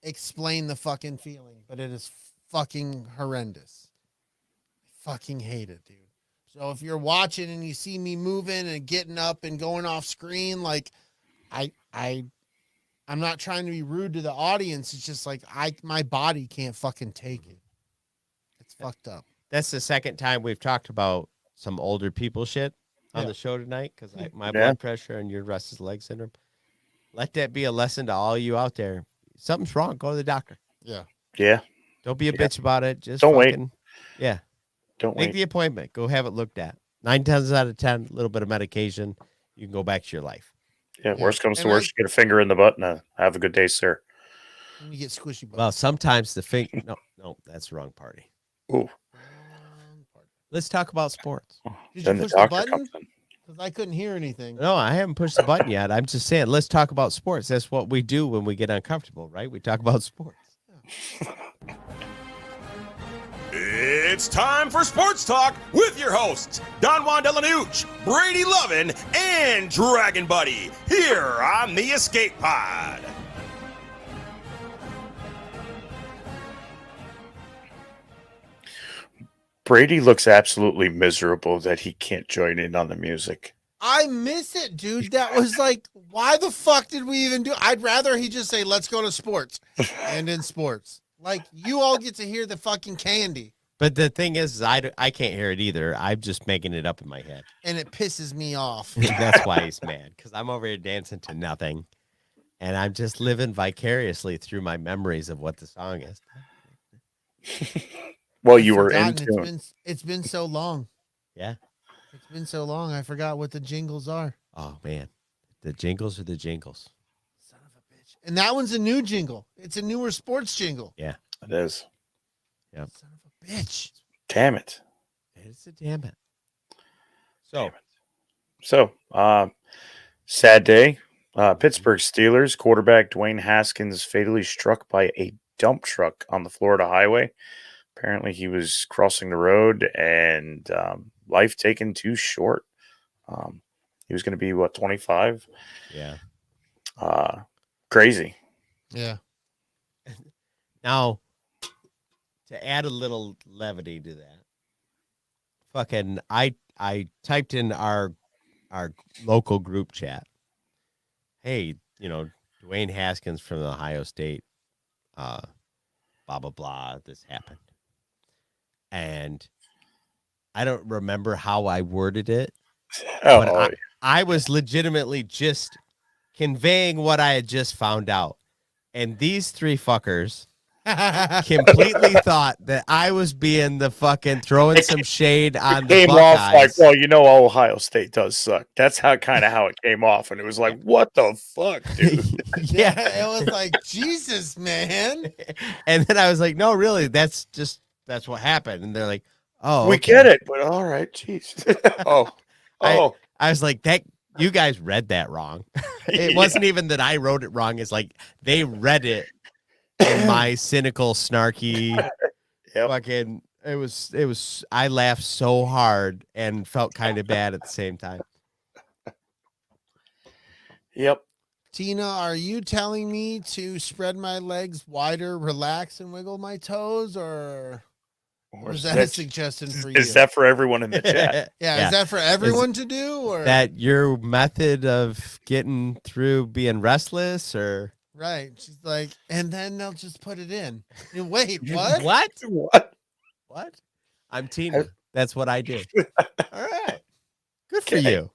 [SPEAKER 2] explain the fucking feeling, but it is fucking horrendous. I fucking hate it, dude. So if you're watching and you see me moving and getting up and going off screen, like I'm not trying to be rude to the audience. It's just like my body can't fucking take it. It's fucked up.
[SPEAKER 3] That's the second time we've talked about some older people shit on
[SPEAKER 2] Yeah.
[SPEAKER 3] the show tonight because my
[SPEAKER 4] Yeah.
[SPEAKER 3] blood pressure and your restless leg syndrome. Let that be a lesson to all you out there. Something's wrong. Go to the doctor.
[SPEAKER 2] Yeah.
[SPEAKER 4] Yeah.
[SPEAKER 3] Don't be a bitch about it. Just
[SPEAKER 4] Don't wait.
[SPEAKER 3] fucking, yeah.
[SPEAKER 4] Don't
[SPEAKER 3] Make
[SPEAKER 4] wait.
[SPEAKER 3] the appointment. Go have it looked at. 9 times out of 10, a little bit of medication, you can go back to your life.
[SPEAKER 4] Yeah.
[SPEAKER 2] Yeah.
[SPEAKER 4] Worst comes to
[SPEAKER 2] And
[SPEAKER 4] worst, you get a finger in the butt and have a good day, sir.
[SPEAKER 2] And you get squishy butt.
[SPEAKER 3] Well, sometimes the no, that's the wrong party.
[SPEAKER 4] Ooh.
[SPEAKER 3] Let's talk about sports.
[SPEAKER 2] Did you
[SPEAKER 4] Then the
[SPEAKER 2] push the
[SPEAKER 4] doctor
[SPEAKER 2] button?
[SPEAKER 4] comes in.
[SPEAKER 2] Because I couldn't hear anything.
[SPEAKER 3] No, I haven't pushed the button yet. I'm just saying, let's talk about sports. That's what we do when we get uncomfortable, right? We talk about sports.
[SPEAKER 6] It's time for Sports Talk with your hosts, Don Juan DellaSnooch, Brady Lovin, and Dragon Buddy, here on the Escape Pod.
[SPEAKER 4] Brady looks absolutely miserable that he can't join in on the music.
[SPEAKER 2] I miss it, dude. That was like, why the fuck did we even do? I'd rather he just say, "Let's go to sports," and in sports, like you all get to hear the fucking candy,
[SPEAKER 3] But the thing is, I can't hear it either. I'm just making it up in my head.
[SPEAKER 2] and it pisses me off.
[SPEAKER 3] That's why he's mad, because I'm over here dancing to nothing. And I'm just living vicariously through my memories of what the song is.
[SPEAKER 4] Well,
[SPEAKER 2] I've
[SPEAKER 4] you were in
[SPEAKER 2] forgotten.
[SPEAKER 4] tune.
[SPEAKER 2] It's been so long.
[SPEAKER 3] Yeah.
[SPEAKER 2] It's been so long. I forgot what the jingles are.
[SPEAKER 3] Oh man, the jingles are the jingles.
[SPEAKER 2] Son of a bitch. And that one's a new jingle. It's a newer sports jingle.
[SPEAKER 3] Yeah.
[SPEAKER 4] It is.
[SPEAKER 3] Yep.
[SPEAKER 2] Son of a bitch.
[SPEAKER 4] Damn it.
[SPEAKER 3] It's a damn it. So
[SPEAKER 4] So, sad day. Pittsburgh Steelers quarterback Dwayne Haskins fatally struck by a dump truck on the Florida highway. Apparently, he was crossing the road and life taken too short. He was going to be, 25?
[SPEAKER 3] yeah.
[SPEAKER 4] Crazy.
[SPEAKER 2] Yeah.
[SPEAKER 3] Now, to add a little levity to that, fucking, I typed in our local group chat. Hey, Dwayne Haskins from Ohio State, blah blah blah. This happened, and I don't remember how I worded it, but I was legitimately just conveying what I had just found out, and these three fuckers completely thought that I was being the fucking throwing some shade on the
[SPEAKER 4] came off like,
[SPEAKER 3] Buckeyes.
[SPEAKER 4] well, Ohio State does suck. That's how it came off, and it was like, what the fuck, dude?
[SPEAKER 2] Yeah. It was like, Jesus, man.
[SPEAKER 3] And then I was like, no, really, that's what happened. And they're like, oh,
[SPEAKER 4] We
[SPEAKER 3] okay.
[SPEAKER 4] get it, but all right, jeez.
[SPEAKER 3] I was like, that you guys read that wrong. It wasn't even that I wrote it wrong. It's like they read it in my cynical, snarky fucking. It was. I laughed so hard and felt kind of bad at the same time.
[SPEAKER 4] Yep.
[SPEAKER 2] Tina, are you telling me to spread my legs wider, relax, and wiggle my toes, or is that a suggestion for you?
[SPEAKER 4] Is that for everyone in the chat?
[SPEAKER 2] Yeah, is that for everyone to do, or
[SPEAKER 3] that your method of getting through being restless, or
[SPEAKER 2] right? She's like, and then they'll just put it in. And wait, what?
[SPEAKER 3] What? I'm Tina. That's what I do. All right. Good for you.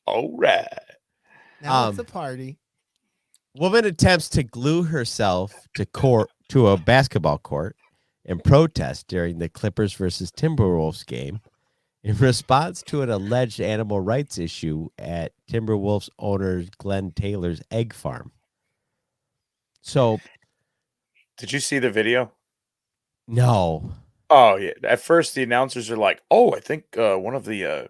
[SPEAKER 4] All right.
[SPEAKER 2] Now it's a party.
[SPEAKER 3] Woman attempts to glue herself to a basketball court in protest during the Clippers versus Timberwolves game in response to an alleged animal rights issue at Timberwolves owner Glenn Taylor's egg farm. So,
[SPEAKER 4] did you see the video?
[SPEAKER 3] No.
[SPEAKER 4] Oh yeah. At first, the announcers are like, "Oh, I think one of the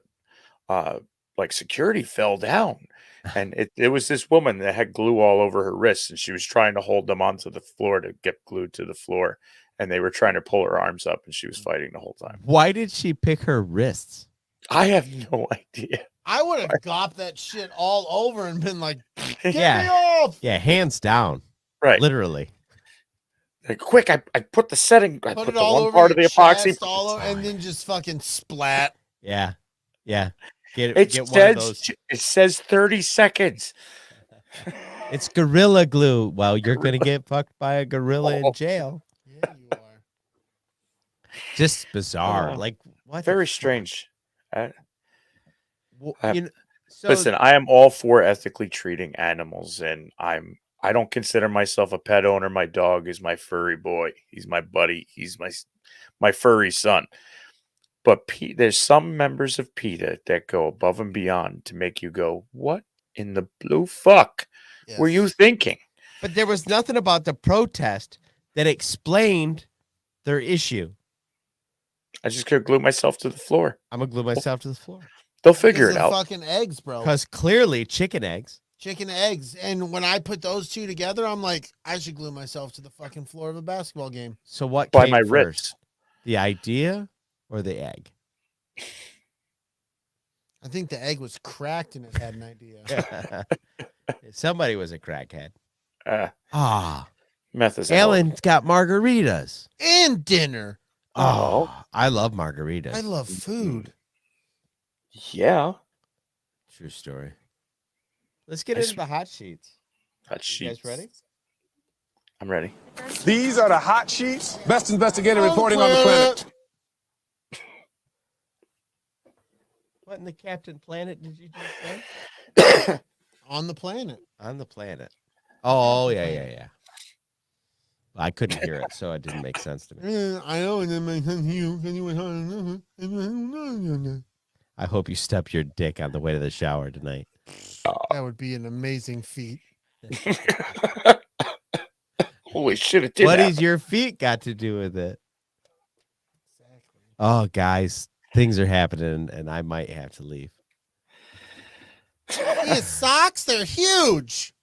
[SPEAKER 4] security fell down," and it was this woman that had glue all over her wrists, and she was trying to hold them onto the floor to get glued to the floor, and they were trying to pull her arms up, and she was fighting the whole time.
[SPEAKER 3] Why did she pick her wrists?
[SPEAKER 4] I have no idea.
[SPEAKER 2] I would have gopped that shit all over and been like, "Get
[SPEAKER 3] Yeah.
[SPEAKER 2] me off!"
[SPEAKER 3] Yeah, hands down.
[SPEAKER 4] Right.
[SPEAKER 3] Literally.
[SPEAKER 4] Like, quick, I put the setting, I
[SPEAKER 2] Put
[SPEAKER 4] put
[SPEAKER 2] it
[SPEAKER 4] the
[SPEAKER 2] all
[SPEAKER 4] one
[SPEAKER 2] over
[SPEAKER 4] part of
[SPEAKER 2] your
[SPEAKER 4] the epoxy.
[SPEAKER 2] chest, all over, and then just fucking splat.
[SPEAKER 3] Yeah. Yeah. Get
[SPEAKER 4] It
[SPEAKER 3] one of those.
[SPEAKER 4] says 30 seconds.
[SPEAKER 3] It's Gorilla Glue. Well, you're going to get fucked by a gorilla in jail.
[SPEAKER 2] Yeah, you are.
[SPEAKER 3] Just bizarre.
[SPEAKER 4] Oh.
[SPEAKER 3] Like, what?
[SPEAKER 4] Very strange.
[SPEAKER 3] So,
[SPEAKER 4] Listen, I am all for ethically treating animals, and I don't consider myself a pet owner. My dog is my furry boy. He's my buddy. He's my furry son. But there's some members of PETA that go above and beyond to make you go, what in the blue fuck were you thinking?
[SPEAKER 3] But there was nothing about the protest that explained their issue.
[SPEAKER 4] I just could glue myself to the floor.
[SPEAKER 3] I'm going to glue myself to the floor.
[SPEAKER 4] They'll figure
[SPEAKER 2] Because
[SPEAKER 4] it
[SPEAKER 2] of
[SPEAKER 4] out.
[SPEAKER 2] fucking eggs, bro.
[SPEAKER 3] Because clearly chicken eggs.
[SPEAKER 2] Chicken eggs. And when I put those two together, I'm like, I should glue myself to the fucking floor of a basketball game.
[SPEAKER 3] So what
[SPEAKER 4] By
[SPEAKER 3] came
[SPEAKER 4] my
[SPEAKER 3] first?
[SPEAKER 4] ribs.
[SPEAKER 3] The idea or the egg?
[SPEAKER 2] I think the egg was cracked and it had an idea.
[SPEAKER 3] Somebody was a crackhead.
[SPEAKER 4] Meth is
[SPEAKER 3] Alan's got margaritas.
[SPEAKER 2] And dinner.
[SPEAKER 3] Oh, I love margaritas.
[SPEAKER 2] I love food.
[SPEAKER 4] Yeah.
[SPEAKER 3] True story. Let's get into the hot sheets.
[SPEAKER 4] Hot sheets.
[SPEAKER 3] You guys ready?
[SPEAKER 4] I'm ready.
[SPEAKER 7] These are the hot sheets. Best investigative reporting on the planet.
[SPEAKER 3] What in the Captain Planet did you just say?
[SPEAKER 2] On the planet.
[SPEAKER 3] On the planet. Oh, yeah. I couldn't hear it, so it didn't make sense to me.
[SPEAKER 2] Yeah, I know, and then my son you, and you went on.
[SPEAKER 3] I hope you step your dick on the way to the shower tonight.
[SPEAKER 2] That would be an amazing feat.
[SPEAKER 4] Holy shit! It did.
[SPEAKER 3] What
[SPEAKER 4] happen.
[SPEAKER 3] has your feet got to do with it?
[SPEAKER 2] Exactly.
[SPEAKER 3] Oh, guys, things are happening, and I might have to leave.
[SPEAKER 2] His socks, they're huge.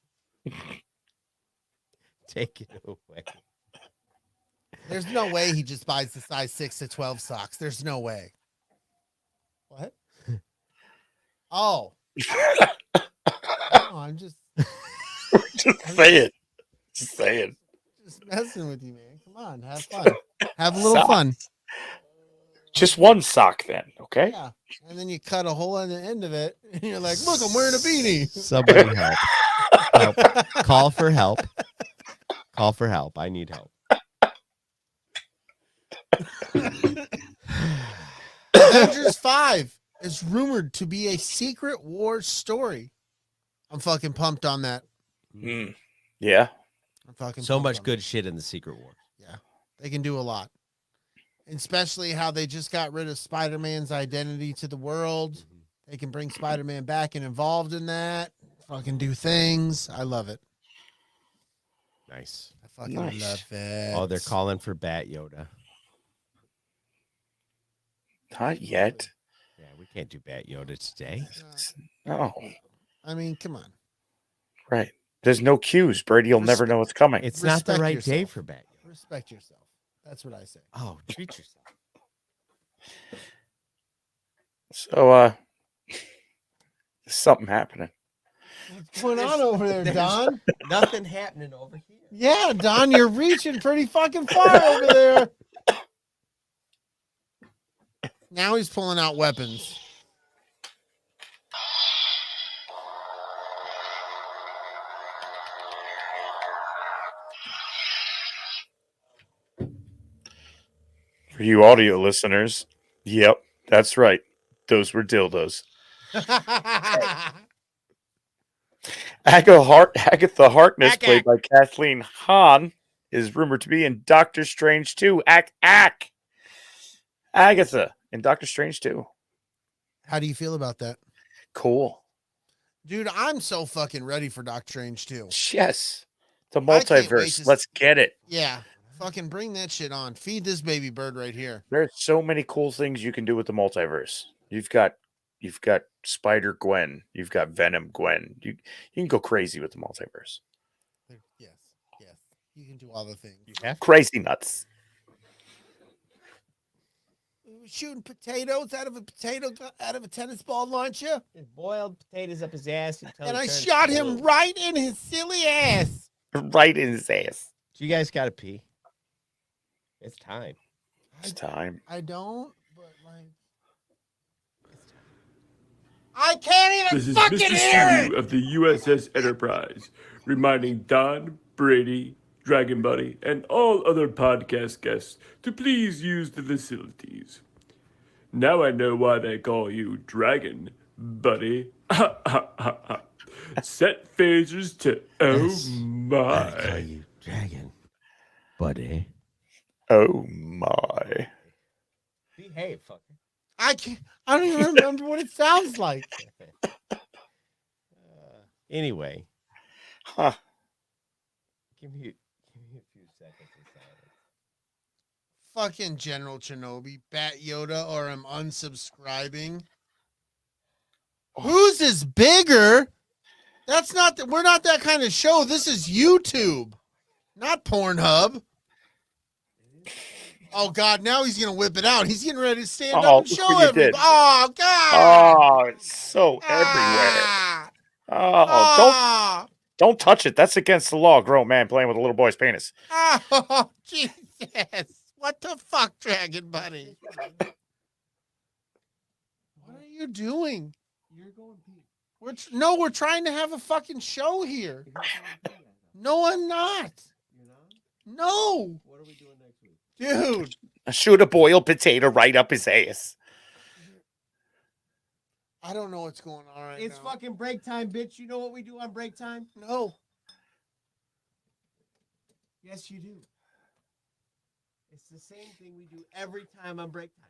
[SPEAKER 3] Take it away.
[SPEAKER 2] There's no way he just buys the size 6 to 12 socks. There's no way. What? Oh. No, I'm just
[SPEAKER 4] Say it. Just saying.
[SPEAKER 2] just messing with you, man. Come on, have fun. Have a little fun.
[SPEAKER 4] Just one sock, then. Okay.
[SPEAKER 2] Yeah. And then you cut a hole on the end of it, and you're like, look, I'm wearing a beanie.
[SPEAKER 3] Somebody help. Help. Call for help. Call for help. I need help.
[SPEAKER 2] Avengers 5 is rumored to be a Secret War story. I'm fucking pumped on that.
[SPEAKER 4] Mm. Yeah.
[SPEAKER 2] I'm fucking
[SPEAKER 3] So
[SPEAKER 2] pumped
[SPEAKER 3] much
[SPEAKER 2] on
[SPEAKER 3] good shit in the Secret War.
[SPEAKER 2] Yeah. They can do a lot. Especially how they just got rid of Spider-Man's identity to the world. They can bring Spider-Man back and involved in that. Fucking do things. I love it.
[SPEAKER 3] Nice.
[SPEAKER 2] I fucking
[SPEAKER 4] Nice.
[SPEAKER 2] love it.
[SPEAKER 3] Oh, they're calling for Bat Yoda.
[SPEAKER 4] Not yet.
[SPEAKER 3] Yeah, we can't do Bat Yoda today.
[SPEAKER 4] No.
[SPEAKER 2] I mean, come on.
[SPEAKER 4] Right. There's no cues. Brady will never know what's coming.
[SPEAKER 3] It's not the
[SPEAKER 2] Respect
[SPEAKER 3] right day
[SPEAKER 2] yourself.
[SPEAKER 3] for Bat Yoda.
[SPEAKER 2] Respect yourself. That's what I say.
[SPEAKER 3] Oh, treat yourself.
[SPEAKER 4] So, something happening.
[SPEAKER 2] What's going on over there, Don?
[SPEAKER 3] Nothing happening over here.
[SPEAKER 2] Yeah, Don, you're reaching pretty fucking far over there. Now he's pulling out weapons.
[SPEAKER 4] For you audio listeners, yep, that's right. Those were dildos. Agatha Harkness, played by Kathleen Hahn, is rumored to be in Doctor Strange 2. Agatha in Doctor Strange 2.
[SPEAKER 2] How do you feel about that?
[SPEAKER 4] Cool.
[SPEAKER 2] Dude, I'm so fucking ready for Doctor Strange too.
[SPEAKER 4] Yes. The
[SPEAKER 2] I can't wait
[SPEAKER 4] multiverse.
[SPEAKER 2] to
[SPEAKER 4] Let's get it.
[SPEAKER 2] Yeah. Fucking bring that shit on. Feed this baby bird right here.
[SPEAKER 4] There's so many cool things you can do with the multiverse. You've got Spider Gwen. You've got Venom Gwen. You can go crazy with the multiverse.
[SPEAKER 2] Yes. Yes. You can do all the things.
[SPEAKER 4] Crazy nuts.
[SPEAKER 2] Shooting potatoes out of a tennis ball launcher.
[SPEAKER 3] Boiled potatoes up his ass.
[SPEAKER 2] And I shot him right in his silly ass.
[SPEAKER 4] Right in his ass.
[SPEAKER 3] You guys got to pee. It's time.
[SPEAKER 4] It's time.
[SPEAKER 2] I don't, but like I can't even
[SPEAKER 8] This is
[SPEAKER 2] fucking
[SPEAKER 8] Mr.
[SPEAKER 2] hear it.
[SPEAKER 8] Stu of the USS Enterprise, reminding Don, Brady, Dragon Buddy, and all other podcast guests to please use the facilities. Now I know why they call you Dragon Buddy. Set phasers to
[SPEAKER 3] Call
[SPEAKER 8] my.
[SPEAKER 3] you Dragon, buddy.
[SPEAKER 4] Oh my.
[SPEAKER 3] Behave, fucker.
[SPEAKER 2] I don't even remember what it sounds like.
[SPEAKER 3] Anyway,
[SPEAKER 4] Huh.
[SPEAKER 3] give me a few seconds of silence.
[SPEAKER 2] Fucking General Shinobi, Bat Yoda, or I'm unsubscribing. Whose is bigger? That's not. We're not that kind of show. This is YouTube, not Pornhub. Oh God! Now he's gonna whip it out. He's getting ready to stand
[SPEAKER 4] Oh,
[SPEAKER 2] up and
[SPEAKER 4] look
[SPEAKER 2] show
[SPEAKER 4] what you
[SPEAKER 2] everybody.
[SPEAKER 4] did.
[SPEAKER 2] Oh God!
[SPEAKER 4] Oh, it's so everywhere.
[SPEAKER 2] Ah,
[SPEAKER 4] Oh, don't touch it. That's against the law. Grown man playing with a little boy's penis.
[SPEAKER 2] Oh, Jesus! What the fuck, Dragon Buddy? What are you doing? You're going pee. We're trying to have a fucking show here. No, I'm not. No.
[SPEAKER 3] What are we doing next week?
[SPEAKER 2] Dude.
[SPEAKER 4] Shoot a boiled potato right up his ass.
[SPEAKER 2] I don't know what's going on right
[SPEAKER 3] It's
[SPEAKER 2] now.
[SPEAKER 3] fucking break time, bitch. You know what we do on break time?
[SPEAKER 2] No.
[SPEAKER 3] Yes, you do. It's the same thing we do every time on break time.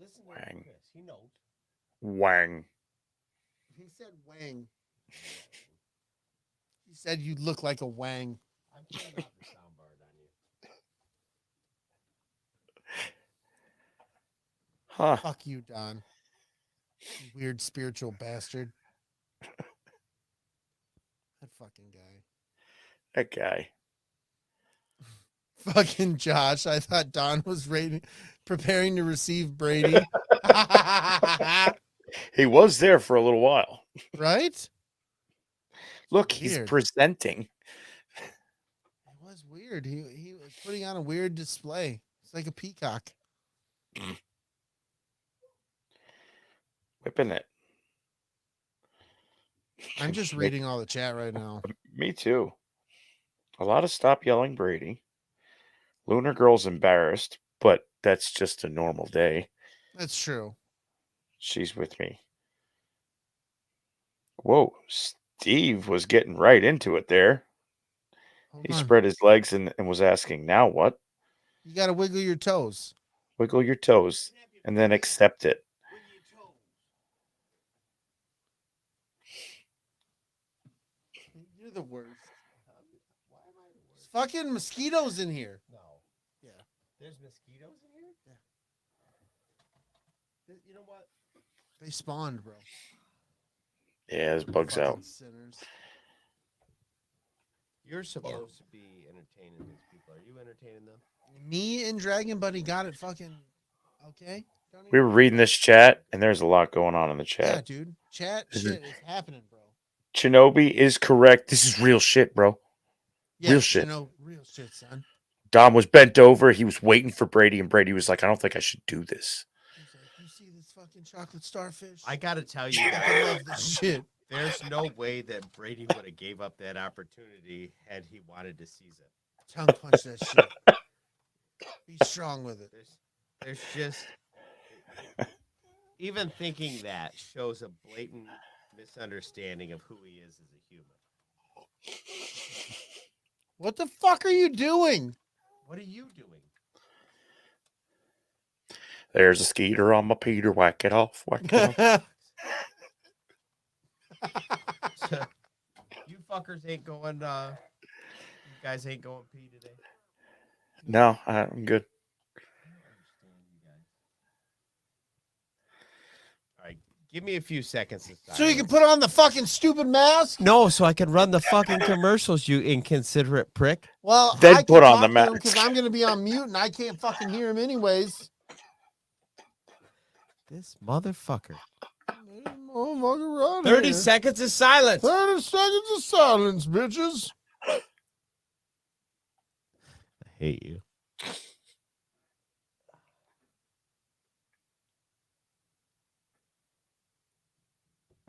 [SPEAKER 3] Listen to
[SPEAKER 4] Wang.
[SPEAKER 3] Chris. He knows.
[SPEAKER 4] Wang.
[SPEAKER 2] He said wang. He said you look like a wang.
[SPEAKER 3] I'm turning off the soundboard on you.
[SPEAKER 4] Huh.
[SPEAKER 2] Fuck you, Don. You weird spiritual bastard. That fucking guy.
[SPEAKER 4] That guy.
[SPEAKER 2] Fucking Josh. I thought Don was preparing to receive Brady.
[SPEAKER 4] He was there for a little while.
[SPEAKER 2] Right?
[SPEAKER 4] Look, he's
[SPEAKER 2] Weird.
[SPEAKER 4] presenting.
[SPEAKER 2] It was weird. He was putting on a weird display. It's like a peacock.
[SPEAKER 4] Whipping it.
[SPEAKER 2] I'm just reading all the chat right now.
[SPEAKER 4] Me too. A lot of stop yelling Brady. Lunar Girl's embarrassed, but that's just a normal day.
[SPEAKER 2] That's true.
[SPEAKER 4] She's with me. Whoa, Steve was getting right into it there.
[SPEAKER 2] Hold
[SPEAKER 4] He
[SPEAKER 2] on.
[SPEAKER 4] spread his legs and was asking, now what?
[SPEAKER 2] You got to wiggle your toes.
[SPEAKER 4] Wiggle your toes and then accept it.
[SPEAKER 2] You're the worst. Why am I the worst? Fucking mosquitoes in here.
[SPEAKER 3] No.
[SPEAKER 2] Yeah.
[SPEAKER 3] There's mosquitoes in here?
[SPEAKER 2] Yeah.
[SPEAKER 3] You know what?
[SPEAKER 2] They spawned, bro.
[SPEAKER 4] Yeah, there's bugs
[SPEAKER 2] Fucking
[SPEAKER 4] out.
[SPEAKER 2] sinners.
[SPEAKER 3] You're supposed to be entertaining these people. Are you entertaining them?
[SPEAKER 2] Me and Dragon Buddy got it fucking okay. Don't
[SPEAKER 4] We
[SPEAKER 2] even-
[SPEAKER 4] were reading this chat, and there's a lot going on in the
[SPEAKER 2] Yeah,
[SPEAKER 4] chat.
[SPEAKER 2] dude. Chat
[SPEAKER 4] This
[SPEAKER 2] shit is happening, bro.
[SPEAKER 4] Shinobi is correct. This is real shit, bro.
[SPEAKER 2] Yeah,
[SPEAKER 4] Real shit.
[SPEAKER 2] You know, real shit, son.
[SPEAKER 4] Dom was bent over. He was waiting for Brady, and Brady was like, I don't think I should do this.
[SPEAKER 2] He's like, you see this fucking chocolate starfish?
[SPEAKER 3] I got to tell you,
[SPEAKER 2] I
[SPEAKER 3] guys,
[SPEAKER 2] love this shit.
[SPEAKER 3] there's no way that Brady would have gave up that opportunity had he wanted to seize it.
[SPEAKER 2] Tongue punch that shit. Be strong with it.
[SPEAKER 3] There's just even thinking that shows a blatant misunderstanding of who he is as a human.
[SPEAKER 2] What the fuck are you doing?
[SPEAKER 3] What are you doing?
[SPEAKER 4] There's a skeeter on my Peter. Whack it off. Whack it off.
[SPEAKER 3] You fuckers ain't going. You guys ain't going pee today.
[SPEAKER 4] No, I'm good.
[SPEAKER 3] All right, give me a few seconds.
[SPEAKER 2] So you can put on the fucking stupid mask?
[SPEAKER 3] No, so I can run the fucking commercials. You inconsiderate prick.
[SPEAKER 2] Well,
[SPEAKER 4] Then
[SPEAKER 2] I
[SPEAKER 4] put on the mask.
[SPEAKER 2] because I'm gonna be on mute and I can't fucking hear him anyways.
[SPEAKER 3] This motherfucker.
[SPEAKER 2] Oh, fuck around
[SPEAKER 3] 30
[SPEAKER 2] here.
[SPEAKER 3] seconds of silence.
[SPEAKER 2] 30 seconds of silence, bitches.
[SPEAKER 3] I hate you.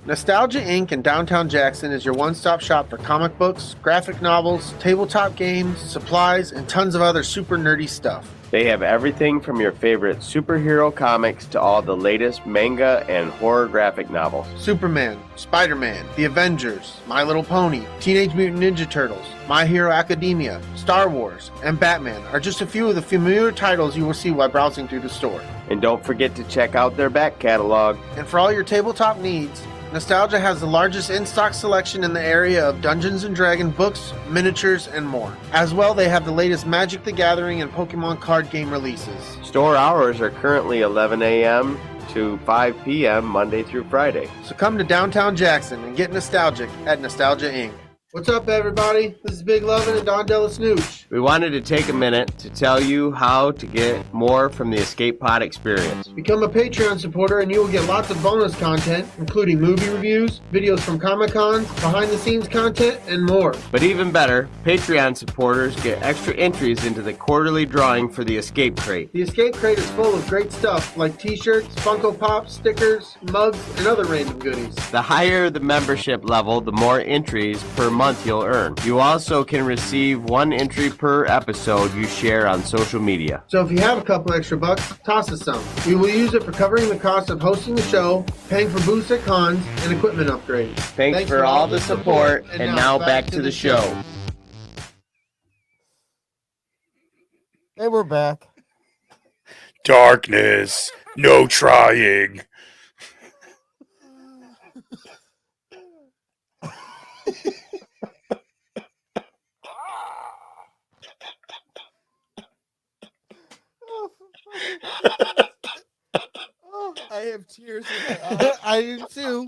[SPEAKER 2] Nostalgia Inc. in downtown Jackson is your one-stop shop for comic books, graphic novels, tabletop games, supplies, and tons of other super nerdy stuff.
[SPEAKER 9] They have everything from your favorite superhero comics to all the latest manga and horror graphic novels.
[SPEAKER 2] Superman, Spider-Man, The Avengers, My Little Pony, Teenage Mutant Ninja Turtles, My Hero Academia, Star Wars, and Batman are just a few of the familiar titles you will see while browsing through the store.
[SPEAKER 9] And don't forget to check out their back catalog.
[SPEAKER 2] And for all your tabletop needs, Nostalgia has the largest in-stock selection in the area of Dungeons & Dragon books, miniatures, and more. As well, they have the latest Magic the Gathering and Pokemon card game releases.
[SPEAKER 9] Store hours are currently 11 a.m. to 5 p.m. Monday through Friday.
[SPEAKER 2] So come to downtown Jackson and get nostalgic at Nostalgia Inc. What's up, everybody? This is Big Lovin and Don DellaSnooch.
[SPEAKER 9] We wanted to take a minute to tell you how to get more from the Escape Pod experience.
[SPEAKER 2] Become a Patreon supporter and you will get lots of bonus content, including movie reviews, videos from Comic-Cons, behind-the-scenes content, and more.
[SPEAKER 9] But even better, Patreon supporters get extra entries into the quarterly drawing for the Escape Crate.
[SPEAKER 2] The Escape Crate is full of great stuff like t-shirts, Funko Pops, stickers, mugs, and other random goodies.
[SPEAKER 9] The higher the membership level, the more entries per month you'll earn. You also can receive one entry per episode you share on social media.
[SPEAKER 2] So if you have a couple extra bucks, toss us some. We will use it for covering the cost of hosting the show, paying for booths at cons, and equipment upgrades.
[SPEAKER 9] Thanks for all the support, and now back to the show.
[SPEAKER 3] Hey, we're back.
[SPEAKER 4] Darkness, no trying.
[SPEAKER 3] Oh, I have tears in my eyes.
[SPEAKER 2] I do too.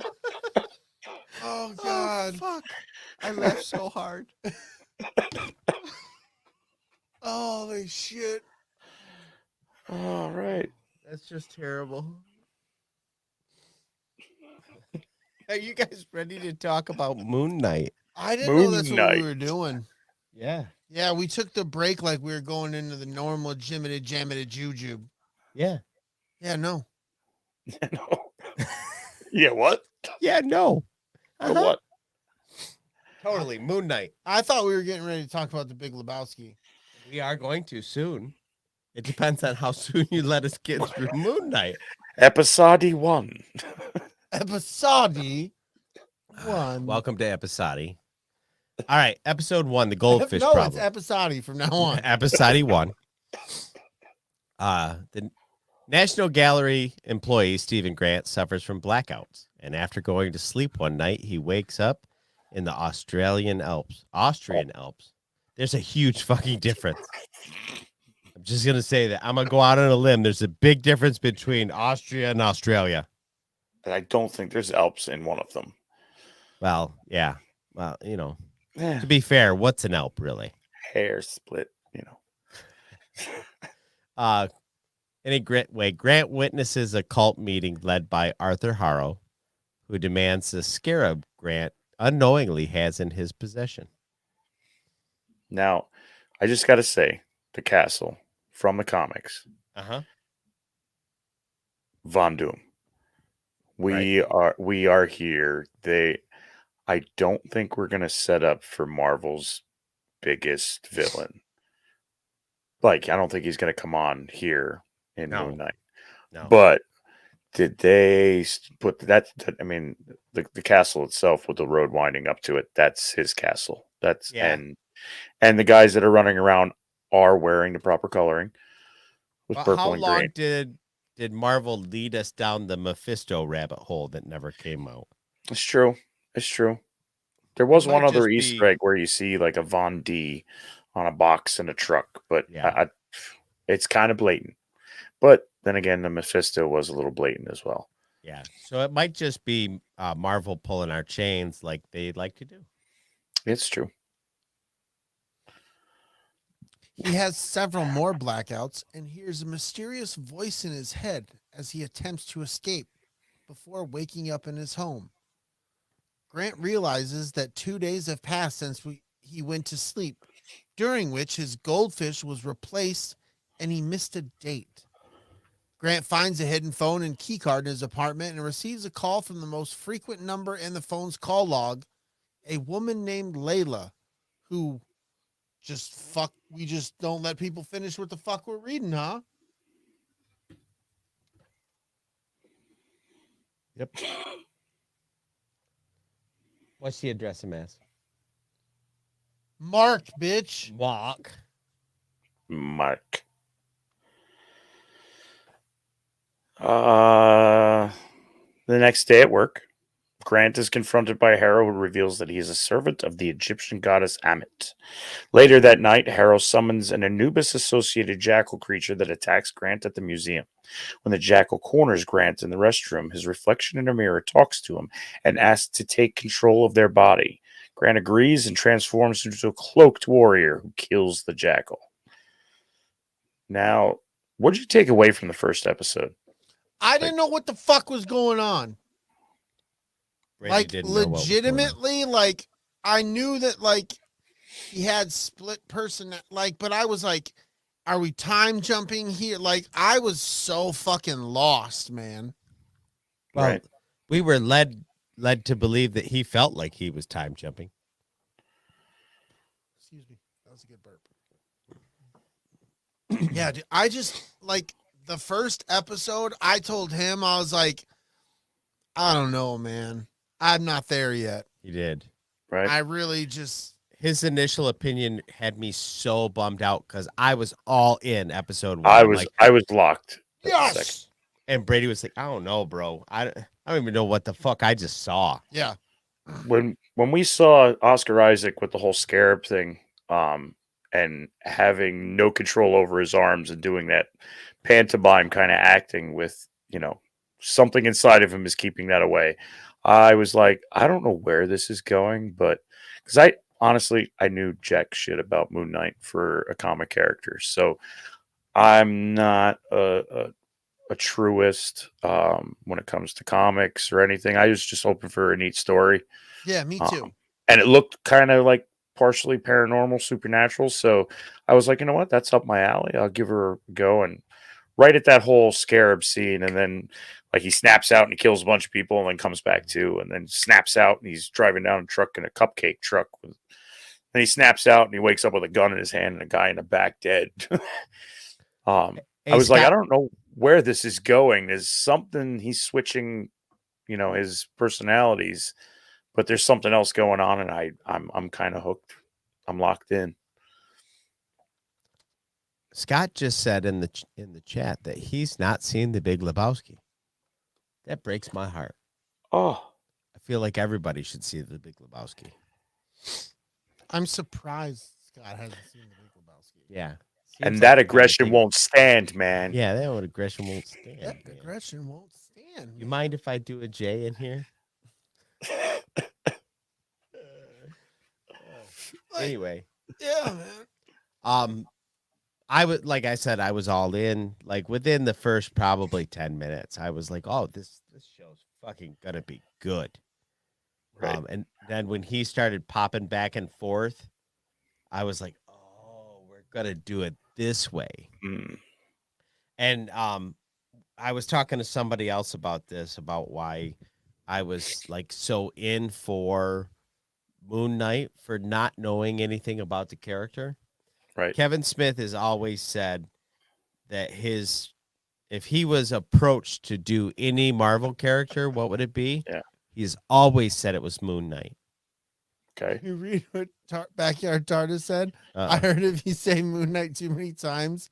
[SPEAKER 2] Oh God.
[SPEAKER 3] Fuck. I laughed so hard.
[SPEAKER 2] Holy shit.
[SPEAKER 4] All right.
[SPEAKER 3] That's just terrible. Are you guys ready to talk about Moon Knight?
[SPEAKER 2] I didn't know
[SPEAKER 4] Moon
[SPEAKER 2] that's what
[SPEAKER 4] Knight.
[SPEAKER 2] we were doing.
[SPEAKER 3] Yeah.
[SPEAKER 2] Yeah, we took the break like we were going into the normal jimmy jammy juju.
[SPEAKER 3] Yeah.
[SPEAKER 2] Yeah, no.
[SPEAKER 4] No. Yeah, what?
[SPEAKER 3] Yeah, no.
[SPEAKER 4] For what?
[SPEAKER 3] Totally. Moon Knight.
[SPEAKER 2] I thought we were getting ready to talk about the Big Lebowski.
[SPEAKER 3] We are going to soon. It depends on how soon you let us get through Moon Knight.
[SPEAKER 4] Episode 1.
[SPEAKER 2] Episode 1.
[SPEAKER 3] Welcome to Episode. All right, Episode 1, the goldfish
[SPEAKER 2] no,
[SPEAKER 3] problem.
[SPEAKER 2] it's episode from now on.
[SPEAKER 3] Episode 1. The National Gallery employee Stephen Grant suffers from blackouts, and after going to sleep one night, he wakes up in the Austrian Alps. There's a huge fucking difference. I'm just gonna say that. I'm gonna go out on a limb. There's a big difference between Austria and Australia.
[SPEAKER 4] I don't think there's Alps in one of them.
[SPEAKER 3] Well, yeah. Well, you know,
[SPEAKER 4] Eh,
[SPEAKER 3] to be fair, what's an Alp really?
[SPEAKER 4] hair split,
[SPEAKER 3] Any Grant witnesses a cult meeting led by Arthur Harrow, who demands the scarab Grant unknowingly has in his possession.
[SPEAKER 4] Now, I just got to say, the castle from the comics, Von Doom. We are here. I don't think we're gonna set up for Marvel's biggest villain. Like, I don't think he's gonna come on here in Moon Knight.
[SPEAKER 3] No.
[SPEAKER 4] But did they put that? I mean, the castle itself with the road winding up to it, that's his castle. And the guys that are running around are wearing the proper coloring with
[SPEAKER 3] Well,
[SPEAKER 4] purple
[SPEAKER 3] how
[SPEAKER 4] and
[SPEAKER 3] long
[SPEAKER 4] green.
[SPEAKER 3] did Marvel lead us down the Mephisto rabbit hole that never came out?
[SPEAKER 4] It's true. It's true. There was
[SPEAKER 3] Might
[SPEAKER 4] one other
[SPEAKER 3] just
[SPEAKER 4] Easter
[SPEAKER 3] be-
[SPEAKER 4] egg where you see like a Von D on a box in a truck, but
[SPEAKER 3] Yeah.
[SPEAKER 4] it's kind of blatant. But then again, the Mephisto was a little blatant as well.
[SPEAKER 3] Yeah. So it might just be Marvel pulling our chains like they like to do.
[SPEAKER 4] It's true.
[SPEAKER 2] He has several more blackouts and hears a mysterious voice in his head as he attempts to escape before waking up in his home. Grant realizes that 2 days have passed since he went to sleep, during which his goldfish was replaced and he missed a date. Grant finds a hidden phone and keycard in his apartment and receives a call from the most frequent number in the phone's call log, a woman named Layla, who we just don't let people finish what the fuck we're reading, huh?
[SPEAKER 3] Yep. What's she address him as?
[SPEAKER 2] Mark, bitch.
[SPEAKER 3] Walk.
[SPEAKER 4] Mark. The next day at work, Grant is confronted by Harrow, who reveals that he is a servant of the Egyptian goddess Ammit. Later that night, Harrow summons an Anubis-associated jackal creature that attacks Grant at the museum. When the jackal corners Grant in the restroom, his reflection in a mirror talks to him and asks to take control of their body. Grant agrees and transforms into a cloaked warrior who kills the jackal. Now, what did you take away from the first episode?
[SPEAKER 2] I didn't know what the fuck was going on.
[SPEAKER 3] Brady
[SPEAKER 2] Like,
[SPEAKER 3] didn't know what was going on.
[SPEAKER 2] legitimately, like, I knew that, like, he had split person, like, but I was like, are we time jumping here? Like, I was so fucking lost, man.
[SPEAKER 3] Well,
[SPEAKER 4] Right.
[SPEAKER 3] we were led to believe that he felt like he was time jumping.
[SPEAKER 2] Excuse me. That was a good burp. Yeah, dude, I just, like, the first episode, I told him, I was like, I don't know, man. I'm not there yet.
[SPEAKER 3] He did.
[SPEAKER 4] Right?
[SPEAKER 2] I really just,
[SPEAKER 3] his initial opinion had me so bummed out because I was all in episode 1.
[SPEAKER 4] I was locked. at the second.
[SPEAKER 2] Yes.
[SPEAKER 3] And Brady was like, I don't know, bro. I don't even know what the fuck I just saw.
[SPEAKER 2] Yeah.
[SPEAKER 4] When we saw Oscar Isaac with the whole scarab thing, and having no control over his arms and doing that pantomime kind of acting with, something inside of him is keeping that away. I was like, I don't know where this is going, but because I knew jack shit about Moon Knight for a comic character, so I'm not a truist when it comes to comics or anything. I was just hoping for a neat story.
[SPEAKER 2] Yeah, me too.
[SPEAKER 4] And it looked kind of like partially paranormal, supernatural. So I was like, you know what? That's up my alley. I'll give her a go. And right at that whole scarab scene, and then like he snaps out and he kills a bunch of people and then comes back to, and then snaps out and he's driving down a truck in a cupcake truck. Then he snaps out and he wakes up with a gun in his hand and a guy in the back dead. I was like, I don't know where this is going. There's something he's switching, his personalities, but there's something else going on, and I'm kind of hooked. I'm locked in.
[SPEAKER 3] Scott just said in the chat that he's not seen The Big Lebowski. That breaks my heart.
[SPEAKER 4] Oh,
[SPEAKER 3] I feel like everybody should see The Big Lebowski.
[SPEAKER 2] I'm surprised Scott hasn't seen The Big Lebowski.
[SPEAKER 3] Yeah.
[SPEAKER 4] And that aggression won't stand, man.
[SPEAKER 3] Yeah, that aggression won't stand.
[SPEAKER 2] That aggression won't stand.
[SPEAKER 3] You mind if I do a J in here? Anyway.
[SPEAKER 2] Yeah, man.
[SPEAKER 3] I would, like I said, I was all in. Like within the first probably 10 minutes, I was like, "Oh, this show's fucking gonna be good."
[SPEAKER 4] Right.
[SPEAKER 3] And then when he started popping back and forth, I was like, "Oh, we're gonna do it this way."
[SPEAKER 4] Mm.
[SPEAKER 3] And I was talking to somebody else about this, about why I was like so in for Moon Knight for not knowing anything about the character.
[SPEAKER 4] Right.
[SPEAKER 3] Kevin Smith has always said that if he was approached to do any Marvel character, what would it be?
[SPEAKER 4] Yeah.
[SPEAKER 3] He's always said it was Moon Knight.
[SPEAKER 4] Okay.
[SPEAKER 2] You read what Backyard Tartar said? I heard if you say Moon Knight too many times,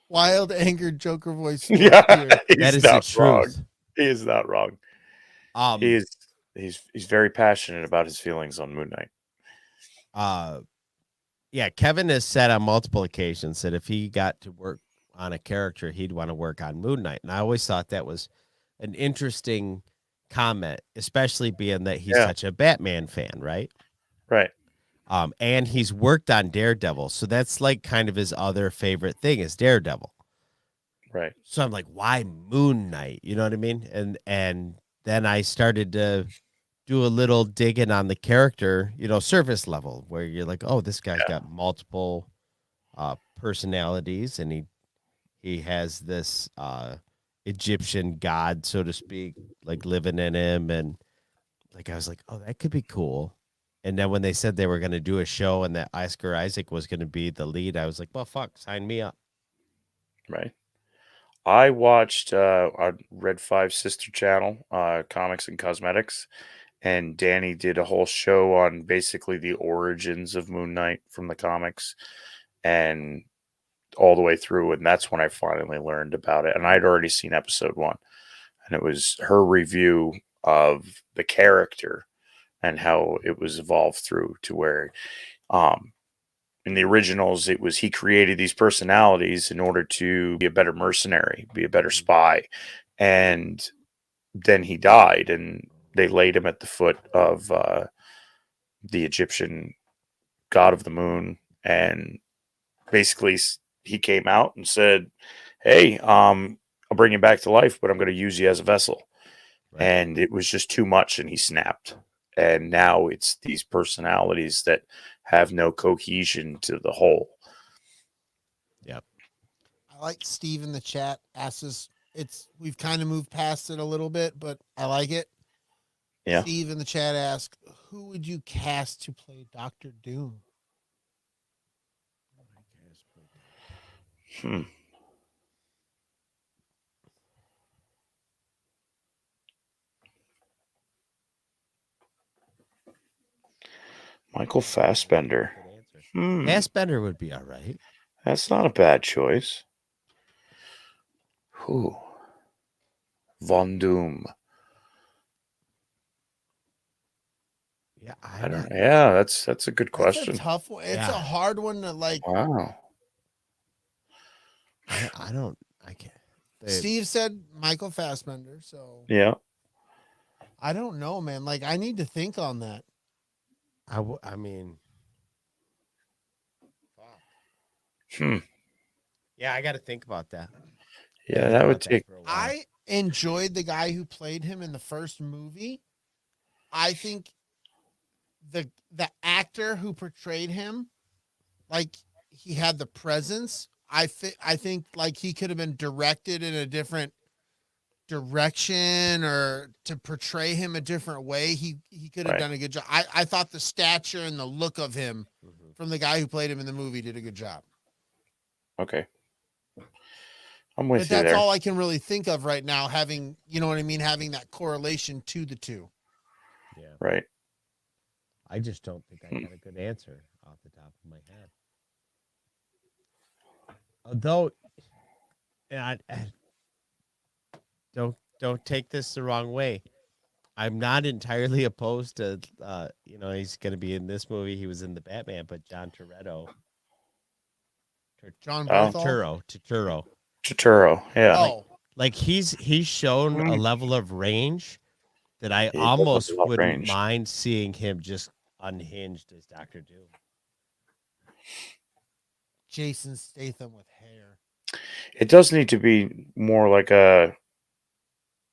[SPEAKER 2] wild, angered Joker voice.
[SPEAKER 4] Yeah,
[SPEAKER 3] that is the truth.
[SPEAKER 4] He is not wrong. He's very passionate about his feelings on Moon Knight.
[SPEAKER 3] Yeah, Kevin has said on multiple occasions that if he got to work on a character, he'd want to work on Moon Knight. And I always thought that was an interesting comment, especially being that he's such a Batman fan, right?
[SPEAKER 4] Right.
[SPEAKER 3] And he's worked on Daredevil. So that's like kind of his other favorite thing is Daredevil.
[SPEAKER 4] Right.
[SPEAKER 3] So I'm like, why Moon Knight? You know what I mean? And then I started to do a little digging on the character, surface level, where you're like, oh, this guy's got multiple personalities, and he has this Egyptian god, so to speak, like living in him, and like I was like, oh, that could be cool. And then when they said they were going to do a show and that Oscar Isaac was going to be the lead, I was like, well, fuck, sign me up.
[SPEAKER 4] Right. I watched our Red 5 sister channel, Comics and Cosmetics, and Danny did a whole show on basically the origins of Moon Knight from the comics and all the way through. And that's when I finally learned about it. And I'd already seen episode 1. And it was her review of the character and how it was evolved through to where in the originals, it was he created these personalities in order to be a better mercenary, be a better spy. And then he died, and they laid him at the foot of the Egyptian god of the moon. And basically he came out and said, hey, I'll bring you back to life, but I'm going to use you as a vessel. Right. And it was just too much, and he snapped. And now it's these personalities that have no cohesion to the whole.
[SPEAKER 3] Yep.
[SPEAKER 2] I like Steve in the chat asks us, we've kind of moved past it a little bit, but I like it.
[SPEAKER 4] Yeah.
[SPEAKER 2] Steve in the chat asked, who would you cast to play Dr. Doom?
[SPEAKER 4] Michael Fassbender.
[SPEAKER 3] Fassbender would be all right.
[SPEAKER 4] That's not a bad choice. Who? Von Doom.
[SPEAKER 3] Yeah,
[SPEAKER 4] I don't. Yeah, that's a good
[SPEAKER 2] That's
[SPEAKER 4] question.
[SPEAKER 2] a tough one. It's a
[SPEAKER 3] Yeah.
[SPEAKER 2] hard one to like.
[SPEAKER 4] Wow.
[SPEAKER 3] I don't. I can't.
[SPEAKER 2] Steve said Michael Fassbender, so
[SPEAKER 4] Yeah.
[SPEAKER 2] I don't know, man. Like, I need to think on that.
[SPEAKER 3] I mean,
[SPEAKER 4] Hmm.
[SPEAKER 3] yeah, I got to think about that.
[SPEAKER 4] Yeah, that would take.
[SPEAKER 3] for a while.
[SPEAKER 2] I enjoyed the guy who played him in the first movie. I think the actor who portrayed him, like, he had the presence. I think like he could have been directed in a different direction or to portray him a different way. He could have
[SPEAKER 4] Right.
[SPEAKER 2] done a good job. I thought the stature and the look of him from the guy who played him in the movie did a good job.
[SPEAKER 4] Okay. I'm with
[SPEAKER 2] But
[SPEAKER 4] you
[SPEAKER 2] that's
[SPEAKER 4] there.
[SPEAKER 2] all I can really think of right now, having, you know what I mean, having that correlation to the two.
[SPEAKER 3] Yeah,
[SPEAKER 4] Right.
[SPEAKER 3] I just don't think I got a good answer off the top of my head. Although, and don't take this the wrong way. I'm not entirely opposed to, he's going to be in this movie. He was in the Batman, but John Toretto.
[SPEAKER 2] John
[SPEAKER 4] Oh.
[SPEAKER 2] Berthel.
[SPEAKER 3] Turturro.
[SPEAKER 4] Totoro. Yeah.
[SPEAKER 2] Oh,
[SPEAKER 3] Like he's shown a level of range that I
[SPEAKER 4] He does
[SPEAKER 3] almost
[SPEAKER 4] have a lot of
[SPEAKER 3] wouldn't
[SPEAKER 4] range.
[SPEAKER 3] mind seeing him just unhinged as Dr. Doom.
[SPEAKER 2] Jason Statham with hair.
[SPEAKER 4] It does need to be more like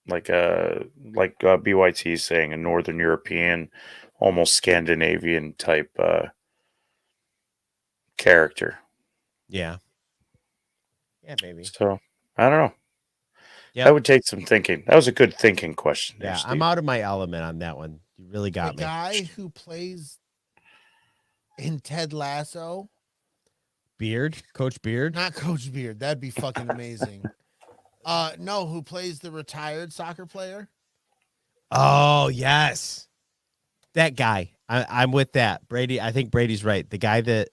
[SPEAKER 4] BYT is saying, a Northern European, almost Scandinavian type character.
[SPEAKER 3] Yeah. Yeah, maybe.
[SPEAKER 4] So I don't know.
[SPEAKER 3] Yep.
[SPEAKER 4] That would take some thinking. That was a good thinking question. There,
[SPEAKER 3] Yeah,
[SPEAKER 4] Steve.
[SPEAKER 3] I'm out of my element on that one. You really got
[SPEAKER 2] The
[SPEAKER 3] me.
[SPEAKER 2] guy who plays in Ted Lasso,
[SPEAKER 3] Beard, Coach Beard.
[SPEAKER 2] not Coach Beard. That'd be fucking amazing. No, who plays the retired soccer player?
[SPEAKER 3] Oh, yes. That guy. I'm with that. Brady, I think Brady's right. The guy that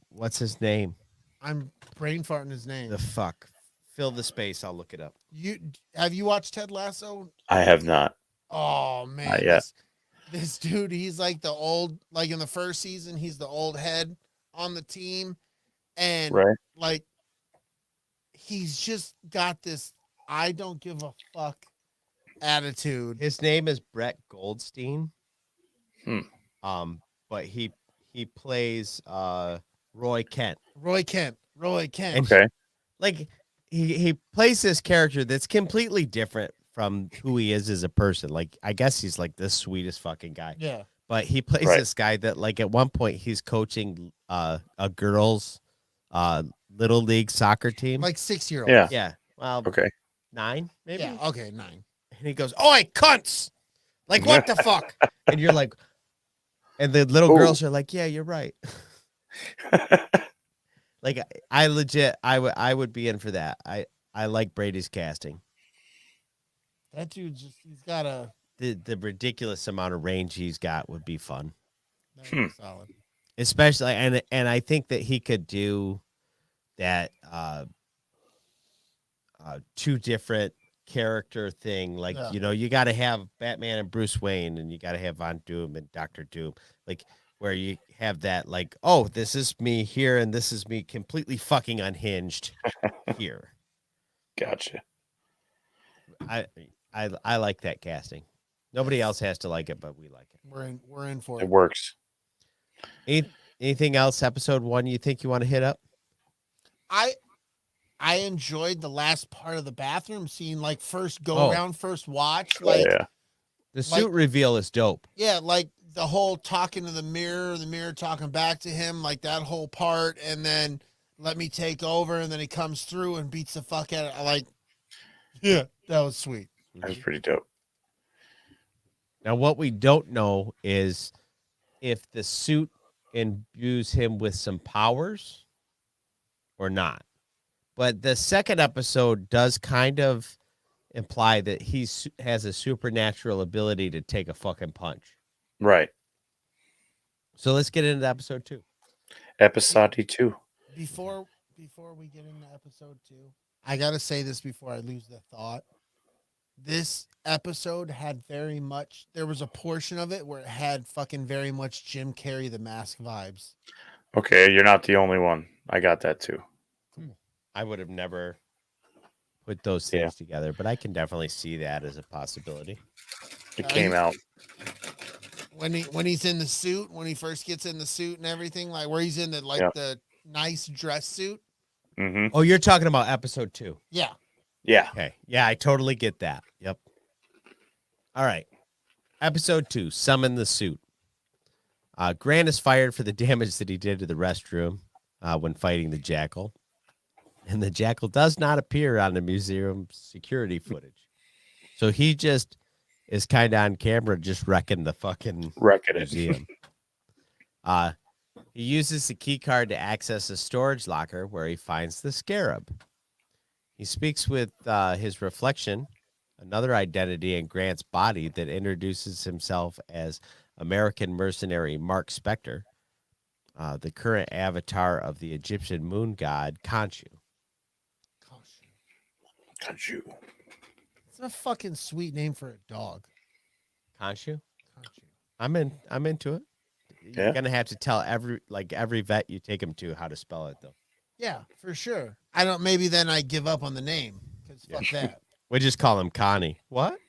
[SPEAKER 3] what's his name?
[SPEAKER 2] I'm brain farting his name.
[SPEAKER 3] The fuck. Fill the space, I'll look it up.
[SPEAKER 2] Have you watched Ted Lasso?
[SPEAKER 4] I have not.
[SPEAKER 2] Oh man,
[SPEAKER 4] Not yet.
[SPEAKER 2] this dude, he's like the old, like in the first season, he's the old head on the team, and
[SPEAKER 4] Right.
[SPEAKER 2] like he's just got this I don't give a fuck attitude.
[SPEAKER 3] His name is Brett Goldstein. But he plays Roy Kent.
[SPEAKER 2] Roy Kent.
[SPEAKER 3] And
[SPEAKER 4] Okay.
[SPEAKER 3] like he plays this character that's completely different from who he is as a person. Like I guess he's like the sweetest fucking guy.
[SPEAKER 2] Yeah.
[SPEAKER 3] But he plays
[SPEAKER 4] Right.
[SPEAKER 3] this guy that like at one point he's coaching a girls little league soccer team.
[SPEAKER 2] Like 6-year-old.
[SPEAKER 4] Yeah.
[SPEAKER 3] Yeah. Well,
[SPEAKER 4] Okay.
[SPEAKER 3] 9 maybe.
[SPEAKER 2] Yeah. Okay. 9.
[SPEAKER 3] And he goes, "Oi, cunts!" Like what the fuck? And you're like, and the little
[SPEAKER 4] Ooh.
[SPEAKER 3] girls are like, "Yeah, you're right." Like I legit, I would be in for that. I like Brady's casting.
[SPEAKER 2] That dude he's got a
[SPEAKER 3] The ridiculous amount of range he's got would be fun,
[SPEAKER 2] solid.
[SPEAKER 3] especially and I think that he could do that two different character thing. Like you got to have Batman and Bruce Wayne, and you got to have Von Doom and Dr. Doom. Like where you have that, like, oh, this is me here, and this is me completely fucking unhinged here.
[SPEAKER 4] Gotcha.
[SPEAKER 3] I like that casting. Nobody else has to like it, but we like it.
[SPEAKER 2] We're in for
[SPEAKER 4] It
[SPEAKER 2] it.
[SPEAKER 4] works.
[SPEAKER 3] Anything else? Episode 1, you think you want to hit up?
[SPEAKER 2] I enjoyed the last part of the bathroom scene, like first go around, first watch. Like
[SPEAKER 4] Yeah.
[SPEAKER 3] The suit reveal is dope.
[SPEAKER 2] yeah, like the whole talking to the mirror talking back to him, like that whole part, and then let me take over, and then he comes through and beats the fuck out of it. Like, yeah, that was sweet.
[SPEAKER 4] That was pretty dope.
[SPEAKER 3] Now, what we don't know is if the suit imbues him with some powers or not. But the second episode does kind of imply that he has a supernatural ability to take a fucking punch.
[SPEAKER 4] Right.
[SPEAKER 3] So let's get into episode 2.
[SPEAKER 4] Episode 2.
[SPEAKER 2] Before we get into episode 2, I gotta say this before I lose the thought. This episode had there was a portion of it where it had fucking very much Jim Carrey the Mask vibes.
[SPEAKER 4] Okay, you're not the only one. I got that too.
[SPEAKER 3] I would have never put those things together, but I can definitely see that as a possibility.
[SPEAKER 4] It came out.
[SPEAKER 2] When he's in the suit, when he first gets in the suit and everything, like where he's in the nice dress suit.
[SPEAKER 4] Mm-hmm.
[SPEAKER 3] Oh, you're talking about episode 2.
[SPEAKER 2] Yeah.
[SPEAKER 4] Yeah.
[SPEAKER 3] Okay. Yeah, I totally get that. Yep. All right. Episode 2, Summon the Suit. Grant is fired for the damage that he did to the restroom when fighting the Jackal. And the Jackal does not appear on the museum security footage. So he just is kind of on camera just wrecking the fucking museum. He uses the key card to access a storage locker where he finds the scarab. He speaks with his reflection, another identity in Grant's body that introduces himself as American mercenary Mark Spector, the current avatar of the Egyptian moon god Khonshu.
[SPEAKER 4] Khonshu.
[SPEAKER 2] It's a fucking sweet name for a dog.
[SPEAKER 3] Khonshu? I'm into it.
[SPEAKER 4] Yeah.
[SPEAKER 3] You're gonna have to tell every vet you take him to how to spell it though.
[SPEAKER 2] Yeah, for sure. Maybe then I give up on the name because fuck that.
[SPEAKER 3] We just call him Connie. What?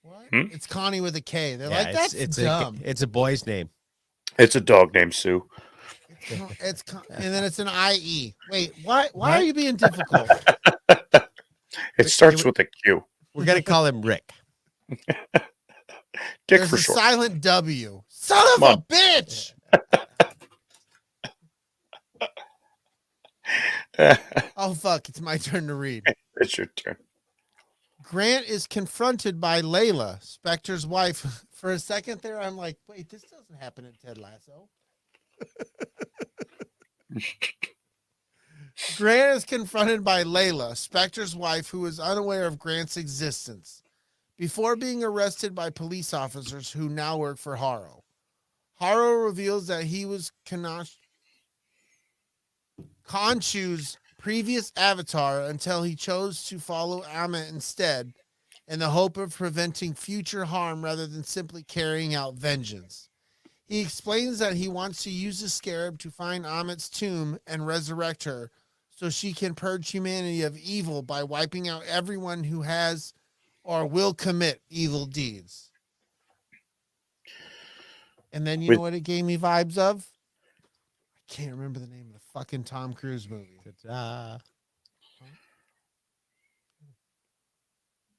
[SPEAKER 2] What?
[SPEAKER 4] Hmm?
[SPEAKER 2] It's Connie with a K. They're like, that's dumb.
[SPEAKER 3] It's a boy's name.
[SPEAKER 4] It's a dog named Sue.
[SPEAKER 2] And then it's an IE. Wait, why are you being difficult?
[SPEAKER 4] It starts with a Q.
[SPEAKER 3] We're gonna call him Rick.
[SPEAKER 4] Dick
[SPEAKER 2] There's
[SPEAKER 4] for
[SPEAKER 2] a
[SPEAKER 4] short.
[SPEAKER 2] silent W. Son of a bitch! Oh fuck! It's my turn to read.
[SPEAKER 4] It's your turn.
[SPEAKER 2] Grant is confronted by Layla, Spector's wife. For a second there, I'm like, wait, this doesn't happen in Ted Lasso. Grant is confronted by Layla, Spector's wife, who is unaware of Grant's existence, before being arrested by police officers who now work for Haro. Haro reveals that he was Khonshu's previous avatar until he chose to follow Amit instead, in the hope of preventing future harm rather than simply carrying out vengeance. He explains that he wants to use the scarab to find Amit's tomb and resurrect her so she can purge humanity of evil by wiping out everyone who has or will commit evil deeds. And then you know what it gave me vibes of? I can't remember the name of the fucking Tom Cruise movie.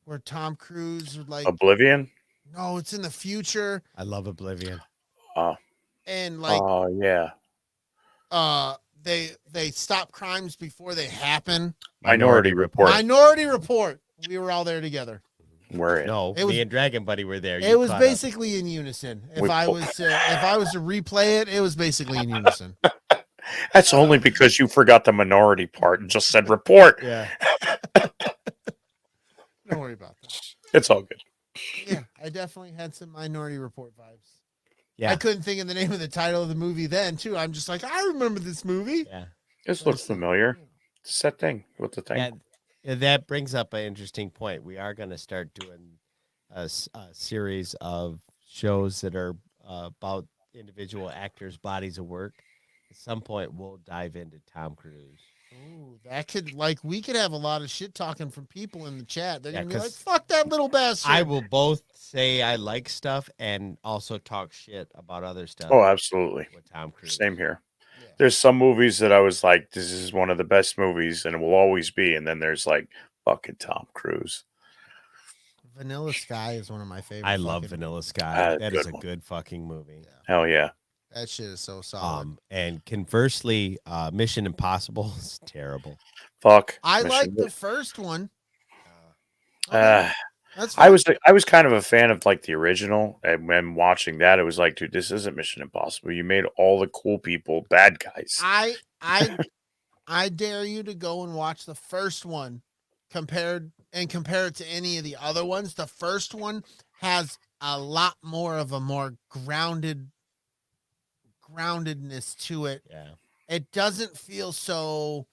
[SPEAKER 2] Where Tom Cruise like
[SPEAKER 4] Oblivion?
[SPEAKER 2] no, it's in the future.
[SPEAKER 3] I love Oblivion.
[SPEAKER 2] And like
[SPEAKER 4] Oh yeah.
[SPEAKER 2] they stop crimes before they happen.
[SPEAKER 4] Minority Report.
[SPEAKER 2] Minority Report. We were all there together.
[SPEAKER 4] We're in.
[SPEAKER 3] No,
[SPEAKER 2] It was-
[SPEAKER 3] me and Dragon Buddy were there.
[SPEAKER 2] It was basically in unison. If I was to replay it, it was basically in unison.
[SPEAKER 4] That's only because you forgot the minority part and just said report.
[SPEAKER 3] Yeah.
[SPEAKER 2] Don't worry about that.
[SPEAKER 4] It's all good.
[SPEAKER 2] Yeah, I definitely had some Minority Report vibes.
[SPEAKER 3] Yeah.
[SPEAKER 2] I couldn't think of the name of the title of the movie then, too. I'm just like, I remember this movie.
[SPEAKER 3] Yeah.
[SPEAKER 4] This looks familiar. It's that thing with the thing.
[SPEAKER 3] Yeah, that brings up an interesting point. We are going to start doing a series of shows that are about individual actors' bodies of work. At some point, we'll dive into Tom Cruise.
[SPEAKER 2] Ooh, that could, we could have a lot of shit talking from people in the chat. They're
[SPEAKER 3] Yeah,
[SPEAKER 2] going to be like,
[SPEAKER 3] 'cause
[SPEAKER 2] fuck that little bastard.
[SPEAKER 3] I will both say I like stuff and also talk shit about other stuff.
[SPEAKER 4] Oh, absolutely.
[SPEAKER 3] With Tom Cruise.
[SPEAKER 4] Same here.
[SPEAKER 2] Yeah.
[SPEAKER 4] There's some movies that I was like, this is one of the best movies and it will always be. And then there's like fucking Tom Cruise.
[SPEAKER 2] Vanilla Sky is one of my favorites.
[SPEAKER 3] I love Vanilla Sky. That is a
[SPEAKER 4] one.
[SPEAKER 3] good fucking movie.
[SPEAKER 2] Yeah.
[SPEAKER 4] Hell yeah.
[SPEAKER 2] That shit is so solid.
[SPEAKER 3] And conversely, Mission Impossible is terrible.
[SPEAKER 4] Fuck.
[SPEAKER 2] I
[SPEAKER 4] Mission
[SPEAKER 2] like the first one.
[SPEAKER 4] Uh,
[SPEAKER 2] That's
[SPEAKER 4] I was kind of a fan of like the original, and when watching that, it was like, dude, this isn't Mission Impossible. You made all the cool people bad guys.
[SPEAKER 2] I dare you to go and watch the first one compare it to any of the other ones. The first one has a lot more of a more groundedness to it.
[SPEAKER 3] Yeah.
[SPEAKER 2] It doesn't feel so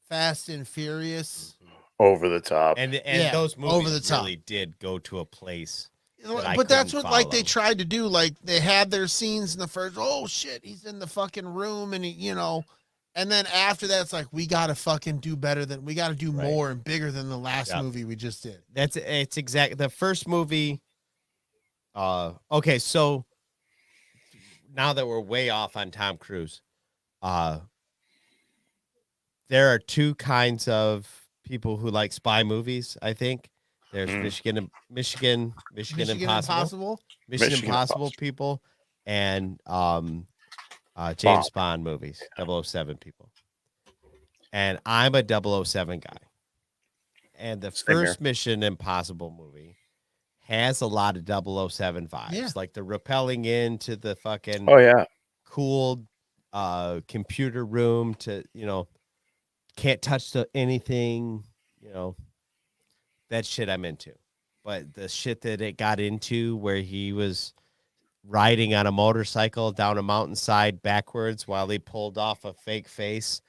[SPEAKER 2] Fast and Furious.
[SPEAKER 4] Over the top.
[SPEAKER 3] And
[SPEAKER 2] Yeah,
[SPEAKER 3] those
[SPEAKER 2] over
[SPEAKER 3] movies
[SPEAKER 2] the top.
[SPEAKER 3] really did go to a place. I
[SPEAKER 2] But that's
[SPEAKER 3] couldn't
[SPEAKER 2] what like they
[SPEAKER 3] follow.
[SPEAKER 2] tried to do. Like they had their scenes in the first. Oh shit, he's in the fucking room, and he, and then after that, it's like we gotta fucking do better than we gotta do more and bigger than the last movie we just did.
[SPEAKER 3] It's exact. The first movie. Okay, so now that we're way off on Tom Cruise, there are two kinds of people who like spy movies. I think there's Michigan
[SPEAKER 2] Mission
[SPEAKER 3] Impossible
[SPEAKER 4] Mission Impossible.
[SPEAKER 3] people, and James Bond movies, 007 people. And I'm a 007 guy. And the first Mission Impossible movie has a lot of 007 vibes.
[SPEAKER 2] Yeah.
[SPEAKER 3] Like the rappelling into the fucking cool computer room to, can't touch anything, that shit I'm into. But the shit that it got into where he was riding on a motorcycle down a mountainside backwards while he pulled off a fake face.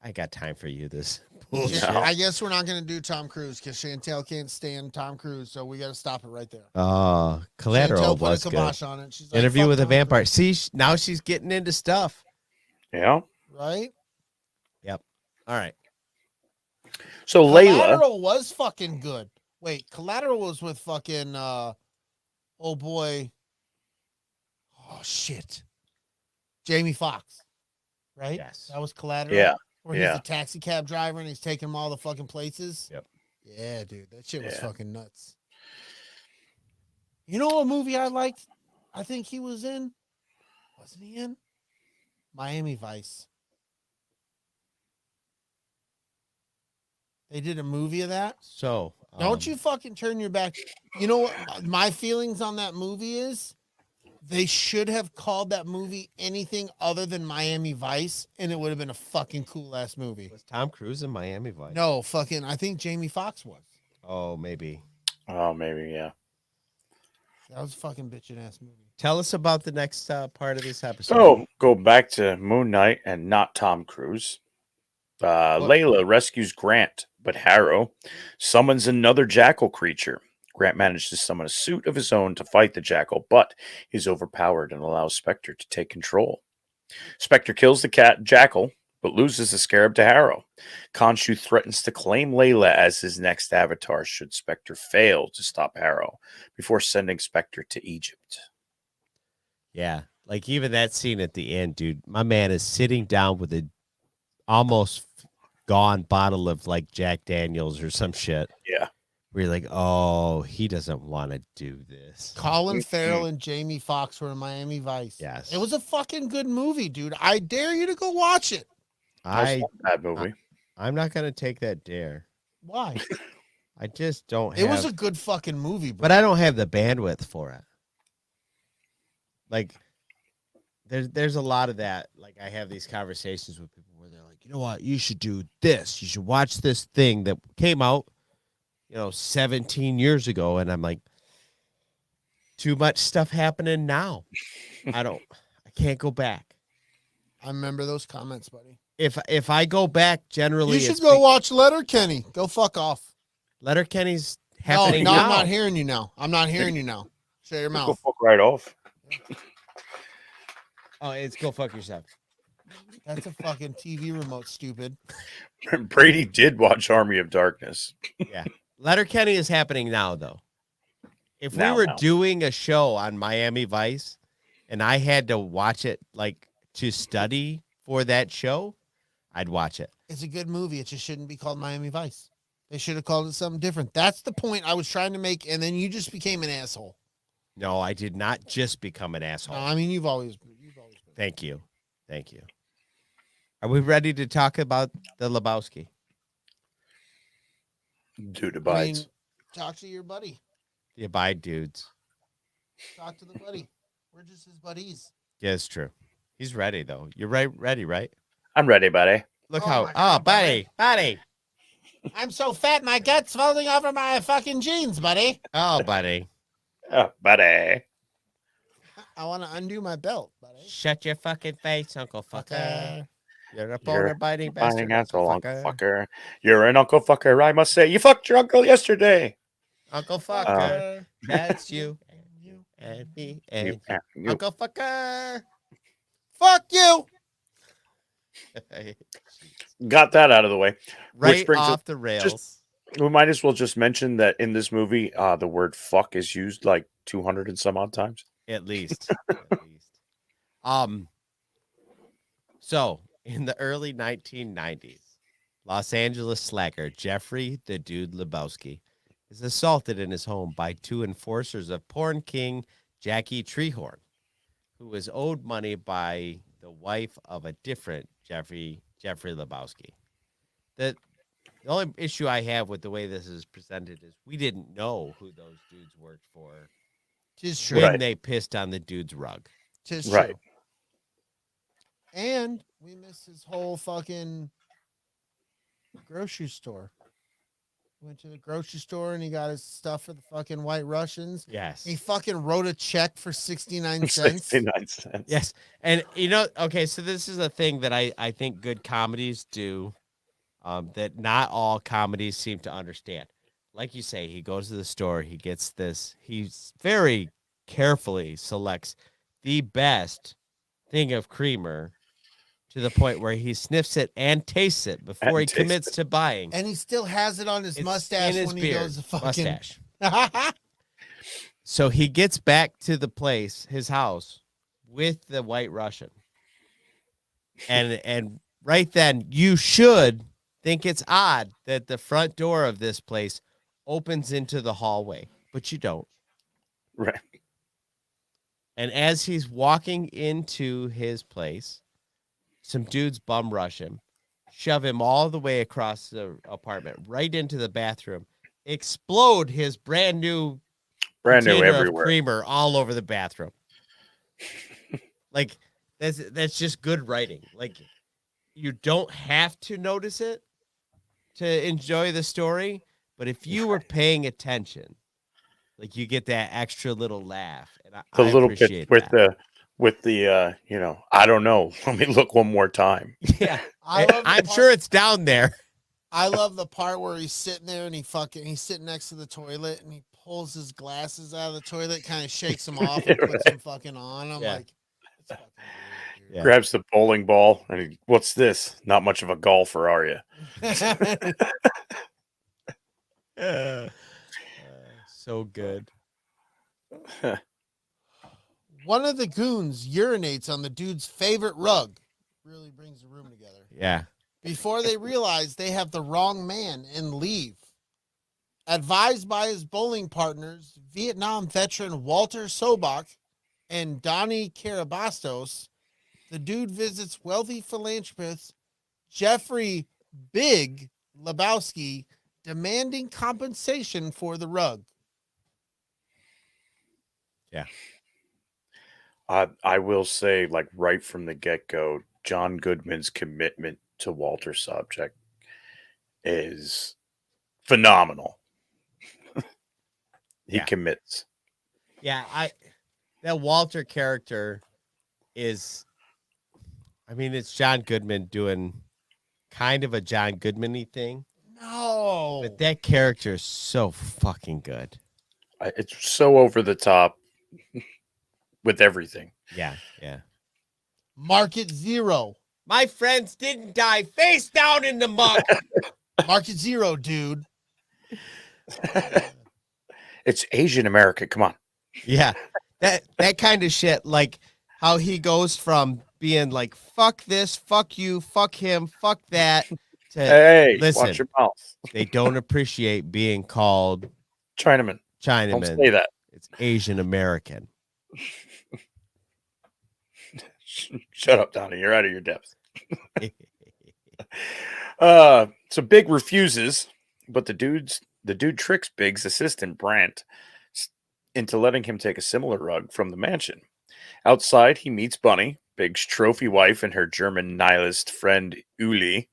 [SPEAKER 3] I got time for you. This bullshit.
[SPEAKER 2] I guess we're not gonna do Tom Cruise because Chantel can't stand Tom Cruise, so we got to stop it right there.
[SPEAKER 3] Collateral
[SPEAKER 2] Chantel
[SPEAKER 3] was
[SPEAKER 2] put a
[SPEAKER 3] good.
[SPEAKER 2] kibosh on it. She's like,
[SPEAKER 3] Interview
[SPEAKER 2] "Fuck
[SPEAKER 3] with a
[SPEAKER 2] Tom
[SPEAKER 3] Vampire.
[SPEAKER 2] Cruise."
[SPEAKER 3] See, now she's getting into stuff.
[SPEAKER 4] Yeah.
[SPEAKER 2] Right?
[SPEAKER 3] Yep. All right.
[SPEAKER 4] So Layla.
[SPEAKER 2] Collateral was fucking good. Wait, Collateral was with fucking oh boy. Oh shit. Jamie Foxx. Right?
[SPEAKER 3] Yes.
[SPEAKER 2] That was Collateral.
[SPEAKER 4] Yeah.
[SPEAKER 2] Where he's a taxi cab driver and he's taking them all the fucking places.
[SPEAKER 3] Yep.
[SPEAKER 2] Yeah, dude. That shit was fucking nuts. You know a movie I liked? I think he was in. Wasn't he in? Miami Vice. They did a movie of that.
[SPEAKER 3] So
[SPEAKER 2] Don't you fucking turn your back. You know what my feelings on that movie is? They should have called that movie anything other than Miami Vice, and it would have been a fucking cool ass movie.
[SPEAKER 3] Was Tom Cruise in Miami Vice?
[SPEAKER 2] No, fucking, I think Jamie Foxx was.
[SPEAKER 3] Oh, maybe.
[SPEAKER 4] Oh, maybe, yeah.
[SPEAKER 2] That was a fucking bitchin' ass movie.
[SPEAKER 3] Tell us about the next part of this episode.
[SPEAKER 4] So go back to Moon Knight and not Tom Cruise. Layla rescues Grant, but Harrow summons another jackal creature. Grant managed to summon a suit of his own to fight the jackal, but he's overpowered and allows Spectre to take control. Spectre kills the jackal, but loses the scarab to Harrow. Khonshu threatens to claim Layla as his next avatar should Spectre fail to stop Harrow before sending Spectre to Egypt.
[SPEAKER 3] Yeah, like even that scene at the end, dude. My man is sitting down with a almost gone bottle of like Jack Daniels or some shit.
[SPEAKER 4] Yeah.
[SPEAKER 3] Where you're like, oh, he doesn't want to do this.
[SPEAKER 2] Colin Farrell and Jamie Foxx were in Miami Vice.
[SPEAKER 3] Yes.
[SPEAKER 2] It was a fucking good movie, dude. I dare you to go watch it.
[SPEAKER 4] That's not a bad movie.
[SPEAKER 3] I'm not going to take that dare.
[SPEAKER 2] Why?
[SPEAKER 3] I just don't have.
[SPEAKER 2] It was a good fucking movie, bro.
[SPEAKER 3] But I don't have the bandwidth for it. Like, there's a lot of that. Like, I have these conversations with people where they're like, you know what? You should do this. You should watch this thing that came out, 17 years ago. And I'm like, too much stuff happening now. I can't go back.
[SPEAKER 2] I remember those comments, buddy.
[SPEAKER 3] If I go back, generally,
[SPEAKER 2] You should go watch Letterkenny. Go fuck off.
[SPEAKER 3] Letterkenny's happening
[SPEAKER 2] no,
[SPEAKER 3] now.
[SPEAKER 2] I'm not hearing you now. I'm not hearing you now. Shut your
[SPEAKER 4] Go
[SPEAKER 2] mouth.
[SPEAKER 4] fuck right off.
[SPEAKER 3] Oh, it's go fuck yourself.
[SPEAKER 2] That's a fucking TV remote, stupid.
[SPEAKER 4] Brady did watch Army of Darkness.
[SPEAKER 3] Yeah. Letterkenny is happening now, though. If we
[SPEAKER 4] Now.
[SPEAKER 3] were doing a show on Miami Vice and I had to watch it, like, to study for that show, I'd watch it.
[SPEAKER 2] It's a good movie. It just shouldn't be called Miami Vice. They should have called it something different. That's the point I was trying to make, and then you just became an asshole.
[SPEAKER 3] No, I did not just become an asshole.
[SPEAKER 2] No, I mean, you've always been.
[SPEAKER 3] Thank you. Thank you. Are we ready to talk about the Lebowski?
[SPEAKER 4] Dude
[SPEAKER 2] I
[SPEAKER 4] abides.
[SPEAKER 2] mean, talk to your buddy.
[SPEAKER 3] The Abide dudes.
[SPEAKER 2] Talk to the buddy. We're just his buddies.
[SPEAKER 3] Yeah, it's true. He's ready, though. You're ready, right?
[SPEAKER 4] I'm ready, buddy.
[SPEAKER 3] Look
[SPEAKER 2] Oh
[SPEAKER 3] how...
[SPEAKER 2] my
[SPEAKER 3] Oh,
[SPEAKER 2] God,
[SPEAKER 3] buddy.
[SPEAKER 2] I'm so fat, my gut's folding over my fucking jeans, buddy.
[SPEAKER 3] Oh, buddy.
[SPEAKER 4] Oh, buddy.
[SPEAKER 2] I want to undo my belt, buddy.
[SPEAKER 3] Shut your fucking face, Uncle Fucker. You're a boner biting bastard.
[SPEAKER 4] Finding asshole,
[SPEAKER 3] Uncle
[SPEAKER 4] uncle fucker. You're an uncle fucker, I must say. You fucked your uncle yesterday.
[SPEAKER 3] Uncle fucker. That's you. And me and
[SPEAKER 4] You.
[SPEAKER 3] Uncle fucker.
[SPEAKER 2] Fuck you.
[SPEAKER 4] Got that out of the way.
[SPEAKER 3] Right
[SPEAKER 4] brings
[SPEAKER 3] off
[SPEAKER 4] us-
[SPEAKER 3] the rails.
[SPEAKER 4] We might as well just mention that in this movie, the word fuck is used like 200 and some odd times.
[SPEAKER 3] At least. So in the early 1990s, Los Angeles slacker Jeffrey the Dude Lebowski is assaulted in his home by two enforcers of porn king Jackie Treehorn, who was owed money by the wife of a different Jeffrey Lebowski. The only issue I have with the way this is presented is we didn't know who those dudes worked for
[SPEAKER 2] Tis true.
[SPEAKER 3] when they pissed on the dude's rug.
[SPEAKER 2] Tis
[SPEAKER 4] Right.
[SPEAKER 2] true. And we missed his whole fucking grocery store. Went to the grocery store and he got his stuff for the fucking White Russians.
[SPEAKER 3] Yes.
[SPEAKER 2] He fucking wrote a check for 69 cents.
[SPEAKER 4] 69 cents.
[SPEAKER 3] Yes. And, okay, so this is a thing that I think good comedies do that not all comedies seem to understand. Like you say, he goes to the store, he gets this, he's very carefully selects the best thing of creamer to the point where he sniffs it and tastes it before he commits to buying.
[SPEAKER 2] And he still has it on his
[SPEAKER 3] It's
[SPEAKER 2] mustache
[SPEAKER 3] in his
[SPEAKER 2] when he
[SPEAKER 3] beard.
[SPEAKER 2] goes to fucking
[SPEAKER 3] Mustache. So he gets back to the place, his house, with the White Russian. And right then, you should think it's odd that the front door of this place opens into the hallway, but you don't.
[SPEAKER 4] Right.
[SPEAKER 3] And as he's walking into his place, some dudes bum rush him, shove him all the way across the apartment, right into the bathroom, explode his brand new container of
[SPEAKER 4] everywhere.
[SPEAKER 3] creamer all over the bathroom. Like that's just good writing. Like you don't have to notice it to enjoy the story, but if you were paying attention, like you get that extra little laugh, and
[SPEAKER 4] The
[SPEAKER 3] I
[SPEAKER 4] little
[SPEAKER 3] appreciate
[SPEAKER 4] bit
[SPEAKER 3] that.
[SPEAKER 4] with the I don't know. Let me look one more time.
[SPEAKER 3] Yeah,
[SPEAKER 2] I love the
[SPEAKER 3] I'm
[SPEAKER 2] part-
[SPEAKER 3] sure it's down there.
[SPEAKER 2] I love the part where he's sitting there and he's sitting next to the toilet and he pulls his glasses out of the toilet, kind of shakes them off and puts them fucking on. I'm
[SPEAKER 3] Yeah.
[SPEAKER 2] like, it's fucking weird, dude.
[SPEAKER 3] Yeah.
[SPEAKER 4] Grabs the bowling ball and what's this? Not much of a golfer, are you?
[SPEAKER 3] So good.
[SPEAKER 2] One of the goons urinates on the dude's favorite rug. Really brings the room together.
[SPEAKER 3] Yeah.
[SPEAKER 2] Before they realize they have the wrong man and leave. Advised by his bowling partners, Vietnam veteran Walter Sobach and Donnie Carabastos, the dude visits wealthy philanthropist Jeffrey Big Lebowski, demanding compensation for the rug.
[SPEAKER 3] Yeah.
[SPEAKER 4] I will say, like right from the get-go, John Goodman's commitment to Walter Sobchak is phenomenal. He
[SPEAKER 3] Yeah.
[SPEAKER 4] commits.
[SPEAKER 3] Yeah, that Walter character is, I mean, it's John Goodman doing kind of a John Goodman-y thing,
[SPEAKER 2] No.
[SPEAKER 3] but that character is so fucking good.
[SPEAKER 4] It's so over the top with everything.
[SPEAKER 3] Yeah, yeah.
[SPEAKER 2] Market Zero.
[SPEAKER 3] My friends didn't die face down in the muck.
[SPEAKER 2] Market Zero, dude.
[SPEAKER 4] It's Asian America. Come on.
[SPEAKER 3] Yeah, that kind of shit, like how he goes from being like, fuck this, fuck you, fuck him, fuck that, to
[SPEAKER 4] Hey,
[SPEAKER 3] listen,
[SPEAKER 4] watch your mouth.
[SPEAKER 3] they don't appreciate being called
[SPEAKER 4] Chinaman. Don't
[SPEAKER 3] Chinaman.
[SPEAKER 4] say that.
[SPEAKER 3] It's Asian American.
[SPEAKER 4] Shut up, Donnie. You're out of your depth. So Big refuses, but the dude tricks Big's assistant Brandt into letting him take a similar rug from the mansion. Outside, he meets Bunny, Big's trophy wife, and her German nihilist friend Uli.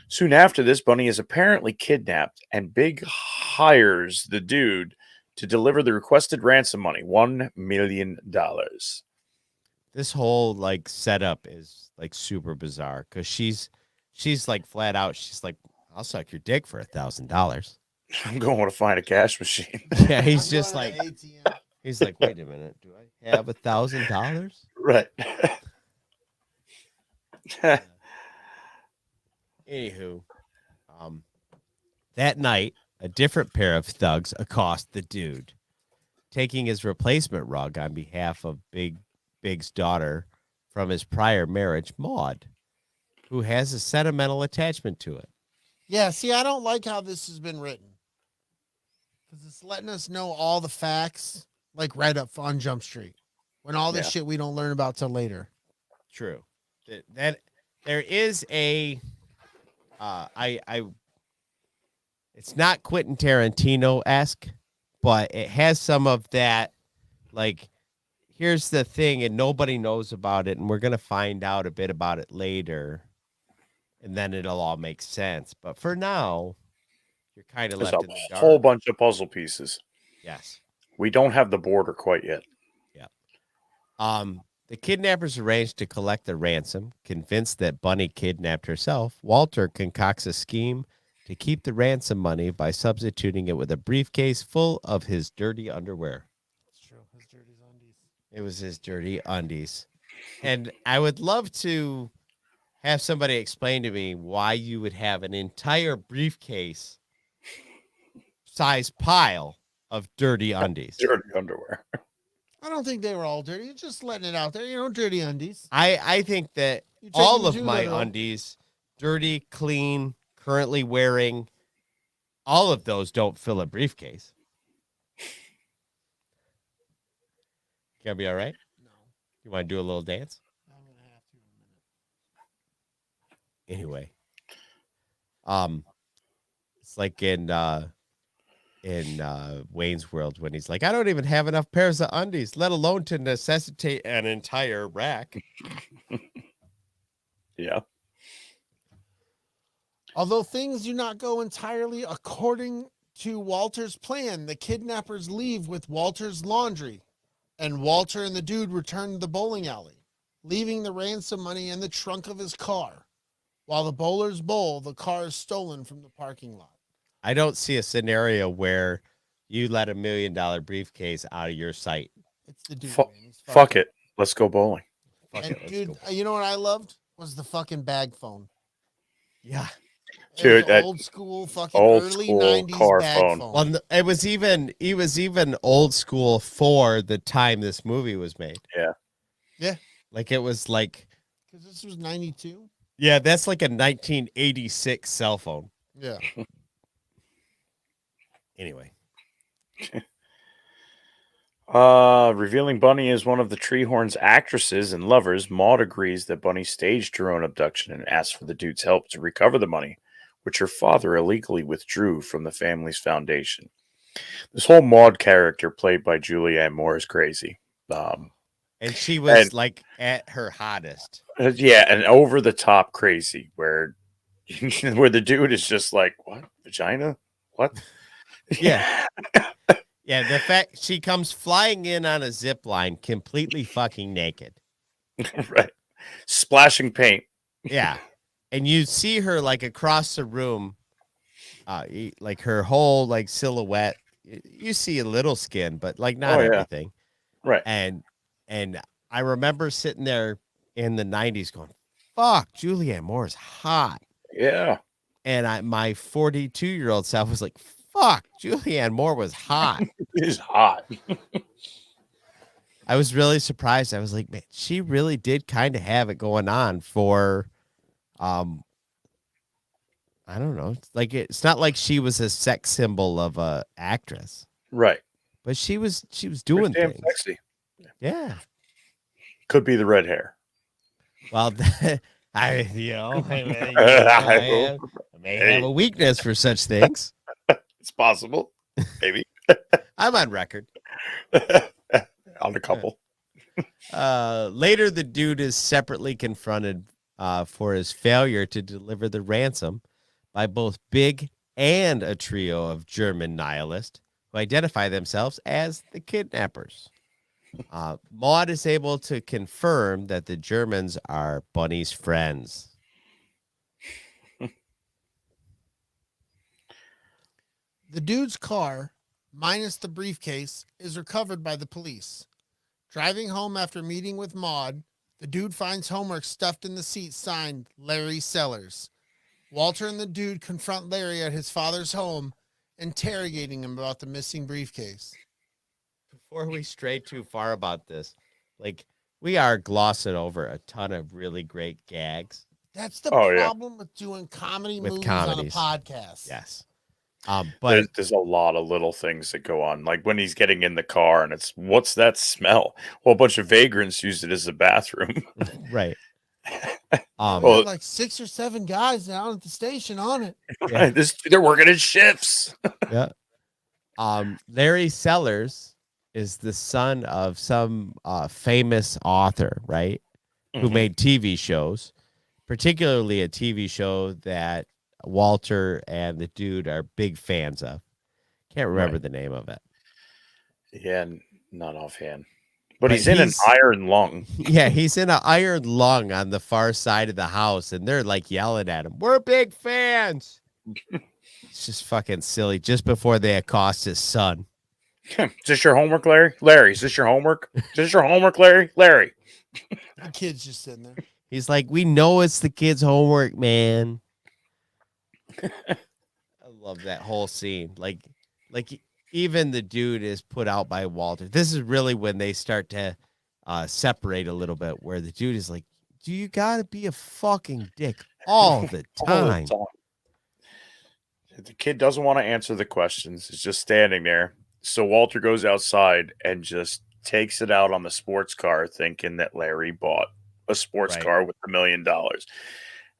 [SPEAKER 4] Soon after this, Bunny is apparently kidnapped, and Big hires the dude to deliver the requested ransom money, $1 million.
[SPEAKER 3] this whole like setup is like super bizarre because she's like flat out. She's like, I'll suck your dick for $1,000.
[SPEAKER 4] I'm going to find a cash machine.
[SPEAKER 3] Yeah, he's
[SPEAKER 2] I'm
[SPEAKER 3] just
[SPEAKER 2] going
[SPEAKER 3] like,
[SPEAKER 2] to ATM.
[SPEAKER 3] he's like, wait a minute, do I have $1,000?
[SPEAKER 4] Right.
[SPEAKER 3] Anywho, that night, a different pair of thugs accost the dude, taking his replacement rug on behalf of Big's daughter from his prior marriage, Maud, who has a sentimental attachment to it.
[SPEAKER 2] Yeah, see, I don't like how this has been written. Because it's letting us know all the facts, like right up on Jump Street. When all this shit we don't learn about till later.
[SPEAKER 3] True. That there is a it's not Quentin Tarantino-esque, but it has some of that, like, here's the thing, and nobody knows about it, and we're gonna find out a bit about it later, and then it'll all make sense. But for now, you're kind of
[SPEAKER 4] There's
[SPEAKER 3] left
[SPEAKER 4] a
[SPEAKER 3] in the dark.
[SPEAKER 4] whole bunch of puzzle pieces.
[SPEAKER 3] Yes.
[SPEAKER 4] We don't have the border quite yet.
[SPEAKER 3] The kidnappers arranged to collect the ransom. Convinced that Bunny kidnapped herself, Walter concocts a scheme to keep the ransom money by substituting it with a briefcase full of his dirty underwear.
[SPEAKER 2] It's true. His dirty undies.
[SPEAKER 3] It was his dirty undies. And I would love to have somebody explain to me why you would have an entire briefcase size pile of dirty undies.
[SPEAKER 4] Dirty underwear.
[SPEAKER 2] I don't think they were all dirty. You're just letting it out there. You know, dirty undies.
[SPEAKER 3] I think that
[SPEAKER 2] You take
[SPEAKER 3] all
[SPEAKER 2] them
[SPEAKER 3] of
[SPEAKER 2] too
[SPEAKER 3] my
[SPEAKER 2] literal.
[SPEAKER 3] undies, dirty, clean, currently wearing, all of those don't fill a briefcase. Gonna be all right?
[SPEAKER 2] No.
[SPEAKER 3] You want to do a little dance?
[SPEAKER 2] I'm going to have to in a minute.
[SPEAKER 3] Anyway, it's like in Wayne's World when he's like, I don't even have enough pairs of undies, let alone to necessitate an entire rack.
[SPEAKER 4] Yeah.
[SPEAKER 2] Although things do not go entirely according to Walter's plan, the kidnappers leave with Walter's laundry, and Walter and the dude return to the bowling alley, leaving the ransom money in the trunk of his car. While the bowlers bowl, the car is stolen from the parking lot.
[SPEAKER 3] I don't see a scenario where you let $1 million briefcase out of your sight.
[SPEAKER 2] It's the dude.
[SPEAKER 4] Fuck,
[SPEAKER 2] man. He's
[SPEAKER 4] fuck
[SPEAKER 2] fucking-
[SPEAKER 4] it. Let's go bowling.
[SPEAKER 3] Fuck
[SPEAKER 2] And
[SPEAKER 3] it, let's
[SPEAKER 2] dude,
[SPEAKER 3] go.
[SPEAKER 2] you know what I loved? Was the fucking bag phone.
[SPEAKER 3] Yeah.
[SPEAKER 2] It
[SPEAKER 4] Dude,
[SPEAKER 2] was an
[SPEAKER 4] that
[SPEAKER 2] old school fucking
[SPEAKER 4] old
[SPEAKER 2] early
[SPEAKER 4] school
[SPEAKER 2] 90s
[SPEAKER 4] car
[SPEAKER 2] bag
[SPEAKER 4] phone.
[SPEAKER 2] phone.
[SPEAKER 3] Well, it was even old school for the time this movie was made.
[SPEAKER 4] Yeah.
[SPEAKER 2] Yeah.
[SPEAKER 3] Like it was like,
[SPEAKER 2] Because this was 92.
[SPEAKER 3] yeah, that's like a 1986 cell phone.
[SPEAKER 2] Yeah.
[SPEAKER 3] Anyway.
[SPEAKER 4] Revealing Bunny is one of the Treehorn's actresses and lovers, Maud agrees that Bunny staged her own abduction and asks for the dude's help to recover the money, which her father illegally withdrew from the family's foundation. This whole Maud character, played by Julianne Moore, is crazy.
[SPEAKER 3] And she was
[SPEAKER 4] And-
[SPEAKER 3] like at her hottest.
[SPEAKER 4] Yeah, and over the top crazy, where the dude is just like, what? Vagina? What?
[SPEAKER 3] Yeah. Yeah, the fact she comes flying in on a zip line completely fucking naked.
[SPEAKER 4] Right. Splashing paint.
[SPEAKER 3] Yeah. And you see her like across the room, like her whole like silhouette. You see a little skin, but like not
[SPEAKER 4] Oh, yeah.
[SPEAKER 3] everything.
[SPEAKER 4] Right.
[SPEAKER 3] And I remember sitting there in the 90s going, fuck, Julianne Moore is hot.
[SPEAKER 4] Yeah.
[SPEAKER 3] And my 42-year-old self was like, fuck, Julianne Moore was hot.
[SPEAKER 4] It's hot.
[SPEAKER 3] I was really surprised. I was like, man, she really did kind of have it going on for, I don't know. It's not like she was a sex symbol of a actress,
[SPEAKER 4] Right.
[SPEAKER 3] but she was doing
[SPEAKER 4] Damn
[SPEAKER 3] things.
[SPEAKER 4] sexy.
[SPEAKER 3] Yeah.
[SPEAKER 4] Could be the red hair.
[SPEAKER 3] Well, I may have a weakness for such things.
[SPEAKER 4] It's possible. Maybe.
[SPEAKER 3] I'm on record.
[SPEAKER 4] On a couple.
[SPEAKER 3] Later, the dude is separately confronted for his failure to deliver the ransom by both Big and a trio of German nihilists who identify themselves as the kidnappers. Maud is able to confirm that the Germans are Bunny's friends.
[SPEAKER 2] The dude's car, minus the briefcase, is recovered by the police. Driving home after meeting with Maud, the dude finds homework stuffed in the seat signed Larry Sellers. Walter and the dude confront Larry at his father's home, interrogating him about the missing briefcase.
[SPEAKER 3] Before we stray too far about this, like, we are glossing over a ton of really great gags.
[SPEAKER 2] That's the
[SPEAKER 4] Oh, yeah.
[SPEAKER 2] problem with doing comedy
[SPEAKER 3] With
[SPEAKER 2] movies
[SPEAKER 3] comedies.
[SPEAKER 2] on a podcast.
[SPEAKER 3] Yes. But
[SPEAKER 4] There's a lot of little things that go on. Like when he's getting in the car and it's, what's that smell? Well, a bunch of vagrants used it as a bathroom.
[SPEAKER 3] right.
[SPEAKER 2] We
[SPEAKER 4] Well-
[SPEAKER 2] had like 6 or 7 guys down at the station on it.
[SPEAKER 3] Yeah.
[SPEAKER 4] They're working in shifts.
[SPEAKER 3] Yeah. Larry Sellers is the son of some famous author, right? Who
[SPEAKER 4] Mhm.
[SPEAKER 3] made TV shows, particularly a TV show that Walter and the dude are big fans of. Can't remember the name of it.
[SPEAKER 4] Yeah, not offhand. But
[SPEAKER 3] But
[SPEAKER 4] he's in an
[SPEAKER 3] he's-
[SPEAKER 4] iron lung.
[SPEAKER 3] Yeah, he's in an iron lung on the far side of the house, and they're like yelling at him, "We're big fans." It's just fucking silly. Just before they accost his son.
[SPEAKER 4] Is this your homework, Larry? Larry, is this your homework? Is this your homework, Larry? Larry.
[SPEAKER 2] The kid's just sitting there.
[SPEAKER 3] He's like, "We know it's the kids' homework, man." I love that whole scene. Like even the dude is put out by Walter. This is really when they start to separate a little bit, where the dude is like, "Do you gotta be a fucking dick all the time?"
[SPEAKER 4] The kid doesn't want to answer the questions. He's just standing there. So Walter goes outside and just takes it out on the sports car, thinking that Larry bought a sports
[SPEAKER 3] Right.
[SPEAKER 4] car with $1 million.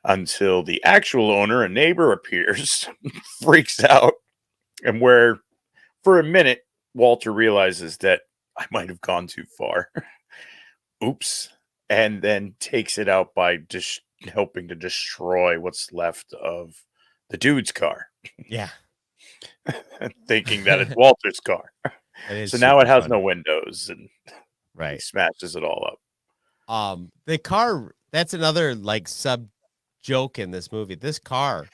[SPEAKER 4] Until the actual owner, a neighbor, appears, freaks out, and where for a minute Walter realizes that I might have gone too far. Oops. And then takes it out by just helping to destroy what's left of the dude's car,
[SPEAKER 3] Yeah.
[SPEAKER 4] thinking that it's Walter's car.
[SPEAKER 3] It is
[SPEAKER 4] So now it
[SPEAKER 3] super
[SPEAKER 4] has
[SPEAKER 3] funny.
[SPEAKER 4] no windows, and he
[SPEAKER 3] Right.
[SPEAKER 4] smashes it all up.
[SPEAKER 3] The car, that's another like sub joke in this movie. This car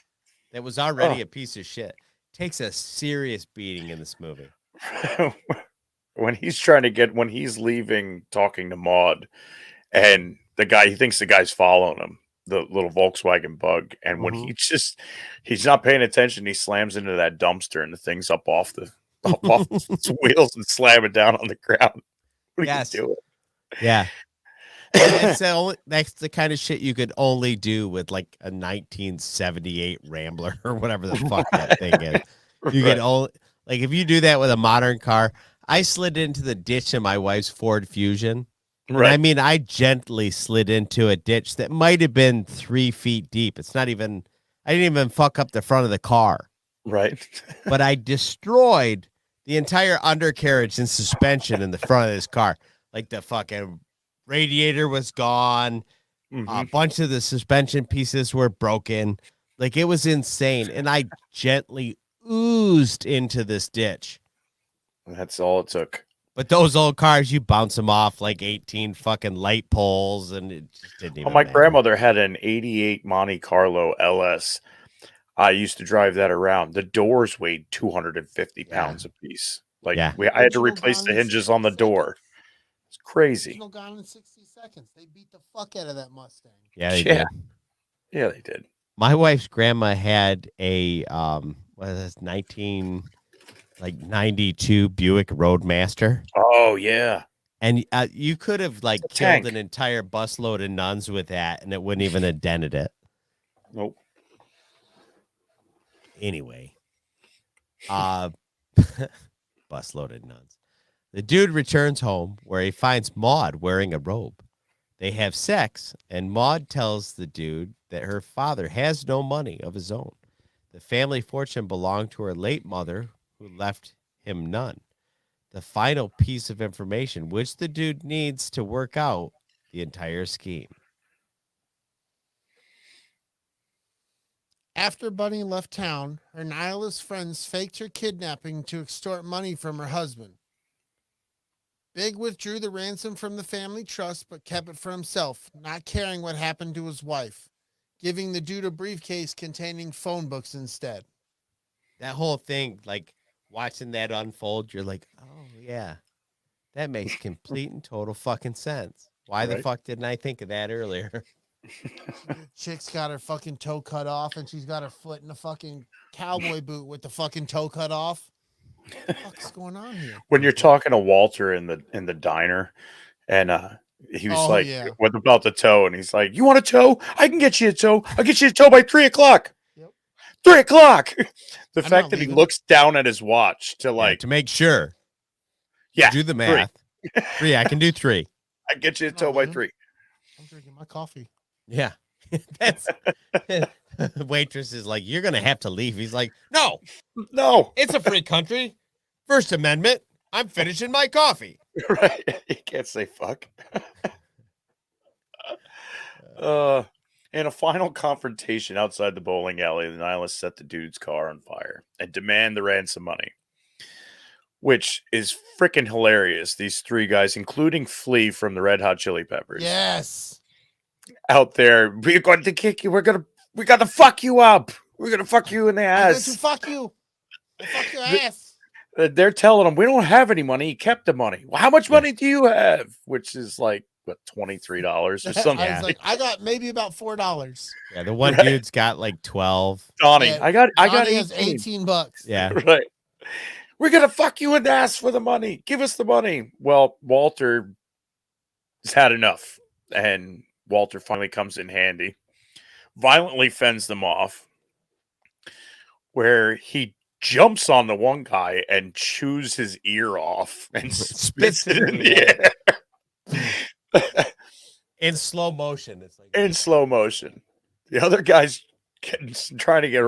[SPEAKER 3] that was already a piece of shit takes a serious beating in this movie.
[SPEAKER 4] When he's leaving, talking to Maud, and he thinks the guy's following him, the little Volkswagen Bug, and when he's not paying attention, he slams into that dumpster, and the thing's up off its wheels and slam it down on the ground. What are
[SPEAKER 3] Yes.
[SPEAKER 4] you doing?
[SPEAKER 3] Yeah. And that's the kind of shit you could only do with like a 1978 Rambler or whatever the fuck that thing is. You
[SPEAKER 4] Right.
[SPEAKER 3] could only, like, if you do that with a modern car. I slid into the ditch in my wife's Ford Fusion. And I mean, I gently slid into a ditch that might have been 3 feet deep. I didn't even fuck up the front of the car.
[SPEAKER 4] Right.
[SPEAKER 3] But I destroyed the entire undercarriage and suspension in the front of this car. Like the fucking radiator was gone. A bunch of the suspension pieces were broken. Like, it was insane. And I gently oozed into this ditch.
[SPEAKER 4] That's all it took.
[SPEAKER 3] But those old cars, you bounce them off like 18 fucking light poles, and it just didn't even
[SPEAKER 4] My
[SPEAKER 3] matter.
[SPEAKER 4] grandmother had an 88 Monte Carlo LS. I used to drive that around. The doors weighed 250 pounds a piece. Like,
[SPEAKER 3] Yeah.
[SPEAKER 4] I had to
[SPEAKER 2] Original
[SPEAKER 4] replace
[SPEAKER 2] gone
[SPEAKER 4] the
[SPEAKER 2] in
[SPEAKER 4] hinges
[SPEAKER 2] 60
[SPEAKER 4] on the door. It's crazy.
[SPEAKER 2] Original Gone in 60 Seconds. They beat the fuck out of that Mustang.
[SPEAKER 3] Yeah, they
[SPEAKER 4] Yeah.
[SPEAKER 3] did.
[SPEAKER 4] Yeah, they did.
[SPEAKER 3] My wife's grandma had a what is this, 1992 Buick Roadmaster,
[SPEAKER 4] Oh, yeah.
[SPEAKER 3] and you could have like
[SPEAKER 4] It's a
[SPEAKER 3] killed
[SPEAKER 4] tank.
[SPEAKER 3] an entire busload of nuns with that, and it wouldn't even have dented it.
[SPEAKER 4] Nope.
[SPEAKER 3] Anyway, busload of nuns. The dude returns home where he finds Maud wearing a robe. They have sex, and Maud tells the dude that her father has no money of his own. The family fortune belonged to her late mother, who left him none. The final piece of information, which the dude needs to work out the entire scheme.
[SPEAKER 2] After Bunny left town, her nihilist friends faked her kidnapping to extort money from her husband. Big withdrew the ransom from the family trust, but kept it for himself, not caring what happened to his wife, giving the dude a briefcase containing phone books instead.
[SPEAKER 3] That whole thing, like watching that unfold, you're like, oh yeah, that makes complete and total fucking sense. Why the
[SPEAKER 4] Right.
[SPEAKER 3] fuck didn't I think of that earlier?
[SPEAKER 2] The chick's got her fucking toe cut off, and she's got her foot in a fucking cowboy boot with the fucking toe cut off. What the fuck's going on here?
[SPEAKER 4] When you're talking to Walter in the diner, and he was
[SPEAKER 2] Oh,
[SPEAKER 4] like,
[SPEAKER 2] yeah.
[SPEAKER 4] "What about the toe?" And he's like, "You want a toe? I can get you a toe. I'll get you a toe by 3:00.
[SPEAKER 2] Yep.
[SPEAKER 4] 3:00." The
[SPEAKER 2] I'm
[SPEAKER 4] fact
[SPEAKER 2] not
[SPEAKER 4] that he
[SPEAKER 2] leaving.
[SPEAKER 4] looks down at his watch to
[SPEAKER 3] Yeah,
[SPEAKER 4] like,
[SPEAKER 3] to make sure.
[SPEAKER 4] yeah,
[SPEAKER 3] Do the math. 3. I can do 3.
[SPEAKER 4] I get you a
[SPEAKER 2] I'm
[SPEAKER 4] toe
[SPEAKER 2] not
[SPEAKER 4] by
[SPEAKER 2] leaving.
[SPEAKER 4] 3.
[SPEAKER 2] I'm drinking my coffee.
[SPEAKER 3] Yeah. That's waitress is like, you're gonna have to leave. He's like, no,
[SPEAKER 4] No,
[SPEAKER 3] it's a free country. First Amendment. I'm finishing my coffee.
[SPEAKER 4] right? You can't say fuck. In a final confrontation outside the bowling alley, the nihilists set the dude's car on fire and demand the ransom money, which is freaking hilarious. These 3 guys, including Flea from the Red Hot Chili Peppers,
[SPEAKER 2] Yes.
[SPEAKER 4] out there, we're going to kick you. We got to fuck you up. We're going to fuck you in the
[SPEAKER 2] I'm going to
[SPEAKER 4] ass.
[SPEAKER 2] fuck you. I'll fuck your
[SPEAKER 4] The-
[SPEAKER 2] ass.
[SPEAKER 4] They're telling him, we don't have any money. He kept the money. Well, how much money do you have? Which is like, what, $23 or something?
[SPEAKER 2] I was like, I got maybe about $4.
[SPEAKER 3] Yeah, the one
[SPEAKER 4] Right.
[SPEAKER 3] dude's got like 12.
[SPEAKER 4] Donnie,
[SPEAKER 2] Yeah,
[SPEAKER 4] I got
[SPEAKER 2] Donnie has
[SPEAKER 4] 18.
[SPEAKER 2] $18.
[SPEAKER 3] Yeah.
[SPEAKER 4] Right. We're going to fuck you in the ass for the money. Give us the money. Well, Walter has had enough. And Walter finally comes in handy, violently fends them off, where he jumps on the one guy and chews his ear off and spits it in the air.
[SPEAKER 3] In slow motion. It's like
[SPEAKER 4] In slow motion. The other guy's trying to get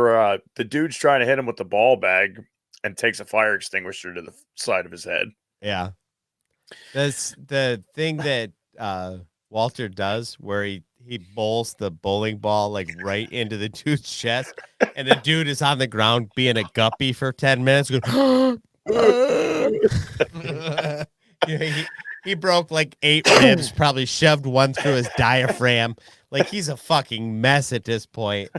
[SPEAKER 4] the dude's trying to hit him with the ball bag and takes a fire extinguisher to the side of his head.
[SPEAKER 3] yeah. That's the thing that Walter does where he bowls the bowling ball like right into the dude's chest, and the dude is on the ground being a guppy for 10 minutes. Going, yeah, he broke like 8 ribs, probably shoved one through his diaphragm. Like he's a fucking mess at this point.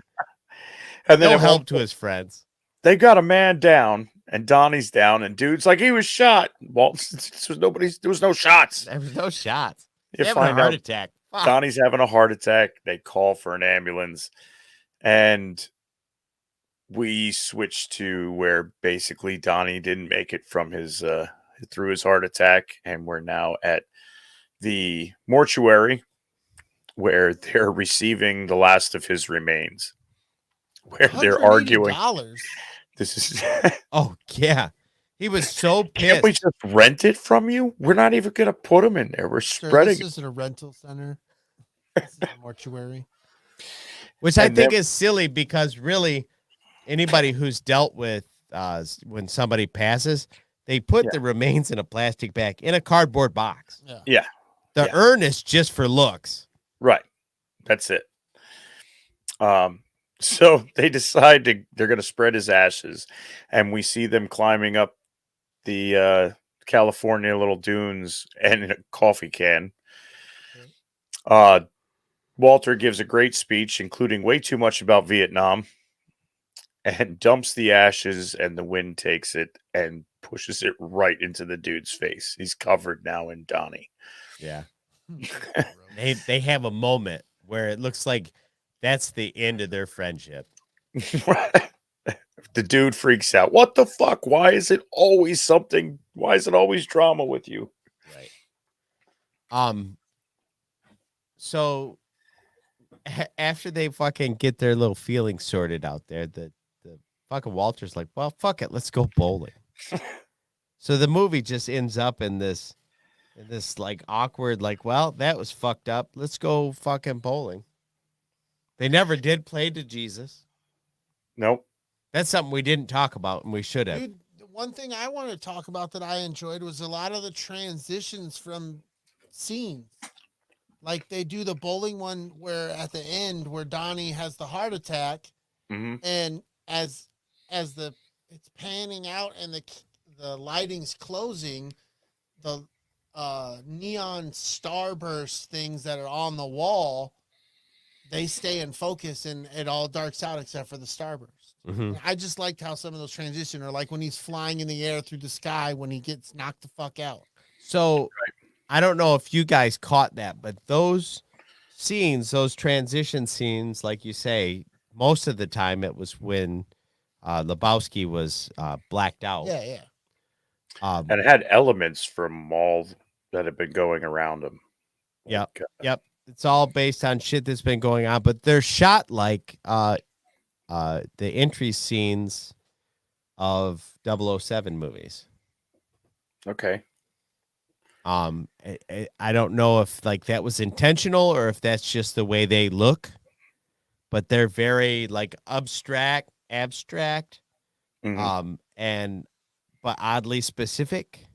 [SPEAKER 4] And then
[SPEAKER 3] No
[SPEAKER 4] at one
[SPEAKER 3] help to his friends.
[SPEAKER 4] they got a man down, and Donnie's down, and dude's like, he was shot. Well, there was no shots.
[SPEAKER 3] There was no shots.
[SPEAKER 4] You
[SPEAKER 3] Having a
[SPEAKER 4] find
[SPEAKER 3] heart
[SPEAKER 4] out
[SPEAKER 3] attack. Fuck.
[SPEAKER 4] Donnie's having a heart attack. They call for an ambulance, and we switch to where basically Donnie didn't make it from his through his heart attack, and we're now at the mortuary where they're receiving the last of his remains, where they're arguing.
[SPEAKER 2] $180.
[SPEAKER 4] This is
[SPEAKER 3] Oh yeah. He was so
[SPEAKER 4] can't we
[SPEAKER 3] pissed.
[SPEAKER 4] just rent it from you? We're not even gonna put them in there. We're
[SPEAKER 2] Sir,
[SPEAKER 4] spreading.
[SPEAKER 2] this isn't a rental center. This is a mortuary.
[SPEAKER 3] Which I
[SPEAKER 4] And
[SPEAKER 3] think
[SPEAKER 4] then-
[SPEAKER 3] is silly because really anybody who's dealt with when somebody passes, they put the remains in a plastic bag in a cardboard box.
[SPEAKER 2] Yeah.
[SPEAKER 4] Yeah,
[SPEAKER 3] The
[SPEAKER 4] Yeah.
[SPEAKER 3] urn is just for looks.
[SPEAKER 4] right. That's it. So they decide they're going to spread his ashes, and we see them climbing up the California little dunes and in a coffee can. Walter gives a great speech, including way too much about Vietnam, and dumps the ashes, and the wind takes it and pushes it right into the dude's face. He's covered now in Donnie.
[SPEAKER 3] Yeah. They have a moment where it looks like that's the end of their friendship.
[SPEAKER 4] The dude freaks out. What the fuck? Why is it always something? Why is it always drama with you?
[SPEAKER 3] Right. So after they fucking get their little feelings sorted out there, the fucking Walter's like, well, fuck it, let's go bowling. So the movie just ends up in this like awkward, like, well, that was fucked up. Let's go fucking bowling. They never did play to Jesus.
[SPEAKER 4] Nope.
[SPEAKER 3] That's something we didn't talk about, and we should have.
[SPEAKER 2] Dude, the one thing I want to talk about that I enjoyed was a lot of the transitions from scenes. Like they do the bowling one where at the end where Donnie has the heart attack,
[SPEAKER 4] Mhm.
[SPEAKER 2] and as it's panning out and the lighting's closing, the neon starburst things that are on the wall, they stay in focus and it all darks out except for the starburst. And I just liked how some of those transition are like when he's flying in the air through the sky when he gets knocked the fuck out.
[SPEAKER 3] So I don't know if you guys caught that, but those scenes, those transition scenes, like you say, most of the time it was when Lebowski was blacked out.
[SPEAKER 2] Yeah.
[SPEAKER 4] And it had elements from all that have been going around him.
[SPEAKER 3] Yep. It's all based on shit that's been going on, but they're shot like the entry scenes of 007 movies.
[SPEAKER 4] Okay.
[SPEAKER 3] I don't know if like that was intentional or if that's just the way they look, but they're very like abstract,
[SPEAKER 4] Mhm.
[SPEAKER 3] but oddly specific.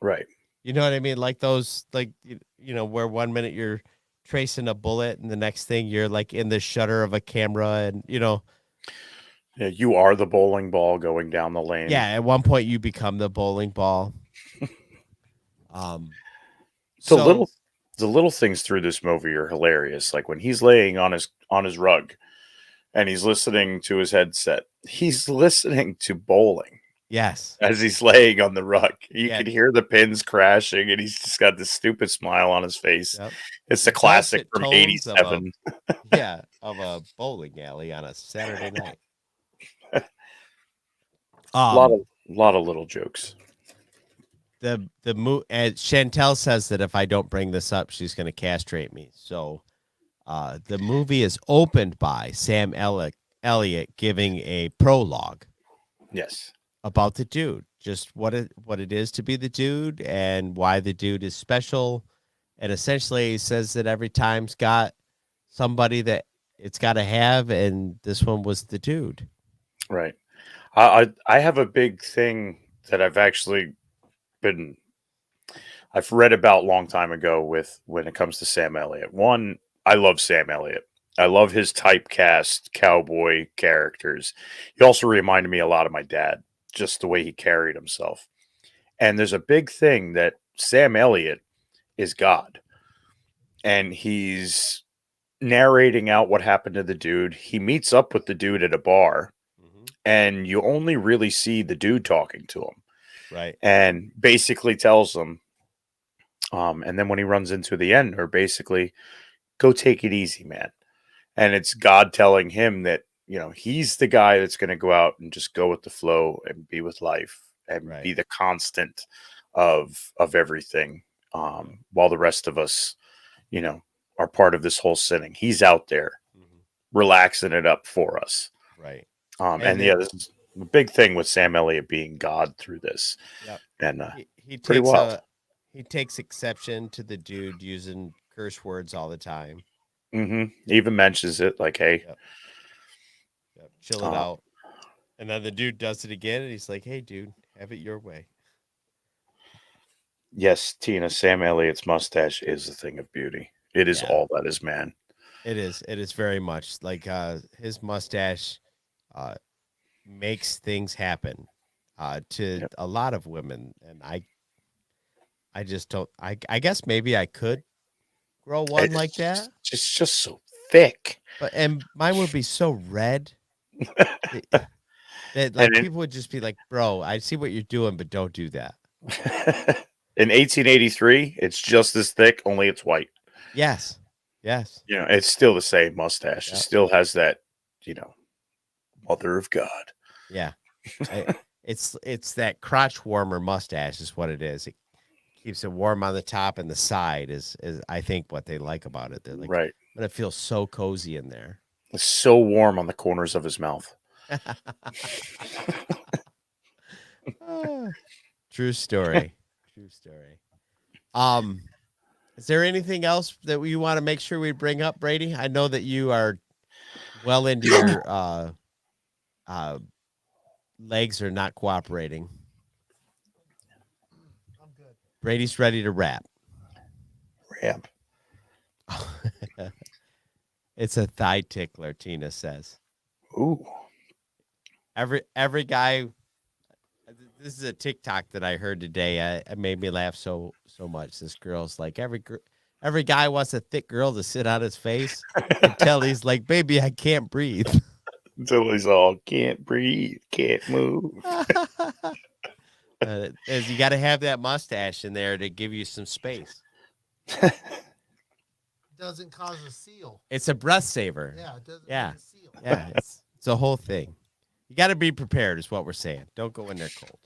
[SPEAKER 4] Right.
[SPEAKER 3] You know what I mean? Like those, like, you know, where 1 minute you're tracing a bullet and the next thing you're like in the shutter of a camera and, you know.
[SPEAKER 4] Yeah, you are the bowling ball going down the lane.
[SPEAKER 3] Yeah, at one point you become the bowling ball.
[SPEAKER 4] The little things through this movie are hilarious. Like when he's laying on his rug and he's listening to his headset. He's listening to bowling.
[SPEAKER 3] Yes.
[SPEAKER 4] As he's laying on the rug. You
[SPEAKER 3] Yeah.
[SPEAKER 4] can hear the pins crashing and he's just got this stupid smile on his face.
[SPEAKER 3] Yep.
[SPEAKER 4] It's the
[SPEAKER 3] The
[SPEAKER 4] classic
[SPEAKER 3] dulcet
[SPEAKER 4] from
[SPEAKER 3] tones of
[SPEAKER 4] 87.
[SPEAKER 3] of a bowling alley on a Saturday night.
[SPEAKER 4] A lot of little jokes.
[SPEAKER 3] And Chantel says that if I don't bring this up, she's going to castrate me. So the movie is opened by Sam Elliott giving a prologue.
[SPEAKER 4] Yes.
[SPEAKER 3] About the dude, just what it is to be the dude and why the dude is special. And essentially he says that every time's got somebody that it's got to have, and this one was the dude.
[SPEAKER 4] Right. I have a big thing that I've read about a long time ago with when it comes to Sam Elliott. One, I love Sam Elliott. I love his typecast cowboy characters. He also reminded me a lot of my dad, just the way he carried himself. And there's a big thing that Sam Elliott is God. And he's narrating out what happened to the dude. He meets up with the dude at a bar. And you only really see the dude talking to him.
[SPEAKER 3] Right.
[SPEAKER 4] And basically tells him, and then when he runs into the end, or basically, go take it easy, man. And it's God telling him that, you know, he's the guy that's going to go out and just go with the flow and be with life and be the constant of everything. While the rest of us, you know, are part of this whole sinning. He's out there relaxing it up for us.
[SPEAKER 3] Right.
[SPEAKER 4] This is a big thing with Sam Elliott being God through this.
[SPEAKER 3] Yep.
[SPEAKER 4] And
[SPEAKER 3] he
[SPEAKER 4] pretty
[SPEAKER 3] takes
[SPEAKER 4] wild.
[SPEAKER 3] he takes exception to the dude using curse words all the time.
[SPEAKER 4] He even mentions it like, hey,
[SPEAKER 3] chill it out. And then the dude does it again, and he's like, hey, dude, have it your way.
[SPEAKER 4] Yes, Tina, Sam Elliott's mustache is a thing of beauty. It is all that is man.
[SPEAKER 3] It is. It is very much like his mustache makes things happen to a lot of women. And I just don't, I guess maybe I could grow one like that.
[SPEAKER 4] It's just so thick.
[SPEAKER 3] And mine would be so red that like people would just be like, bro, I see what you're doing, but don't do that.
[SPEAKER 4] In 1883, it's just as thick, only it's white.
[SPEAKER 3] Yes. Yes.
[SPEAKER 4] You know, it's still the same mustache. It still has that, you know, mother of God.
[SPEAKER 3] Yeah. It's that crotch warmer mustache is what it is. It keeps it warm on the top, and the side is I think what they like about it. They're like,
[SPEAKER 4] right.
[SPEAKER 3] But it feels so cozy in there.
[SPEAKER 4] It's so warm on the corners of his mouth.
[SPEAKER 3] True story. True story. Is there anything else that you want to make sure we bring up, Brady? I know that you are well into your legs are not cooperating.
[SPEAKER 2] I'm good.
[SPEAKER 3] Brady's ready to rap.
[SPEAKER 4] Rap.
[SPEAKER 3] It's a thigh tickler, Tina says.
[SPEAKER 4] Ooh.
[SPEAKER 3] Every guy, This is a TikTok that I heard today. It made me laugh so much. This girl's like, every guy wants a thick girl to sit on his face until he's like, baby, I can't breathe.
[SPEAKER 4] Until he's all can't breathe, can't move.
[SPEAKER 3] You got to have that mustache in there to give you some space.
[SPEAKER 2] Doesn't cause a seal.
[SPEAKER 3] It's a breath saver.
[SPEAKER 2] Yeah, it doesn't
[SPEAKER 3] Yeah.
[SPEAKER 2] make a seal.
[SPEAKER 3] Yeah, it's a whole thing. You got to be prepared is what we're saying. Don't go in there cold.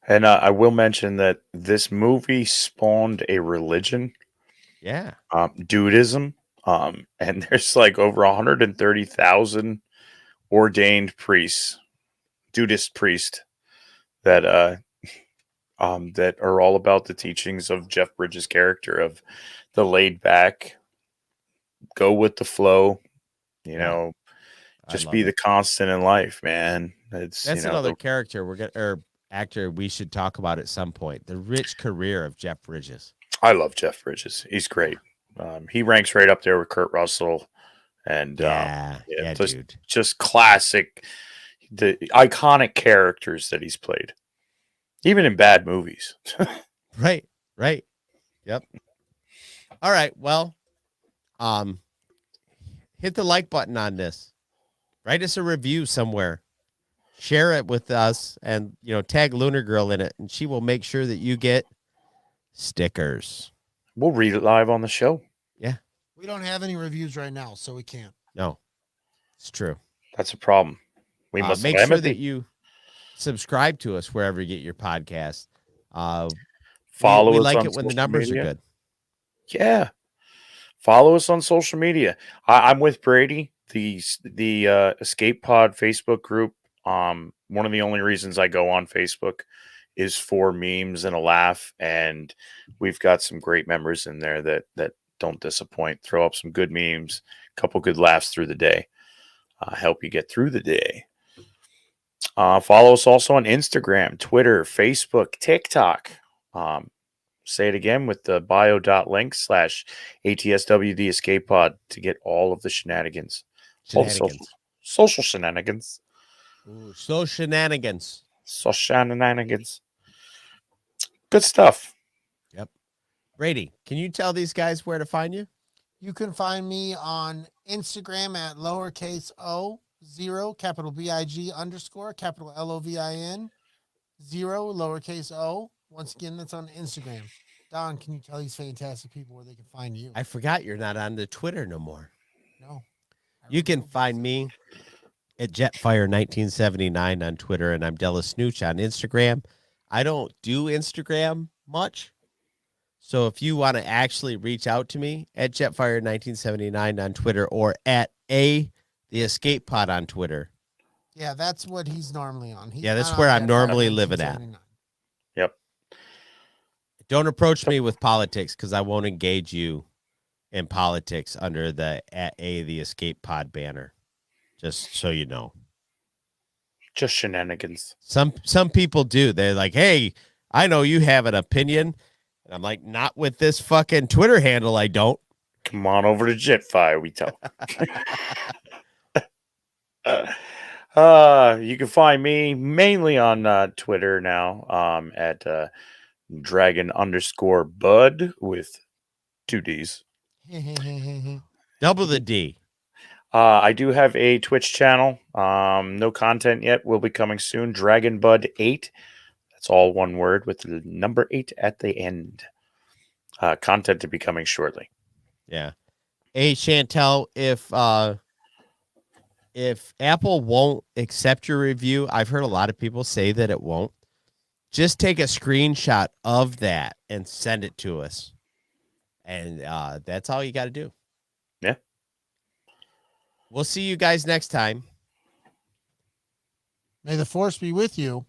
[SPEAKER 4] And I will mention that this movie spawned a religion.
[SPEAKER 3] Yeah.
[SPEAKER 4] Dudism. And there's like over 130,000 ordained priests, Dudist priests that that are all about the teachings of Jeff Bridges' character of the laid back, go with the flow, just be the constant in life, man. That's
[SPEAKER 3] another character actor we should talk about at some point. The rich career of Jeff Bridges.
[SPEAKER 4] I love Jeff Bridges. He's great. He ranks right up there with Kurt Russell, and
[SPEAKER 3] dude,
[SPEAKER 4] just classic, the iconic characters that he's played, even in bad movies.
[SPEAKER 3] Right. Yep. All right. Well, hit the like button on this. Write us a review somewhere. Share it with us, and tag Lunar Girl in it, and she will make sure that you get stickers.
[SPEAKER 4] We'll read it live on the show.
[SPEAKER 3] Yeah.
[SPEAKER 2] We don't have any reviews right now, so we can't.
[SPEAKER 3] No, it's true.
[SPEAKER 4] That's a problem. We must
[SPEAKER 3] make sure that you subscribe to us wherever you get your podcast.
[SPEAKER 4] Follow
[SPEAKER 3] we
[SPEAKER 4] us
[SPEAKER 3] like
[SPEAKER 4] on
[SPEAKER 3] it when the
[SPEAKER 4] social
[SPEAKER 3] numbers
[SPEAKER 4] media.
[SPEAKER 3] are good.
[SPEAKER 4] Yeah. Follow us on social media. I'm with Brady, the Escape Pod Facebook group. One of the only reasons I go on Facebook is for memes and a laugh, and we've got some great members in there that don't disappoint. Throw up some good memes, a couple good laughs through the day, help you get through the day. Follow us also on Instagram, Twitter, Facebook, TikTok. Say it again with the bio.link/ATSW the Escape Pod to get all of the shenanigans. All the social shenanigans.
[SPEAKER 3] Ooh, so shenanigans.
[SPEAKER 4] So shenanigans. Good stuff.
[SPEAKER 3] Yep. Brady, can you tell these guys where to find you?
[SPEAKER 2] You can find me on Instagram at lowercase o 0 capital BIG _ capital LOVIN 0 lowercase o. Once again, that's on Instagram. Don, can you tell these fantastic people where they can find you?
[SPEAKER 3] I forgot you're not on the Twitter no more.
[SPEAKER 2] No.
[SPEAKER 3] You can find me at Jetfire1979 on Twitter, and I'm DellaSnooch on Instagram. I don't do Instagram much, so if you want to actually reach out to me at Jetfire1979 on Twitter or at the Escape Pod on Twitter.
[SPEAKER 2] Yeah, that's what he's normally on. He's
[SPEAKER 3] that's
[SPEAKER 2] not
[SPEAKER 3] where
[SPEAKER 2] on
[SPEAKER 3] I'm
[SPEAKER 2] that
[SPEAKER 3] normally living at.
[SPEAKER 2] 1979.
[SPEAKER 4] Yep.
[SPEAKER 3] Don't approach me with politics because I won't engage you in politics under the the Escape Pod banner. Just so you know.
[SPEAKER 4] Just shenanigans.
[SPEAKER 3] Some people do. They're like, hey, I know you have an opinion. And I'm like, not with this fucking Twitter handle, I don't.
[SPEAKER 4] Come on over to Jetfire, we tell. You can find me mainly on Twitter now at Dragon_Bud with 2 Ds.
[SPEAKER 3] Double the D.
[SPEAKER 4] I do have a Twitch channel. No content yet. Will be coming soon. DragonBud8. That's all one word with the number 8 at the end. Content to be coming shortly.
[SPEAKER 3] Yeah. Hey, Chantel, if Apple won't accept your review, I've heard a lot of people say that it won't. Just take a screenshot of that and send it to us. And that's all you got to do.
[SPEAKER 4] Yeah.
[SPEAKER 3] We'll see you guys next time.
[SPEAKER 2] May the force be with you.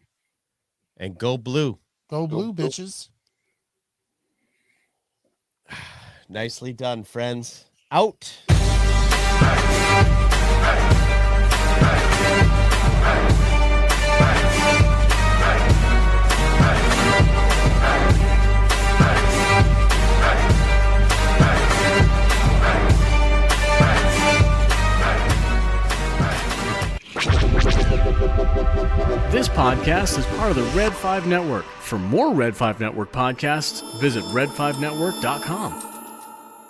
[SPEAKER 3] And go blue.
[SPEAKER 2] Go blue, bitches.
[SPEAKER 3] Nicely done, friends. Out.
[SPEAKER 10] This podcast is part of the Red 5 Network. For more Red 5 Network podcasts, visit red5network.com.